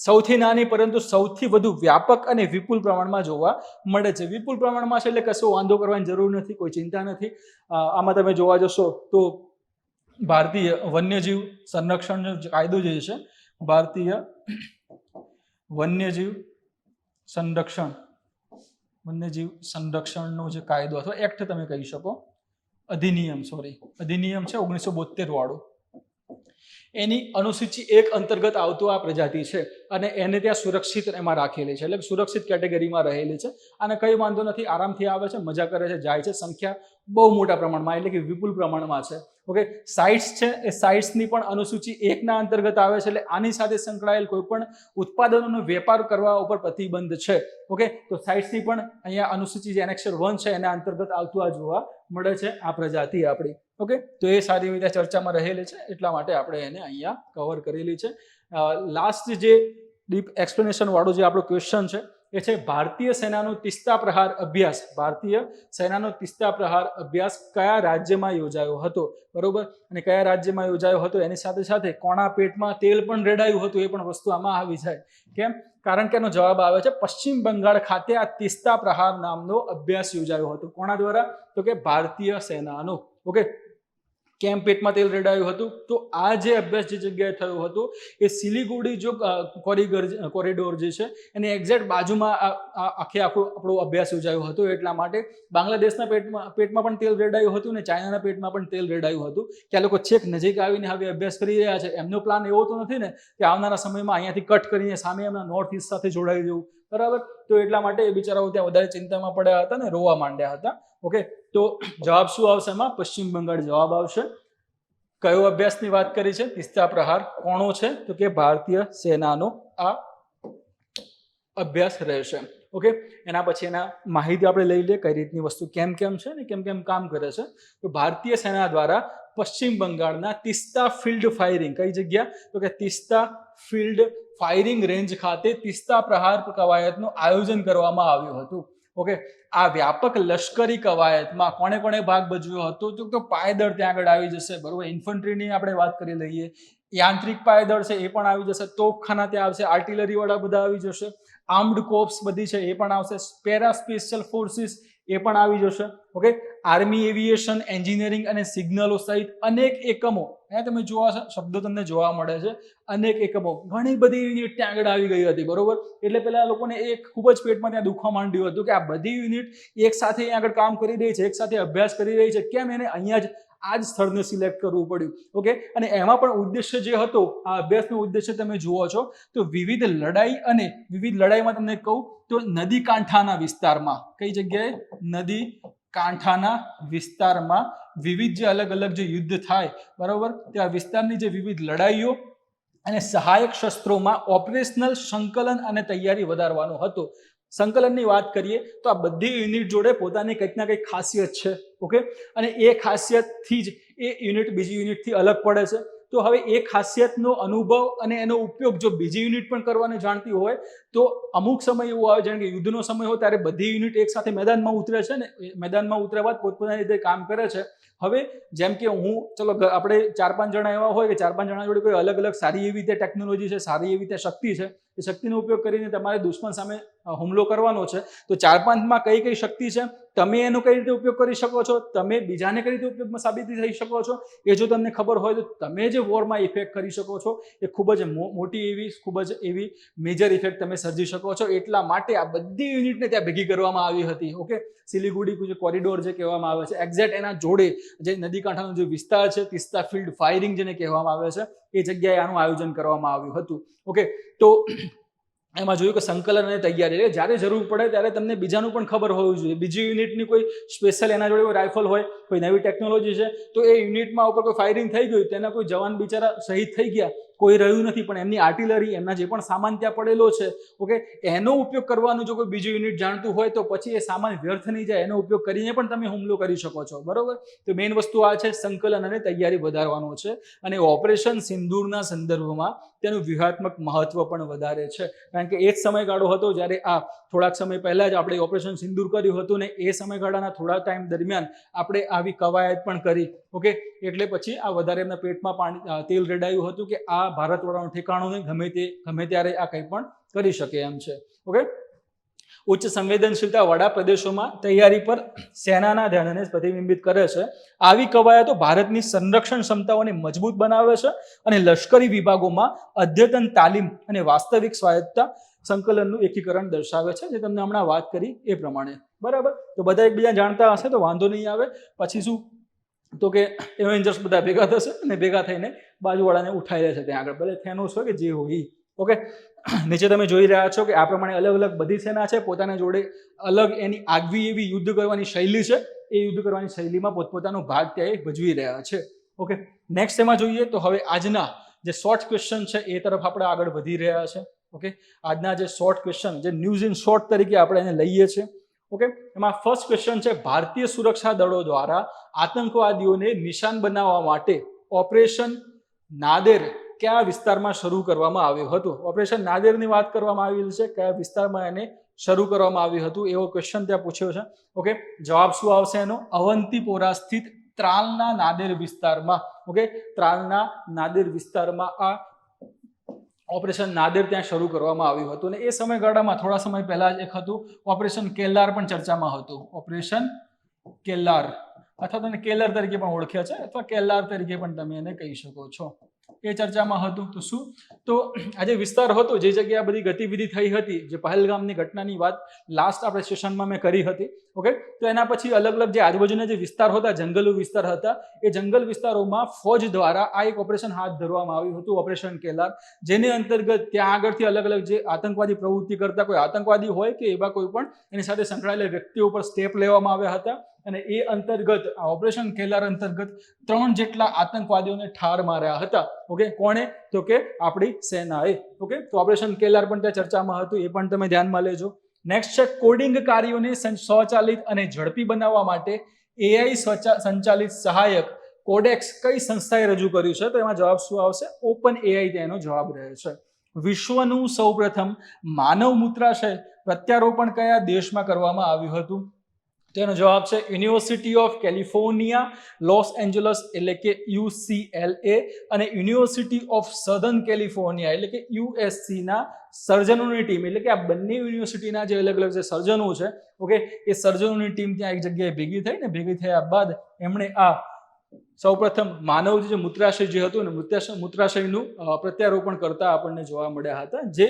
સૌથી નાની પરંતુ સૌથી વધુ વ્યાપક અને વિપુલ પ્રમાણમાં જોવા મળે છે. વિપુલ પ્રમાણમાં છે એટલે કશો વાંધો કરવાની જરૂર નથી, કોઈ ચિંતા નથી. આમાં તમે જોવા જશો તો ભારતીય વન્યજીવ સંરક્ષણનો કાયદો જે છે, ભારતીય વન્યજીવ સંરક્ષણનો જે કાયદો અથવા એક્ટ તમે કહી શકો, અધિનિયમ છે 1972 વાળો, એની અનુસૂચિ 1 અંતર્ગત આવતો આ પ્રજાતિ છે અને એને ત્યાં સુરક્ષિત એમાં રાખેલી છે, એટલે સુરક્ષિત કેટેગરીમાં રહેલી છે. અને કઈ વાંધો નથી, આરામથી આવે છે, મજા કરે છે, જાય છે. સંખ્યા બહુ મોટા પ્રમાણમાં એટલે કે વિપુલ પ્રમાણમાં છે. ઓકે, સાઇટ્સ છે એ સાઇટ્સની પણ અનુસૂચિ 1 અંતર્ગત આવે છે, એટલે આની સાથે સંકળાયેલ કોઈ પણ ઉત્પાદનોનો વેપાર કરવા ઉપર પ્રતિબંધ છે. ઓકે, તો સાઇટ્સની પણ અહીંયા અનુસૂચિ જે એનેક્સર 1 છે એના અંતર્ગત આવતું આ જોવા મળે છે આ પ્રજાતિ આપણી. ઓકે, તો એ સારી રીતે ચર્ચામાં રહેલી છે, એટલા માટે આપણે એને અહીંયા કવર કરેલી છે. લાસ્ટ જે ડીપ એક્સપ્લેનેશન વાળો જે આપણો ક્વેશ્ચન છે એ છે ભારતીય સેનાનો તીસ્તા પ્રહાર અભ્યાસ. ભારતીય સેનાનો તીસ્તા પ્રહાર અભ્યાસ કયા રાજ્યમાં યોજાયો હતો, બરોબર, અને કયા રાજ્યમાં યોજાયો હતો એની સાથે સાથે કોના પેટમાં તેલ પણ રેડાયું હતું એ પણ વસ્તુ આમાં આવી જાય. કેમ? કારણ કે એનો જવાબ આવે છે પશ્ચિમ બંગાળ ખાતે આ તીસ્તા પ્રહાર નામનો અભ્યાસ યોજાયો હતો. કોના દ્વારા? તો કે ભારતીય સેનાનો. ઓકે, કેમ પેટમાં તેલ રેડાયું હતું? તો આ જે અભ્યાસ જે જગ્યાએ થયો હતો એ સિલિગુડી જો કોરિડોર જે છે એની એક્ઝેક્ટ બાજુમાં આખે આખો આપણો અભ્યાસ યોજાયો હતો. એટલા માટે બાંગ્લાદેશના પેટમાં પણ તેલ રેડાયું હતું ને ચાઇનાના પેટમાં પણ તેલ રેડાયું હતું કે આ લોકો છેક નજીક આવીને હવે અભ્યાસ કરી રહ્યા છે. એમનો પ્લાન એવો તો નથી ને કે આવનારા સમયમાં અહીંયાથી કટ કરીને સામે એમના નોર્થ ઇસ્ટ સાથે જોડાઈ જવું, બરાબર? તો એટલા માટે એ બિચારાઓ ત્યાં વધારે ચિંતામાં પડ્યા હતા ને રોવા માંડ્યા હતા. ઓકે, તો જવાબ શું આવશે એમાં? પશ્ચિમ બંગાળ જવાબ આવશે. કયો અભ્યાસની વાત કરી છે? તીસ્તા પ્રહાર. કોનો છે? તો કે ભારતીય સેનાનો આ અભ્યાસ રહેશે. ઓકે, એના પછી એના માહિતી આપણે લઈ લઈએ કઈ રીતની વસ્તુ કેમ છે ને કેમ કામ કરે છે. તો ભારતીય સેના દ્વારા પશ્ચિમ બંગાળના તીસ્તા ફિલ્ડ ફાયરિંગ, કઈ જગ્યા? તો કે તીસ્તા ફિલ્ડ ફાયરિંગ રેન્જ ખાતે તીસ્તા પ્રહાર કવાયતનું આયોજન કરવામાં આવ્યું હતું. ઓકે, આ વ્યાપક લશ્કરી કવાયતમાં કોણે ભાગ ભજવ્યો હતો? તો પાયદળ ત્યાં આગળ આવી જશે, બરોબર? ઇન્ફન્ટ્રીની આપણે વાત કરી લઈએ, યાંત્રિક પાયદળ છે એ પણ આવી જશે, તોપખાના ત્યાં આવશે, આર્ટિલરી વાળા બધા આવી જશે, આર્મ્ડ કોર્પ્સ બધી છે એ પણ આવશે, પેરા સ્પેશિયલ ફોર્સિસ એ પણ આવી જશે. ઓકે, આર્મી એવિએશન, એન્જિનિયરિંગ અને સિગ્નલો સહિત અનેક એકમો, અહીંયા તમે જોવા શબ્દો તમને જોવા મળે છે, અનેક એકમો, ઘણી બધી યુનિટ ત્યાં આગળ આવી ગઈ હતી, બરોબર? એટલે પેલા લોકોને એ ખૂબ જ પેટમાં ત્યાં દુખવા માંડ્યું હતું કે આ બધી યુનિટ એક સાથે અહીંયા આગળ કામ કરી રહી છે, એક સાથે અભ્યાસ કરી રહી છે, કેમ એને અહીંયા જ આ જ સ્થળને સિલેક્ટ કરવું પડ્યું? ઓકે, અને એમાં પણ ઉદ્દેશ્ય જે હતો, આ અભ્યાસનો ઉદ્દેશ્ય તમે જુઓ છો તો વિવિધ લડાઈમાં તમને કહું તો નદી કાંઠાના વિસ્તારમાં, કઈ જગ્યાએ? નદી કાંઠાના વિસ્તારમાં વિવિધ જે અલગ જે યુદ્ધ થાય, બરોબર, ત્યાં વિસ્તારની જે વિવિધ લડાઈઓ અને સહાયક શસ્ત્રોમાં ઓપરેશનલ સંકલન અને તૈયારી વધારવાનો હતો. સંકલનની વાત કરીએ તો આ બધી યુનિટ જોડે પોતાની કંઈક ના કંઈક ખાસિયત છે. ઓકે, અને એ ખાસિયતથી જ એ યુનિટ બીજી યુનિટથી અલગ પડે છે. તો હવે એ ખાસિયતનો અનુભવ અને એનો ઉપયોગ જો બીજી યુનિટ પણ કરવાનું જાણતી હોય તો અમુક સમય એવો આવે, જેમ કે યુદ્ધનો સમય હોય ત્યારે બધી યુનિટ એક સાથે મેદાનમાં ઉતરે છે ને, મેદાનમાં ઉતર્યા બાદ પોતપોતાની રીતે કામ કરે છે. હવે જેમ કે ચલો આપણે 4-5 જણા એવા હોય કે 4-5 જણા જોડે કોઈ અલગ સારી એવી રીતે ટેકનોલોજી છે, સારી એવી રીતે શક્તિ છે, એ શક્તિનો ઉપયોગ કરીને તમારે દુશ્મન સામે હુમલો કરવાનો છે. તો 4-5માં કઈ શક્તિ છે, તમે એનો કઈ રીતે ઉપયોગ કરી શકો છો, તમે બીજાને કઈ રીતે ઉપયોગમાં સાબિત થઈ શકો છો, એ જો તમને ખબર હોય તો તમે જે વોરમાં ઇફેક્ટ કરી શકો છો એ ખૂબ જ મોટી એવી, ખૂબ જ એવી મેજર ઇફેક્ટ તમે સર્જી શકો છો. એટલા માટે આ બધી યુનિટને ત્યાં ભેગી કરવામાં આવી હતી. ઓકે, સિલિગુડી કોરિડોર જે કહેવામાં આવે છે, એક્ઝેક્ટ એના જોડે જે નદી કાંઠાનો જે વિસ્તાર છે, તીસ્તા ફિલ્ડ ફાયરિંગ જેને કહેવામાં આવે છે, એ જગ્યાએ આનું આયોજન કરવામાં આવ્યું હતું. ઓકે, તો એમાં જોયું કે સંકલન અને તૈયારી, એટલે જ્યારે જરૂર પડે ત્યારે તમને બીજાનું પણ ખબર હોવું જોઈએ. બીજી યુનિટની કોઈ સ્પેશિયલ એના જોડે કોઈ રાઇફલ હોય, કોઈ નવી ટેકનોલોજી છે, તો એ યુનિટમાં ઉપર કોઈ ફાયરિંગ થઈ ગયું, તેના કોઈ જવાન બિચારા શહીદ થઈ ગયા, કોઈ રહ્યું નથી, પણ એમની આર્ટિલરી, એમના જે પણ સામાન ત્યાં પડેલો છે, ઓકે, એનો ઉપયોગ કરવાનું જો કોઈ બીજું યુનિટ જાણતું હોય તો પછી એ સામાન વ્યર્થ નહીં જાય, એનો ઉપયોગ કરીને પણ તમે હુમલો કરી શકો છો, બરોબર? તો મેઇન વસ્તુ આ છે, સંકલન અને તૈયારી વધારવાનો છે. અને ઓપરેશન સિંદૂરના સંદર્ભમાં તેનું વ્યૂહાત્મક મહત્વ પણ વધારે છે, કારણ કે એ જ સમયગાળો હતો જ્યારે આ થોડાક સમય પહેલા જ આપણે ઓપરેશન સિંદૂર કર્યું હતું ને એ સમયગાળાના થોડા ટાઈમ દરમિયાન આપણે આવી કવાયત પણ કરી. ઓકે, એટલે પછી આ વધારે એમના પેટમાં તેલ રેડાયું હતું કે આ ભારતવાળાનું ઠેકાણું નહીં, ગમે ત્યારે આ કંઈ પણ કરી શકે એમ છે. ઓકે, ઉચ્ચ સંવેદનશીલતા વાળા પ્રદેશોમાં તૈયારી પર સેનાના ધ્યાનને પ્રતિબિંબિત કરે છે. આવી કવાયતો ભારતની સંરક્ષણ ક્ષમતાઓને મજબૂત બનાવે છે અને લશ્કરી વિભાગોમાં અદ્યતન તાલીમ અને વાસ્તવિક સ્વાયત્તતા સંકલનનું એકીકરણ દર્શાવે છે, જે તમને હમણાં વાત કરી એ પ્રમાણે, બરાબર? તો બધા એકબીજા જાણતા હશે તો વાંધો નહીં આવે. પછી શું તો કે એવેન્જર્સ બધા ભેગા થશે અને ભેગા થઈને બાજુવાળાને ઉઠાઈ રહેશે ત્યાં આગળ, ભલે થેનોસ હોય કે જે હોય. ઓકે, નીચે તમે જોઈ રહ્યા છો કે આ પ્રમાણે અલગ બધી સેના છે, પોતાના જોડે અલગ એની આગવી એવી યુદ્ધ કરવાની શૈલી છે, એ યુદ્ધ કરવાની શૈલીમાં પોતપોતાનો ભાગ ત્યાં ભજવી રહ્યા છે. ઓકે, નેક્સ્ટ એમાં જોઈએ તો હવે આજના જે શોર્ટ ક્વેશ્ચન છે એ તરફ આપણે આગળ વધી રહ્યા છે. ઓકે, આજના જે શોર્ટ ક્વેશ્ચન, જે ન્યૂઝ ઇન શોર્ટ તરીકે આપણે એને લઈએ છીએ. ઓકે, એમાં ફર્સ્ટ ક્વેશ્ચન છે, ભારતીય સુરક્ષા દળો દ્વારા આતંકવાદીઓને નિશાન બનાવવા માટે ઓપરેશન નાદેર કયા વિસ્તારમાં શરૂ કરવામાં આવ્યું હતું? ઓપરેશન નાદેરની વાત કરવામાં આવી છે, કયા વિસ્તારમાં એને શરૂ કરવામાં આવ્યું હતું એવો ક્વેશ્ચન ત્યાં પૂછ્યો છે. ઓકે, જવાબ શું આવશે એનો? અવંતીપોરા સ્થિત ત્રાલના નાદેર વિસ્તારમાં. ઓકે, ત્રાલના નાદેર વિસ્તારમાં આ ઓપરેશન નાદેર ત્યાં શરૂ કરવામાં આવ્યું હતું અને એ સમયગાળામાં થોડા સમય પહેલા જ એક હતું ઓપરેશન કેલ્લાર પણ ચર્ચામાં હતું. ઓપરેશન કેલ્લાર અથવા તેને કેલર તરીકે પણ ઓળખ્યા છે અથવા કેલ્લાર તરીકે પણ તમે એને કહી શકો છો. એ ચર્ચામાં હતું. તો શું તો આ જે વિસ્તાર હતો જે જગ્યાએ બધી ગતિવિધિ થઈ હતી, જે પહેલગામની ઘટનાની વાત લાસ્ટ આપણે સેશનમાં મેં કરી હતી, ઓકે, તો એના પછી અલગ અલગ જે આજુબાજુના જે વિસ્તાર હતા, જંગલો વિસ્તાર હતા, એ જંગલ વિસ્તારોમાં ફોજ દ્વારા આ એક ઓપરેશન હાથ ધરવામાં આવ્યું હતું, ઓપરેશન કેલ્લાર, જેની અંતર્ગત ત્યાં આગળથી અલગ અલગ જે આતંકવાદી પ્રવૃત્તિ કરતા કોઈ આતંકવાદી હોય કે એવા કોઈ પણ એની સાથે સંકળાયેલા વ્યક્તિઓ ઉપર સ્ટેપ લેવામાં આવ્યા હતા અને એ અંતર્ગત આ ઓપરેશન કેલ્લાર અંતર્ગત 3 જેટલા આતંકવાદીઓને ઠાર માર્યા હતા. ઓકે, કોણે? તો કે આપણી સેનાએ. ઓકે, તો ઓપરેશન કેલ્લાર પણ ત્યાં ચર્ચામાં હતું, એ પણ તમે ધ્યાનમાં લેજો. નેક્સ્ટ છે કોડિંગ કાર્યોને સ્વચાલિત અને ઝડપી બનાવવા માટે એઆઈ સંચાલિત સહાયક કોડેક્સ કઈ સંસ્થાએ રજૂ કર્યું છે? તો એમાં જવાબ શું આવશે? ઓપન એઆઈ તેનો જવાબ રહે છે. વિશ્વનું સૌપ્રથમ માનવ મૂત્રાશય પ્રત્યારોપણ કયા દેશમાં કરવામાં આવ્યું હતું? તેનો જવાબ છે university of California Los Angeles એટલે કે UCLA અને યુનિવર્સિટી ઓફ સધર્ન કેલિફોર્નિયા એટલે કે USC ના સર્જનોની ટીમ, એટલે કે આ બંને યુનિવર્સિટીના જે અલગ અલગ જે સર્જનો છે, ઓકે, એ સર્જનોની ટીમ ત્યાં એક જગ્યાએ ભેગી થઈ ને ભેગી થયા બાદ એમણે આ સૌપ્રથમ માનવ જે મૂત્રાશય જે હતું ને મૂત્રાશયનું પ્રત્યારોપણ કરતા આપણને જોવા મળ્યા હતા, જે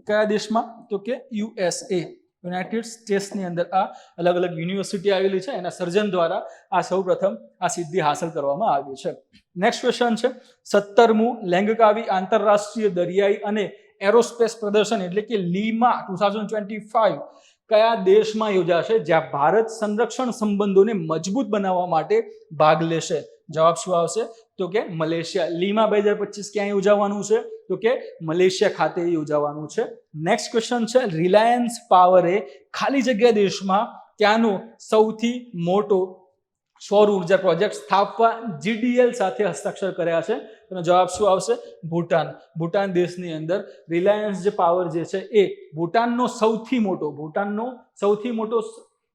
કયા દેશમાં? તો કે USA યુનાઇટેડ સ્ટેટ્સની અંદર આ અલગ અલગ યુનિવર્સિટી આવેલી છે, એના સર્જન દ્વારા આ સૌપ્રથમ આ સિદ્ધિ હાંસલ કરવામાં આવી છે. નેક્સ્ટ ક્વેશ્ચન છે 17મું લેંગકાવી આંતરરાષ્ટ્રીય દરિયાઈ અને એરોસ્પેસ પ્રદર્શન એટલે કે લીમા 2025 કયા દેશમાં યોજાશે, જ્યાં ભારત સંરક્ષણ સંબંધોને મજબૂત બનાવવા માટે ભાગ લેશે? જવાબ શું આવશે? તો કે મલેશિયા. લીમા 2025 ક્યાં યોજાવાનું છે? તો કે મલેશિયા ખાતે યોજાવાનું છે. નેક્સ્ટ ક્વેશ્ચન છે રિલાયન્સ પાવરે ખાલી જગ્યા દેશમાં ત્યાંનો સૌથી મોટો સૌર ઉર્જા પ્રોજેક્ટ સ્થાપવા GDL સાથે હસ્તાક્ષર કર્યા છે. તેનો જવાબ શું આવશે? ભૂટાન. ભૂટાન દેશની અંદર રિલાયન્સ જે પાવર જે છે એ ભૂટાનનો સૌથી મોટો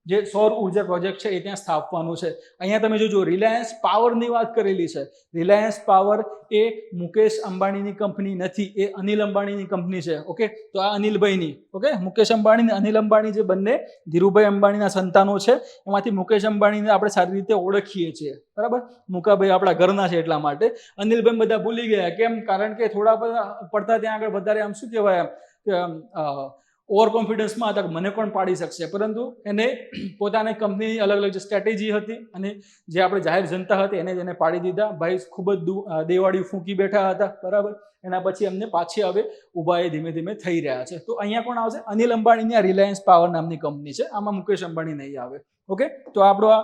જે સૌર ઉર્જા પ્રોજેક્ટ છે એ ત્યાં સ્થાપવાનું છે. અહીંયા તમે જોજો રિલાયન્સ પાવરની વાત કરેલી છે. રિલાયન્સ પાવર એ મુકેશ અંબાણીની કંપની નથી, એ અનિલ અંબાણીની કંપની છે. ઓકે, તો આ અનિલભાઈની, ઓકે, મુકેશ અંબાણી અને અનિલ અંબાણી જે બંને ધીરુભાઈ અંબાણીના સંતાનો છે, એમાંથી મુકેશ અંબાણીને આપણે સારી રીતે ઓળખીએ છીએ, બરાબર. મુકાભાઈ આપણા ઘરના છે એટલા માટે. અનિલભાઈ બધા ભૂલી ગયા. કેમ? કારણ કે થોડા પડતા ત્યાં આગળ વધારે આમ શું કહેવાય ઓવર કોન્ફિડન્સમાં હતા, મને પણ પાડી શકશે, પરંતુ એને પોતાની કંપનીની અલગ અલગ જે સ્ટ્રેટેજી હતી અને જે આપણે જાહેર જનતા હતી એને પાડી દીધા. ભાઈ ખૂબ જ દેવાળી ફૂંકી બેઠા હતા, બરાબર. એના પછી અમને પાછી હવે ઊભા એ ધીમે ધીમે થઈ રહ્યા છે. તો અહીંયા કોણ આવશે? અનિલ અંબાણીની આ રિલાયન્સ પાવર નામની કંપની છે, આમાં મુકેશ અંબાણી નહીં આવે. ઓકે, તો આપણો આ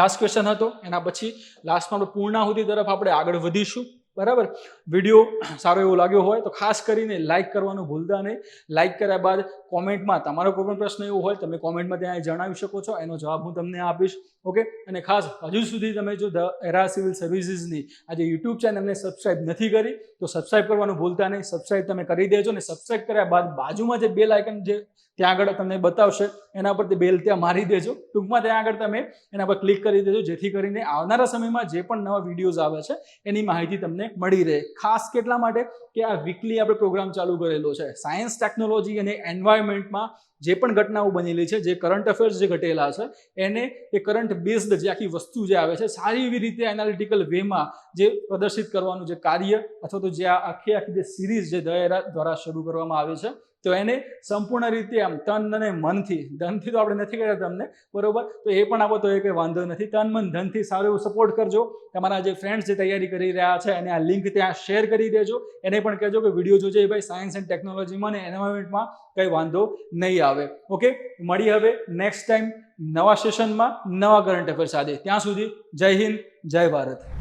લાસ્ટ ક્વેશ્ચન હતો. એના પછી લાસ્ટમાં આપણે પૂર્ણાહુતિ તરફ આપણે આગળ વધીશું, બરાબર. વિડીયો સારો એવો લાગ્યો હોય તો ખાસ કરીને લાઇક કરવાનું ભૂલતા નહીં. લાઇક કર્યા બાદ કોમેન્ટમાં તમારો કોઈ પણ પ્રશ્ન એવો હોય તમે કોમેન્ટમાં ત્યાં જણાવી શકો છો, એનો જવાબ હું તમને આપીશ. ઓકે, અને ખાસ હજુ સુધી તમે જો ધ એરા સિવિલ સર્વિસીસની આજે યુટ્યુબ ચેનલને સબસ્ક્રાઇબ નથી કરી તો સબસ્ક્રાઇબ કરવાનું ભૂલતા નહીં. સબસ્ક્રાઇબ તમે કરી દેજો ને સબસ્ક્રાઇબ કર્યા બાદ બાજુમાં જે બેલ આઇકન જે ત્યાં આગળ તમને બતાવશે એના પર તે બેલ ત્યાં મારી દેજો. ટૂંકમાં ત્યાં આગળ તમે એના પર ક્લિક કરી દેજો, જેથી કરીને આવનારા સમયમાં જે પણ નવા વિડીયોઝ આવે છે એની માહિતી તમને મળી રહે. ખાસ કેટલા માટે કે આ વીકલી આપણે પ્રોગ્રામ ચાલુ કરેલો છે. સાયન્સ, ટેકનોલોજી અને એન્વાયરમેન્ટમાં જે પણ ઘટનાઓ બનેલી છે, જે કરંટ અફેર્સ જે ઘટેલા છે, એને એ કરંટ બેઝડ જે આખી વસ્તુ જે આવે છે સારી એવી રીતે એનાલિટિકલ વેમાં જે પ્રદર્શિત કરવાનું જે કાર્ય અથવા તો જે આખી જે સિરીઝ જે ધ એરા દ્વારા શરૂ કરવામાં આવે છે, તો એને સંપૂર્ણ રીતે આમ તન અને મનથી, ધનથી તો આપણે નથી કહેતા તમને, બરોબર, તો એ પણ આપો તો એ કંઈ વાંધો નથી. તન મન ધનથી સારું એવું સપોર્ટ કરજો. તમારા જે ફ્રેન્ડ્સ જે તૈયારી કરી રહ્યા છે અને આ લિંક ત્યાં શેર કરી દેજો. એને પણ કહેજો કે વિડીયો જોજે ભાઈ, સાયન્સ એન્ડ ટેકનોલોજીમાં અને એન્વાયરમેન્ટમાં કંઈ વાંધો નહીં આવે. ઓકે, મળી હવે નેક્સ્ટ ટાઈમ નવા સેશનમાં નવા કરંટ અફેર સાથે. ત્યાં સુધી જય હિન્દ, જય ભારત.